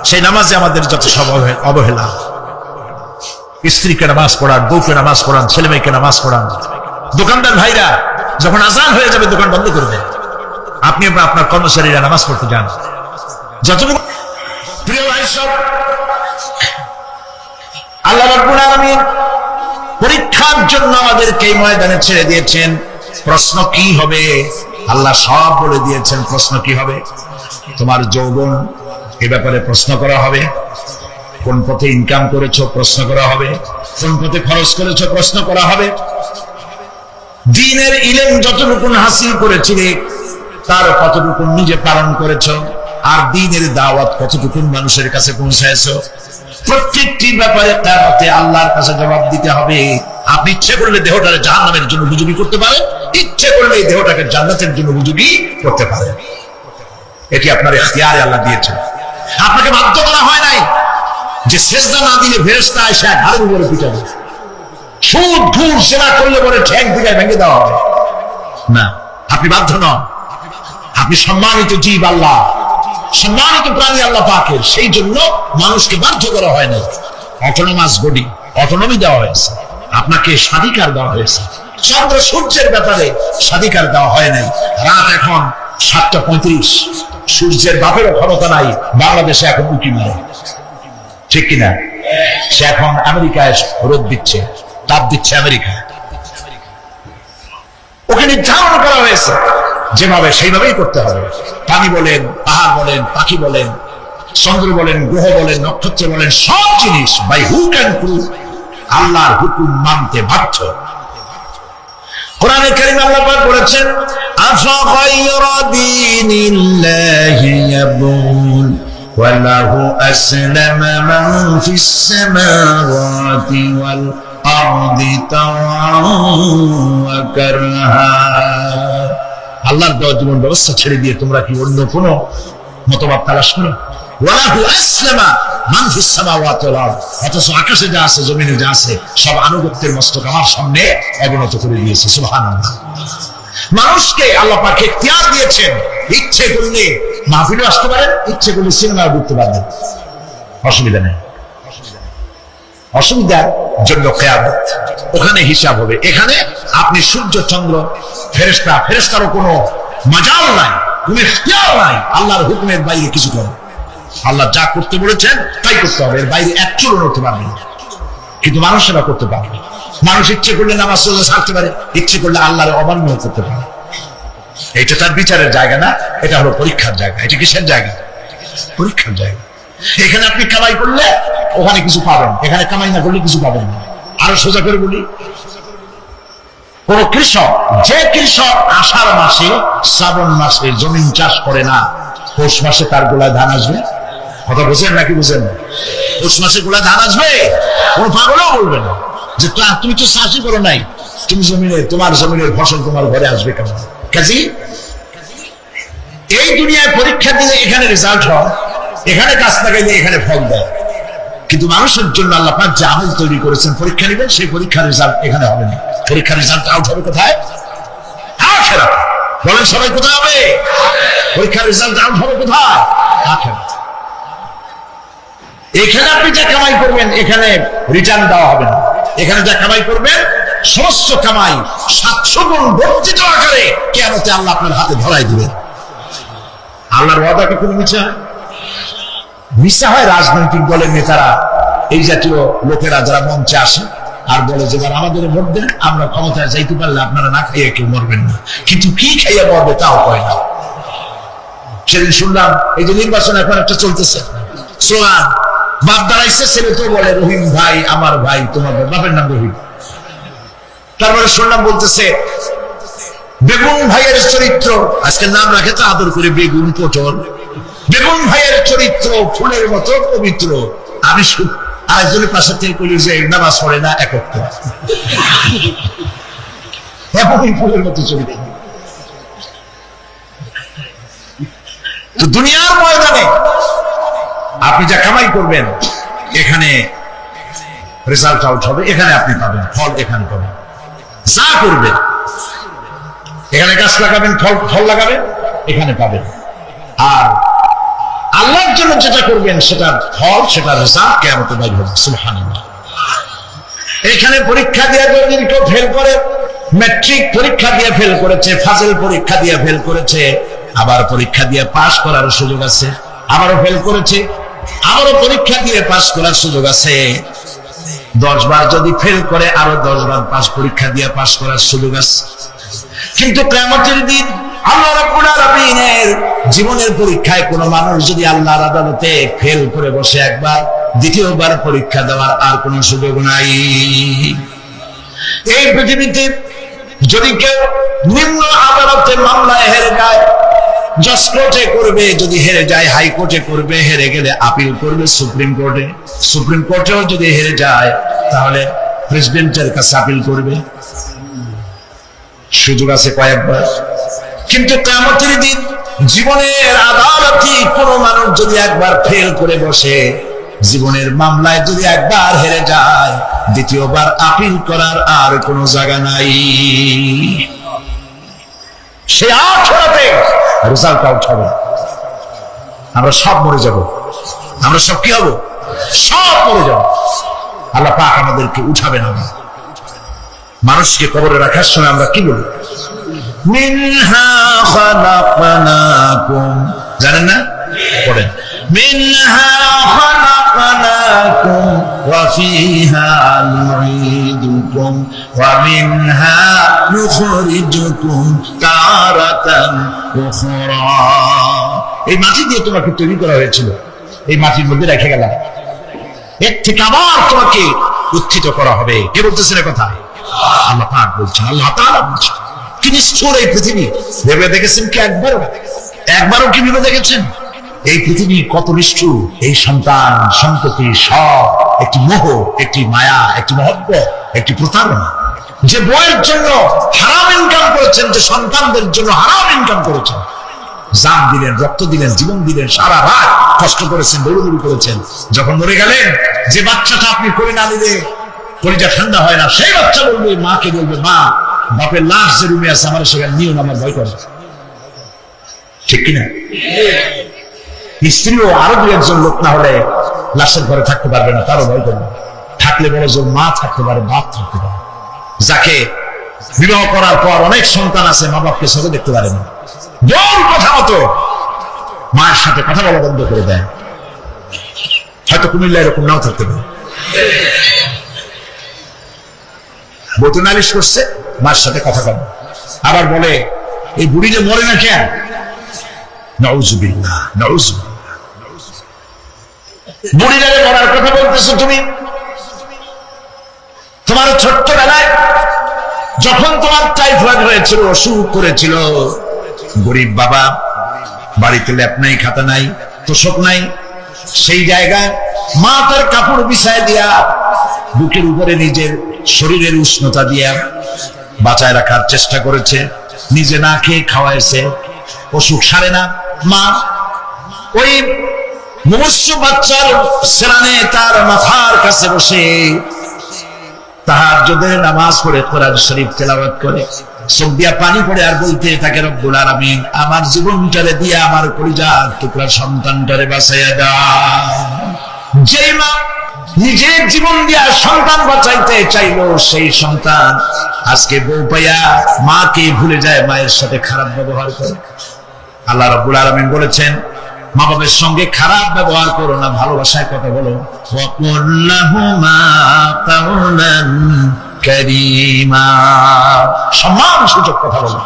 সেই নামাজে আমাদের যত সব অবহেলা। স্ত্রীকে নামাজ পড়ান, বউকে নামাজ পড়ান, ছেলে মেয়েকে নামাজ পড়ান। দোকানদার ভাইরা যখন আজান হয়ে যাবে দোকান বন্ধ করবেন, আপনি আপনার কর্মচারীরা নামাজ পড়তে যান। যতটুকু প্রিয় ভাই সব, আল্লাহ রাব্বুল আলামিন পরীক্ষার জন্য আমাদেরকে এই ময়দানে ছেড়ে দিয়েছেন। প্রশ্ন কি হবে আল্লাহ সব বলে দিয়েছেন। প্রশ্ন কি হবে? তোমার যৌবন, এ ব্যাপারে প্রশ্ন করা হবে। কোন পথে ইনকাম করেছো প্রশ্ন করা হবে। কোন পথে খরচ করেছো প্রশ্ন করা হবে। দ্বীনের ইলম যতটুকু হাসিল করেছিলে তার কতটুকু নিজে পালন করেছো, আর দ্বীনের দাওয়াত কতটুকু মানুষের কাছে পৌঁছায়ছো, প্রত্যেকটি ব্যাপারে কিয়ামতে আল্লাহর কাছে জবাব দিতে হবে। আপনি ইচ্ছে করলে দেহটাকে জাহান্নামের জন্য উপযোগী করতে পারেন, ইচ্ছে করলে এই দেহটাকে জান্নাতের জন্য উপযোগী করতে পারেন। এটি আপনার ইখতিয়ারে আল্লাহ দিয়েছেন, আপনাকে বাধ্য করা হয় নাই যে সেজদা না দিলে ফেরেশতা এসে ঘাড়ের উপরে পিটাবে, সুদ ঘুষ সেবা করলে পরে ঠ্যাং থেকে ভেঙে দেওয়া হবে না। আপনি বাধ্য নন, আপনি সম্মানিত জীব, আল্লাহ সম্মানিত প্রাণী আল্লাহ পাকের, সেই জন্য মানুষকে বাধ্য করা হয় না। অটোনমাস বডি, অটোনমি দেওয়া হয়েছে, আপনাকে স্বাধিকার দেওয়া হয়েছে। চন্দ্র সূর্যের ব্যাপারে স্বাধিকার দেওয়া হয় নাই। রাত এখন 7:35, সূর্যের বাপেরও ক্ষমতা নাই বাংলাদেশে এখন উঁকি মারে, ঠিক কিনা? সে এখন আমেরিকায় রোদ দিচ্ছে, তাপ দিচ্ছে আমেরিকা। ওকে নির্ধারণ করা হয়েছে যেভাবে সেইভাবেই করতে হবে। পানি বলেন, পাহাড় বলেন, পাখি বলেন, চন্দ্র বলেন, গ্রহ বলেন, নক্ষত্র বলেন, সব জিনিস বাই হুক অ্যান্ড ক্রুক আল্লাহর হুকুম মানতে বাধ্য। কোরআনে কারীম আল্লাহ পাক বলেছেন, আফা গায়রা দীনিল্লাহি ইয়াবুন ওয়া লাহু আসলামা মান ফিস সামাওয়াতি ওয়াল আরদি তাওআন ওয়া কারহা। আল্লাহর দেওয়া জীবন ব্যবস্থা ছেড়ে দিয়ে তোমরা কি অন্য কোন মতবাদ তালাশ করো? ওয়ালাহু আসলামা মান ফিস সামাওয়াতি ওয়াল আরদ, অথচ আকাশে যা আছে জমিনে যা আছে সব আনুগত্যের মস্তক আমার সামনে অবনত করে দিয়েছে। সুবহানাল্লাহ। মানুষকে আল্লাহ পাক ইখতিয়ার দিয়েছেন, ইচ্ছে করলে মাহফিলে আসতে পারেন, ইচ্ছে করলে সিনেমা ঘুরতে পারবেন, অসুবিধা নেই। অসুবিধার জন্য কিয়ামত, ওখানে হিসাব হবে। এখানে আপনি সূর্য চন্দ্র ফেরেশতা, ফেরেশতারও কোনো মাজাল নাই, কোনো ইখতিয়ার নাই আল্লাহর হুকুমের বাইরে কিছু করে। আল্লাহ যা করতে বলেছেন তাই করতে হবে, এর বাইরে এক চুলও নড়তে পারবে না। কিন্তু মানুষেরা করতে পারবে। মানুষ ইচ্ছে করলে নামাজ রোজা ছাড়তে পারে, ইচ্ছে করলে আল্লাহর অমান্য করতে পারে। এটা তার বিচারের জায়গা না, এটা হলো পরীক্ষার জায়গা। এটা কিসের জায়গা? পরীক্ষার জায়গা। এখানে আপনি কামাই করলে ওখানে কিছু পাবেন, এখানে কামাই না করলে কিছু পাবেন না। আরো সোজা করে বলি, কোন কৃষক, যে কৃষক আষাঢ় মাসে শ্রাবণ মাসে জমিন চাষ করে না, পৌষ মাসে তার গোলায় ধান আসবে? কথা বুঝেন নাকি বুঝেন? পৌষ মাসে গোলায় ধান আসবে? কোন পাগলও বলবে না যে তুমি তো চাষই করো নাই, তুমি তোমার জমিনের ফসল তোমার ঘরে আসবে কেমন? কাজী এই দুনিয়ায় পরীক্ষা দিলে এখানে রেজাল্ট হয়, এখানে গাছ লাগাইলে এখানে ফল দেয়। কিন্তু মানুষের জন্য আল্লাহ পাক যে আমল তৈরি করেছেন, পরীক্ষা নেবেন, সেই পরীক্ষার রেজাল্ট এখানে হবে না। পরীক্ষার রেজাল্ট আউট হবে কোথায়? আখিরাত। বলেন সবাই কোথায় হবে? পরীক্ষার রেজাল্ট আউট হবে কোথায়? আখিরাত। এখানে আপনি যা কামাই করবেন এখানে রিটার্ন দেওয়া হবে না। এখানে যা কামাই করবেন সমস্ত কামাই 700 গুণ বর্ধিত আকারে কিয়ামতে আল্লাহ আপনার হাতে ধরাই দিবেন। আল্লাহর ওয়াদা কখনো মিথ্যা হয়? মিথ্যা হয় রাজনৈতিক দলের নেতারা, এই জাতীয় লোকেরা যারা মঞ্চে আসে আর বলে যে আমাদের ভোট দেন, আমরা ক্ষমতায় যাইতে পারলে আপনারা না খাইয়ে কেউ মরবেন না। কিন্তু কি খাইয়া মরবে তাও কয় না। সেদিন শুনলাম এই যে নির্বাচন এখন একটা চলতেছে, স্লোগান বাপ দাঁড়াইছে, ছেলে তো বলে রহিম ভাই আমার ভাই, তোমার বাপের নাম রহিম। তারপরে শুনলাম বলতেছে বেগুন ভাইয়ের চরিত্র, আজকে নাম রাখে তো আদর করে বেগুন পটল, বেগুন ভাইয়ের চরিত্র ফুলের মতো পবিত্র। আমি আরেকজনের পাশে থেকে বলি যে নামাজ পড়ে না একক, এমনই ফুলের মতো চরিত্র। তো দুনিয়ার ময়দানে আপনি যা কামাই করবেন এখানে রেজাল্ট আউট হবে, এখানে আপনি পাবেন ফল, এখানে পাবেন। যা করবেন এখানে গাছ লাগাবেন, ফল লাগাবেন, এখানে পাবেন। আর আল্লাহর জন্য যেটা করবেন সেটার ফল, সেটার রেজাল্ট কিয়ামতে বাইর হবে। সুবহানাল্লাহ। এখানে পরীক্ষা দিয়ে যদি কেউ ফেল করে, ম্যাট্রিক পরীক্ষা দিয়ে ফেল করেছে, ফাজিল পরীক্ষা দিয়ে ফেল করেছে, আবার পরীক্ষা দিয়ে পাস করার সুযোগ আছে, আবারও ফেল করেছে, আবারও পরীক্ষা দিয়ে পাস করার সুযোগ আছে। 10 বার যদি ফেল করে আরো 10 বার পাস পরীক্ষা দিয়ে পাস করার সুযোগ আছে। কিন্তু কিয়ামতের দিন আল্লাহ রাব্বুল আলামিনের জীবনের পরীক্ষায় কোন মানুষ যদি আল্লাহর আদালতে ফেল করে বসে একবার, দ্বিতীয়বার পরীক্ষা দেওয়ার আর কোন সুযোগ নাই। এই পৃথিবীতে যদি কেউ নিম্ন আদালতে মামলায় হেরে যায়, জজ কোর্টে করবে, যদি হেরে যায় হাইকোর্টে করবে, হেরে গেলে আপিল করবে সুপ্রিম কোর্টে, সুপ্রিম কোর্টেও যদি হেরে যায় তাহলে প্রেসিডেন্টের কাছে আপিল করবে। সুযোগ আছে কয়েকবার। কিন্তু কিয়ামতের দিন জীবনের আদালতে কোন মানুষ যদি একবার ফেল করে বসে, জীবনের মামলায় যদি একবার হেরে যায়, দ্বিতীয়বার আপিল করার আর কোনো জায়গা নাই। সে আখেরাতে রেজাল্ট আউট হবে। আমরা সব মরে যাব, আমরা সব কি হব? সব মরে যাব। আল্লাহ পাক আমাদেরকে উঠাবেন না। মানুষকে কবরে রাখার সময় আমরা কি বলি? মিনহা খালাকনাকুম, জানেন না? পড়েন, মিনহা খালাকনাকুম ওয়া ফিহা নুঈদুকুম ওয়া মিনহা নুখরিজুকুম তারাতান উখরা। এই মাটি দিয়ে তোমাকে তৈরি করা হয়েছিল, এই মাটির মধ্যে রেখে গেলাম, এর থেকে আবার তোমাকে উত্থিত করা হবে। কে বলতেছেন এ কথা? আল্লাহ পাক বলছেন, আল্লাহ তাআলা বলছেন। কি নিষ্ঠুর এই পৃথিবী! ভেবে দেখেছেন কি একবারও কি ভেবে দেখেছেন এই পৃথিবী কত নিষ্ঠুর? এই সন্তান সম্পত্তি সব একটি মোহ, একটি মায়া, একটি মহব্বত, একটি প্রতারণা। যে বইয়ের জন্য হারাম ইনকাম করেছেন, যে সন্তানদের জন্য হারাম ইনকাম করেছেন, জান দিলেন, রক্ত দিলেন, জীবন দিলেন, সারা রাত কষ্ট করেছেন, দৌড়দৌড়ি করেছেন, যখন মরে গেলেন যে বাচ্চাটা আপনি করে না নিলে কলিজা ঠান্ডা হয় না, সেই বাচ্চা বলবে, মাকে বলবে, মা বাপের লাশ যে রুমে আছে আমার সেখানে নিও না, আমার ভয় করে। ঠিক কিনা? স্ত্রীও আরো 2-1 লোক না হলে লাশের ঘরে থাকতে পারবে না, তারও ভয় করবে। থাকলে বড় জোর মা থাকতে পারে, বাপ থাকতে পারে। যাকে বিবাহ করার পর অনেক সন্তান আছে, মা বাপকে চোখে দেখতে পারে না, জোর কথা মতো মায়ের সাথে কথা বলা বন্ধ করে দেয়। হয়তো কুমিল্লা এরকম নাও থাকতে পারে। বতু নালিশ করছে, মার সাথে কথা বলে, আবার বলে এই বুড়ি যে মরে না কেন? নাউযুবিল্লাহ, নাউযুবিল্লাহ। বুড়ি যাবে মরার কথা বলতেছো তুমি? তোমার ছোট্টবেলায় যখন তোমার টাইফয়েড হয়েছিল, অসুখ করেছিল, গরিব বাবা, বাড়িতে ল্যাপ নাই, খাতা নাই, তোষক নাই, সেই জায়গায় মা তার কাপড় বিছায় দিয়া বুকের উপরে নিজের শরীরের উষ্ণতা দিয়া বাঁচায় রাখার চেষ্টা করেছে, নিজে না খেয়ে খাওয়াইছে, অসুখ সারে না। মা ওই মুমূর্ষ বাচ্চার সেরানে তার মাথার কাছে বসে তাহাজ্জুদের নামাজ পড়ে কোরআন শরীফ তেলাওয়াত করে, চোখ দিয়া পানি পড়ে আর বলতে থাকে, রব্বুল আলামিন আমার জীবনটারে দিয়ে আমার কলিজার টুকরা সন্তানটারে বাঁচাইয়া দাও। যেই মা নিজের জীবন দিয়া সন্তান বাঁচাইতে চাইলো, সেই সন্তান আজকে বউ পাইয়া মাকে ভুলে যায়, মায়ের সাথে খারাপ ব্যবহার করে। আল্লাহ রাব্বুল আলামিন বলেছেন, মা বাবার সঙ্গে খারাপ ব্যবহার করো না, ভালোবাসায় কথা বলো। সম্মান সূচক কথা বলো,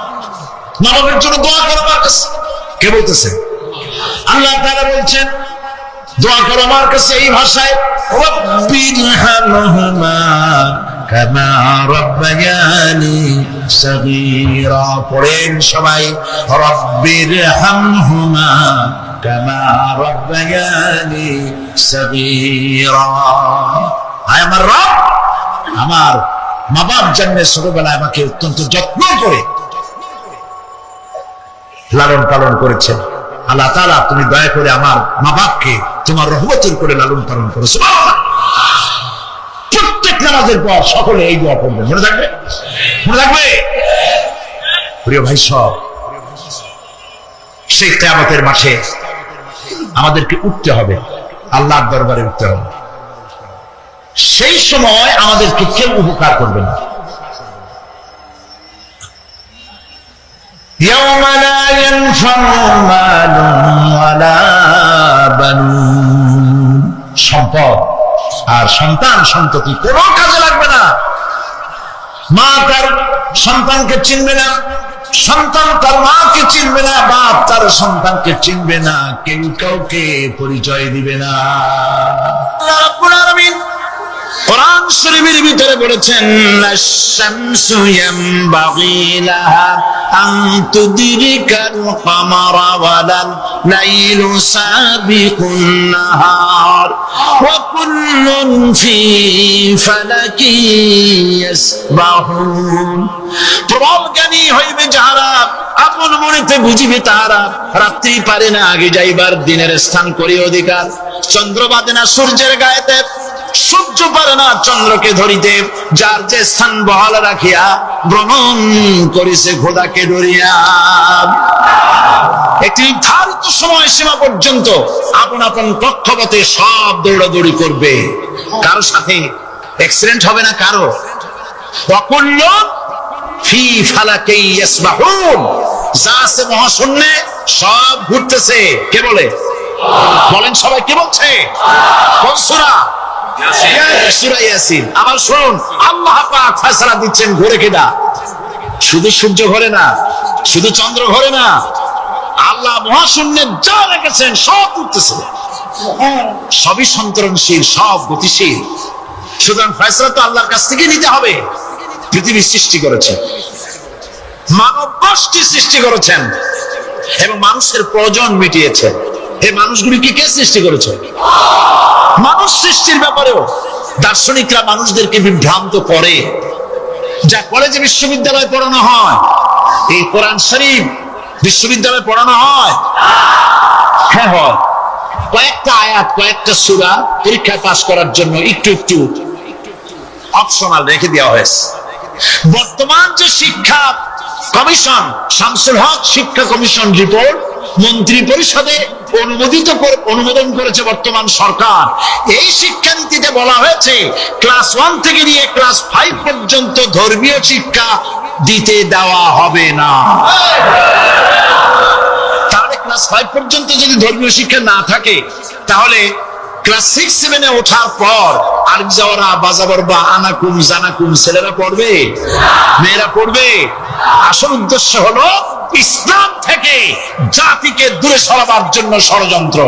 মা বাবার জন্য দোয়া করো আমার কাছে। কে বলতেছে? আল্লাহ তাআলা বলছেন দোয়া করো আমার কাছে এই ভাষায়, রব্বিরহামহুমা কামা রাব্বায়ানি সাগীরা। পড়েন সবাই, রব্বিরহামহুমা কামা রাব্বায়ানি সাগীরা। আয় আমার রব, আমার মা বাপ জন্মের ছোটবেলায় আমাকে অত্যন্ত যত্ন করে লালন পালন করেছেন। আল্লাহ তাআলা তুমি দয়া করে আমার মা বাপকে তোমার রহমতের করে লালন পালন করো। সুবহানাল্লাহ। প্রত্যেক নামাজের পর সকলে এই দোয়া করবেন, মনে থাকবে? মনে থাকবে? প্রিয় ভাই সব, সেই কিয়ামতের মাঠে আমাদেরকে উঠতে হবে, আল্লাহর দরবারে উঠতে হবে। সেই সময় আমাদেরকে কেউ উপকার করবে না। يوم لا ينفع مال ولا بنون, সম্পদ আর সন্তান সন্ততি কোনো কাজে লাগবে না। মা তার সন্তানকে চিনবে না, সন্তান তার মাকে চিনবে না, বাপ তার সন্তানকে চিনবে না, কেউ কাউকে পরিচয় দিবে না। আল্লাহ রাব্বুল আলামিন কোরআন শরীফের ভিতরে বলেছেন, আশ-শামসু ইয়ামবাগি লাহা আন তুদরিকাল কামারা ওয়ালাল লাইলু সাবিকুন নাহার ওয়া কুল্লুন ফি ফালাকি ইয়াসবাহুন। প্রবল জ্ঞানী হইবে যাহারা, আপন মনেতে বুঝিবে তাহারা, রাত্রি পারে না আগে যাইবার, দিনের স্থান করি অধিকার। চন্দ্র বাঁধে না সূর্যের গায়েতে, সূর্য পারে না চন্দ্রকে ধরিতে, যার যে স্থান বহাল রাখিয়া ভ্রমণ করিছে খোদাকে ডরিয়া। একটি নির্ধারিত সময় সীমা পর্যন্ত আপন আপন কক্ষপথে সব দৌড়াদৌড়ি করবে, কারো সাথে অ্যাক্সিডেন্ট হবে না কারো। ওয়াকুল্লুন ফি ফালাকি ইয়াসবাহুন, যা আছে মহাশূন্যে সব ঘুরতেছে। কে বলে? বলেন সবাই, কে বলছে? কোন সূরা? সূরা ইয়াসিন। আবার শুনুন, আল্লাহ পাক ফয়সালা দিচ্ছেন ঘুরে কেডা? শুধু সূর্য ঘোরে না, শুধু চন্দ্র ঘোরে না, আল্লাহ মহাশূন্যে যা রেখেছেন সব ঘুরতেছে, সবই সন্তরণশীল, সব গতিশীল। সুতরাং ফয়সালা তো আল্লাহর কাছ থেকে নিতে হবে। পৃথিবী সৃষ্টি করেছেন, মানব গোষ্ঠী সৃষ্টি করেছেন এবং মানুষের প্রয়োজন মিটিয়েছেন। এই মানুষগুলিকে কে সৃষ্টি করেছে? মানুষ সৃষ্টির ব্যাপারেও দার্শনিকরা মানুষদেরকে বিভ্রান্ত করে। যা কলেজে বিশ্ববিদ্যালয়ে পড়ানো হয়, এই কোরআন শরীফ বিশ্ববিদ্যালয়ে পড়ানো হয়? হ্যাঁ হয়। কয়েকটা আয়াত, কয়েকটা সূরা পরীক্ষায় পাস করার জন্য একটু একটু অপশনাল রেখে দেওয়া হয়েছে। বর্তমান যে শিক্ষা কমিশন, শামসুল হক শিক্ষা কমিশন রিপোর্ট মন্ত্রী পরিষদে অনুমোদন করেছে বর্তমান সরকার। এই শিক্ষানীতিতে বলা হয়েছে ক্লাস 1 থেকে নিয়ে ক্লাস 5 পর্যন্ত ধর্মীয় শিক্ষা দিতে দেওয়া হবে না। তাহলে ক্লাস 5 পর্যন্ত যদি ধর্মীয় শিক্ষা না থাকে, তাহলে ক্লাস 6-7 ওঠার পর আরবি যাওয়ারা বাজাবর বা আনাকুম জানাকুম ছেলেরা পড়বে, মেয়েরা পড়বে? আসল উদ্দেশ্য হলো ইসলাম থেকে জাতিকে দূরে সরাবার জন্য ষড়যন্ত্র।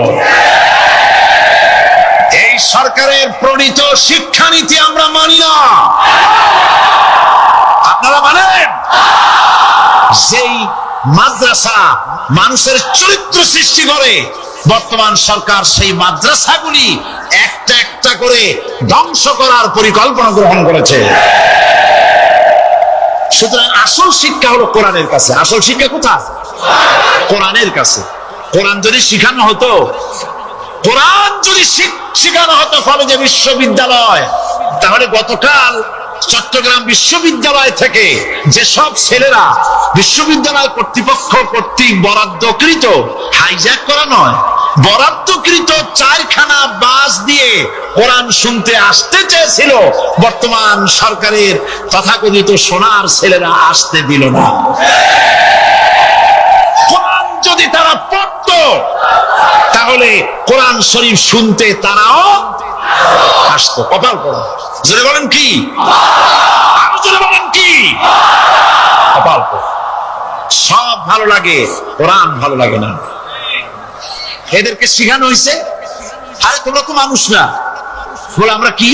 এই সরকারের প্রণীত শিক্ষানীতি আমরা মানি না। আপনারা মানেন? যেই মাদ্রাসা মানুষের চরিত্র সৃষ্টি করে, বর্তমান সরকার সেই মাদ্রাসাগুলি একটা একটা করে ধ্বংস করার পরিকল্পনা গ্রহণ করেছে। সুতরাং আসল শিক্ষা হলো কোরআনের কাছে। আসল শিক্ষা কোথায়? কোরআনের কাছে। কোরআন যদি শিখানো হতো, কোরআন যদি শিখানো হতো কলেজে বিশ্ববিদ্যালয়, তাহলে গতকাল চট্টগ্রাম বিশ্ববিদ্যালয় থেকে যেসব ছেলেরা বিশ্ববিদ্যালয় কর্তৃপক্ষ কর্তৃক বরাদ্দকৃত, হাইজ্যাক করা নয়, বরাদ্দকৃত 4খানা বাস দিয়ে কোরআন শুনতে আসতে চেয়েছিল, বর্তমান সরকারের তথাকথিত সোনার ছেলেরা আসতে দিল না। কোরআন যদি তারা পড়ত, তাহলে কোরআন শরীফ শুনতে তারাও আসতো। কপাল পড়া। জোরে বলেন কি? আরো জোরে বলেন কি? কপাল পড়া। সব ভালো লাগে, কোরআন ভালো লাগে না। এদেরকে শিখানো হয়েছে, আরে তোমরা তো মানুষ না। বলে আমরা কি?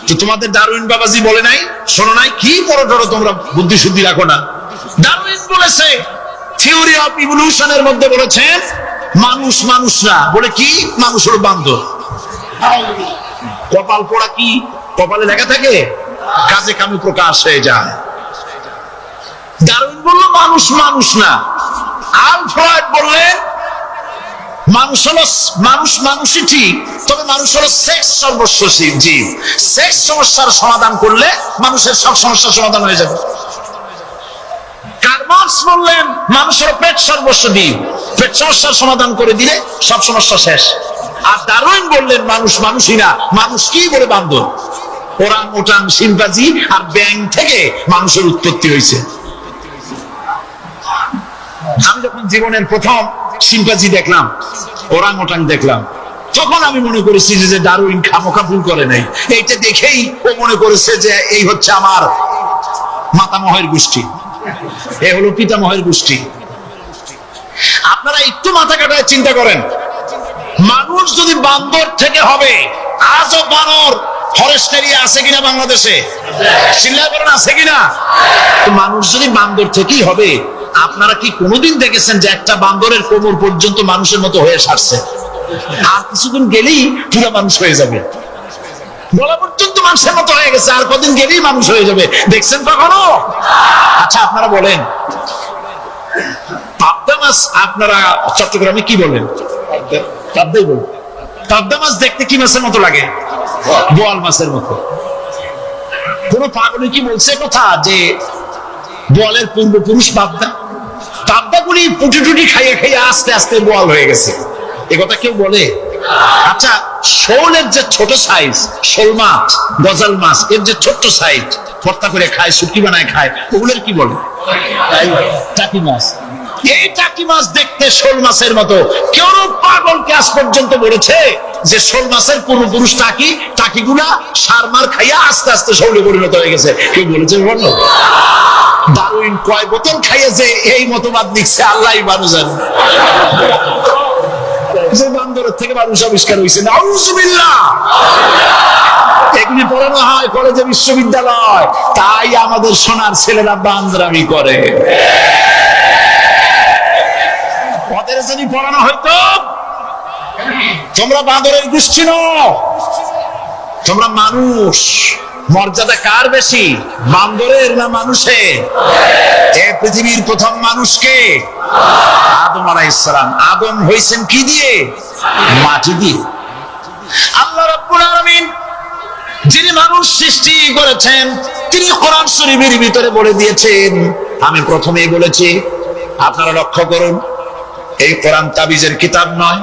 তো তোমাদের ডারউইন বাবাজি বলে নাই, শোনো নাই? কি বড় তোমরা বুদ্ধি শুদ্ধি রাখো না। ডারউইন বলেছে, থিওরি অফ ইভলিউশনের মধ্যে বলেছেন মানুষ মানুষ না। বলে কি? মানুষ হলো বান্দর। কপাল পোড়া। কি কপালে লেখা থাকে? কাজে কামে প্রকাশ হয়ে যায়। ডারউইন বলল মানুষ মানুষ না। আলফ্রেড বললেন মানুষ হলো মানুষই ঠিক, তবে মানুষ হলো সেক্স সর্বস্ব জীব। সেক্স সমস্যার সমাধান করলে মানুষের সব সমস্যার সমাধান হয়ে যাবে। কার্ল মার্কস বললেন মানুষের পেট সর্বস্ব দিই, পেট সমস্যার সমাধান করে দিলে সব সমস্যা শেষ। আর ডারউইন বললেন মানুষ মানুষই না, মানুষ কি বলে বান্দর, ওরাং ওটাং শিম্পাঞ্জি আর ব্যাং থেকে মানুষের উৎপত্তি হয়েছে। আমি যখন জীবনের প্রথম শিম্পাঞ্জি দেখলাম, ওরাং ওটাং দেখলাম, তখন আমি মনে করেছি যে ডারউইন খামোখা ভুল করে নাই। এইটা দেখেই ও মনে করেছে যে এই হচ্ছে আমার মাতামহের গোষ্ঠী, এ হলো পিতামহের গোষ্ঠী। আপনারা একটু মাথা কাটায় চিন্তা করেন, মানুষ যদি বান্দর থেকে হবে, আজও বানর ফরেস্ট এরিয়া আছে কিনা বাংলাদেশে? চিল্লায় বলেন আছে কিনা? মানুষ যদি বান্দর থেকেই হবে, আপনারা কি কোনোদিন দেখেছেন যে একটা বান্দরের কোমর পর্যন্ত মানুষের মতো হয়ে সারছে? আর কিছুদিন গেলেই পুরো মানুষ হয়ে যাবে, গলা পর্যন্ত মানুষের মতো হয়ে গেছে, আর কদিন গেলেই মানুষ হয়ে যাবে। দেখছেন কখনো? আচ্ছা আপনারা বলেন, পাবদা মাছ আপনারা চট্টগ্রামে কি বলেন? পাবদাই বলেন। পাবদা মাছ দেখতে কি মাছের মতো লাগে? বোয়াল মাছের মতো। কোন পাগলে কি বলছে কথা যে বোয়ালের পূর্বপুরুষ পাবদা? পাবদাগুলি পুটি টুটি খাইয়ে খাইয়ে আস্তে আস্তে বোয়াল হয়ে গেছে, এ কথা কেউ বলে? আচ্ছা শোলের যে ছোট সাইজ, শোল মাছ, গজাল মাছ, এর যে ছোট্ট সাইজ ভর্তা করে খায়, শুটকি বানায় খায়, ওগুলোর কি বলে? টাকি মাছ। এই টাকি মাছ দেখতে শোল মাছের মতো। কেউ পাগলকে আজ পর্যন্ত বলেছে যে শোল মাছের পূর্বপুরুষ টাকি, টাকিগুলা সারমার খাইয়া আস্তে আস্তে শোলে পরিণত হয়ে গেছে? কেউ বলেছে? বলো। ডারউইন কয় বোতল খাইয়ে যে এই মতবাদ লিখছে আল্লাহই ভালো জানে। যে বান্দরের থেকে মানুষ আবিষ্কার হয়েছে, নাউজুবিল্লাহ। এগুলি পড়ানো হয় কলেজে, বিশ্ববিদ্যালয়, তাই আমাদের সোনার ছেলেরা বান্দরামি করে। ওদের যদি পড়ানো হয়তো তোমরা বান্দরের গোষ্ঠী নও, তোমরা মানুষ। মর্যাদা কার বেশি, বান্দরের না মানুষের? এই পৃথিবীর প্রথম মানুষকে আদম আলাইহিস সালাম। আদম হইছেন কি দিয়ে? মাটি দিয়ে। আল্লাহ রাব্বুল আলামিন যিনি মানুষ সৃষ্টি করেছেন, তিনি কোরআন শরীফের ভিতরে বলে দিয়েছেন, আমি প্রথমেই বলেছি, আপনারা লক্ষ্য করুন, এই কোরআন তাবিজের কিতাব নয়,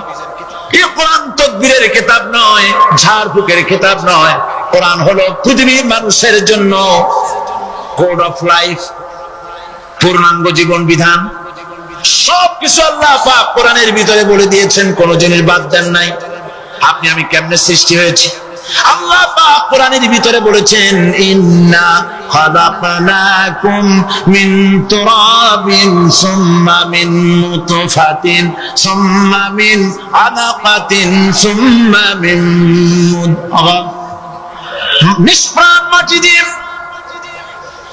এই কোরআন তদবিরের কিতাব নয়, ঝাড়ফুঁকের কিতাব নয়। কোরআন হলো পৃথিবীর মানুষের জন্য কোড অফ লাইফ, পূর্ণাঙ্গ জীবন বিধান। সবকিছু আল্লাহ পাক কোরআনের ভিতরে বলে দিয়েছেন, কোন জিনিস বাদ দেন নাই। আপনি আমি কেমনে সৃষ্টি হয়েছি আল্লাহ পাক কোরআনের ভিতরে বলেছেন, ইন্না খালাকনাকুম মিন তুরাবিন সুম্মা মিন নুতফাতিন সুম্মা মিন আলাকাতিন সুম্মা মিন মুদগা। নিষ্প্রাণ মাটি দিয়ে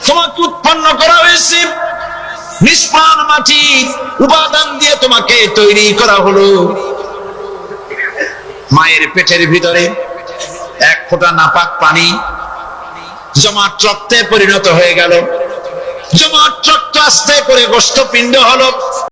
তোমাকে উৎপন্ন করা হয়েছে, নিষ্প্রাণ মাটি উপাদান দিয়ে তোমাকে তৈরি করা হলো। মায়ের পেটের ভিতরে এক ফোঁটা নাপাক পানি জমাট রক্তে পরিণত হয়ে গেল, জমাট রক্ত আস্তে করে গোষ্ঠপিণ্ড হলো।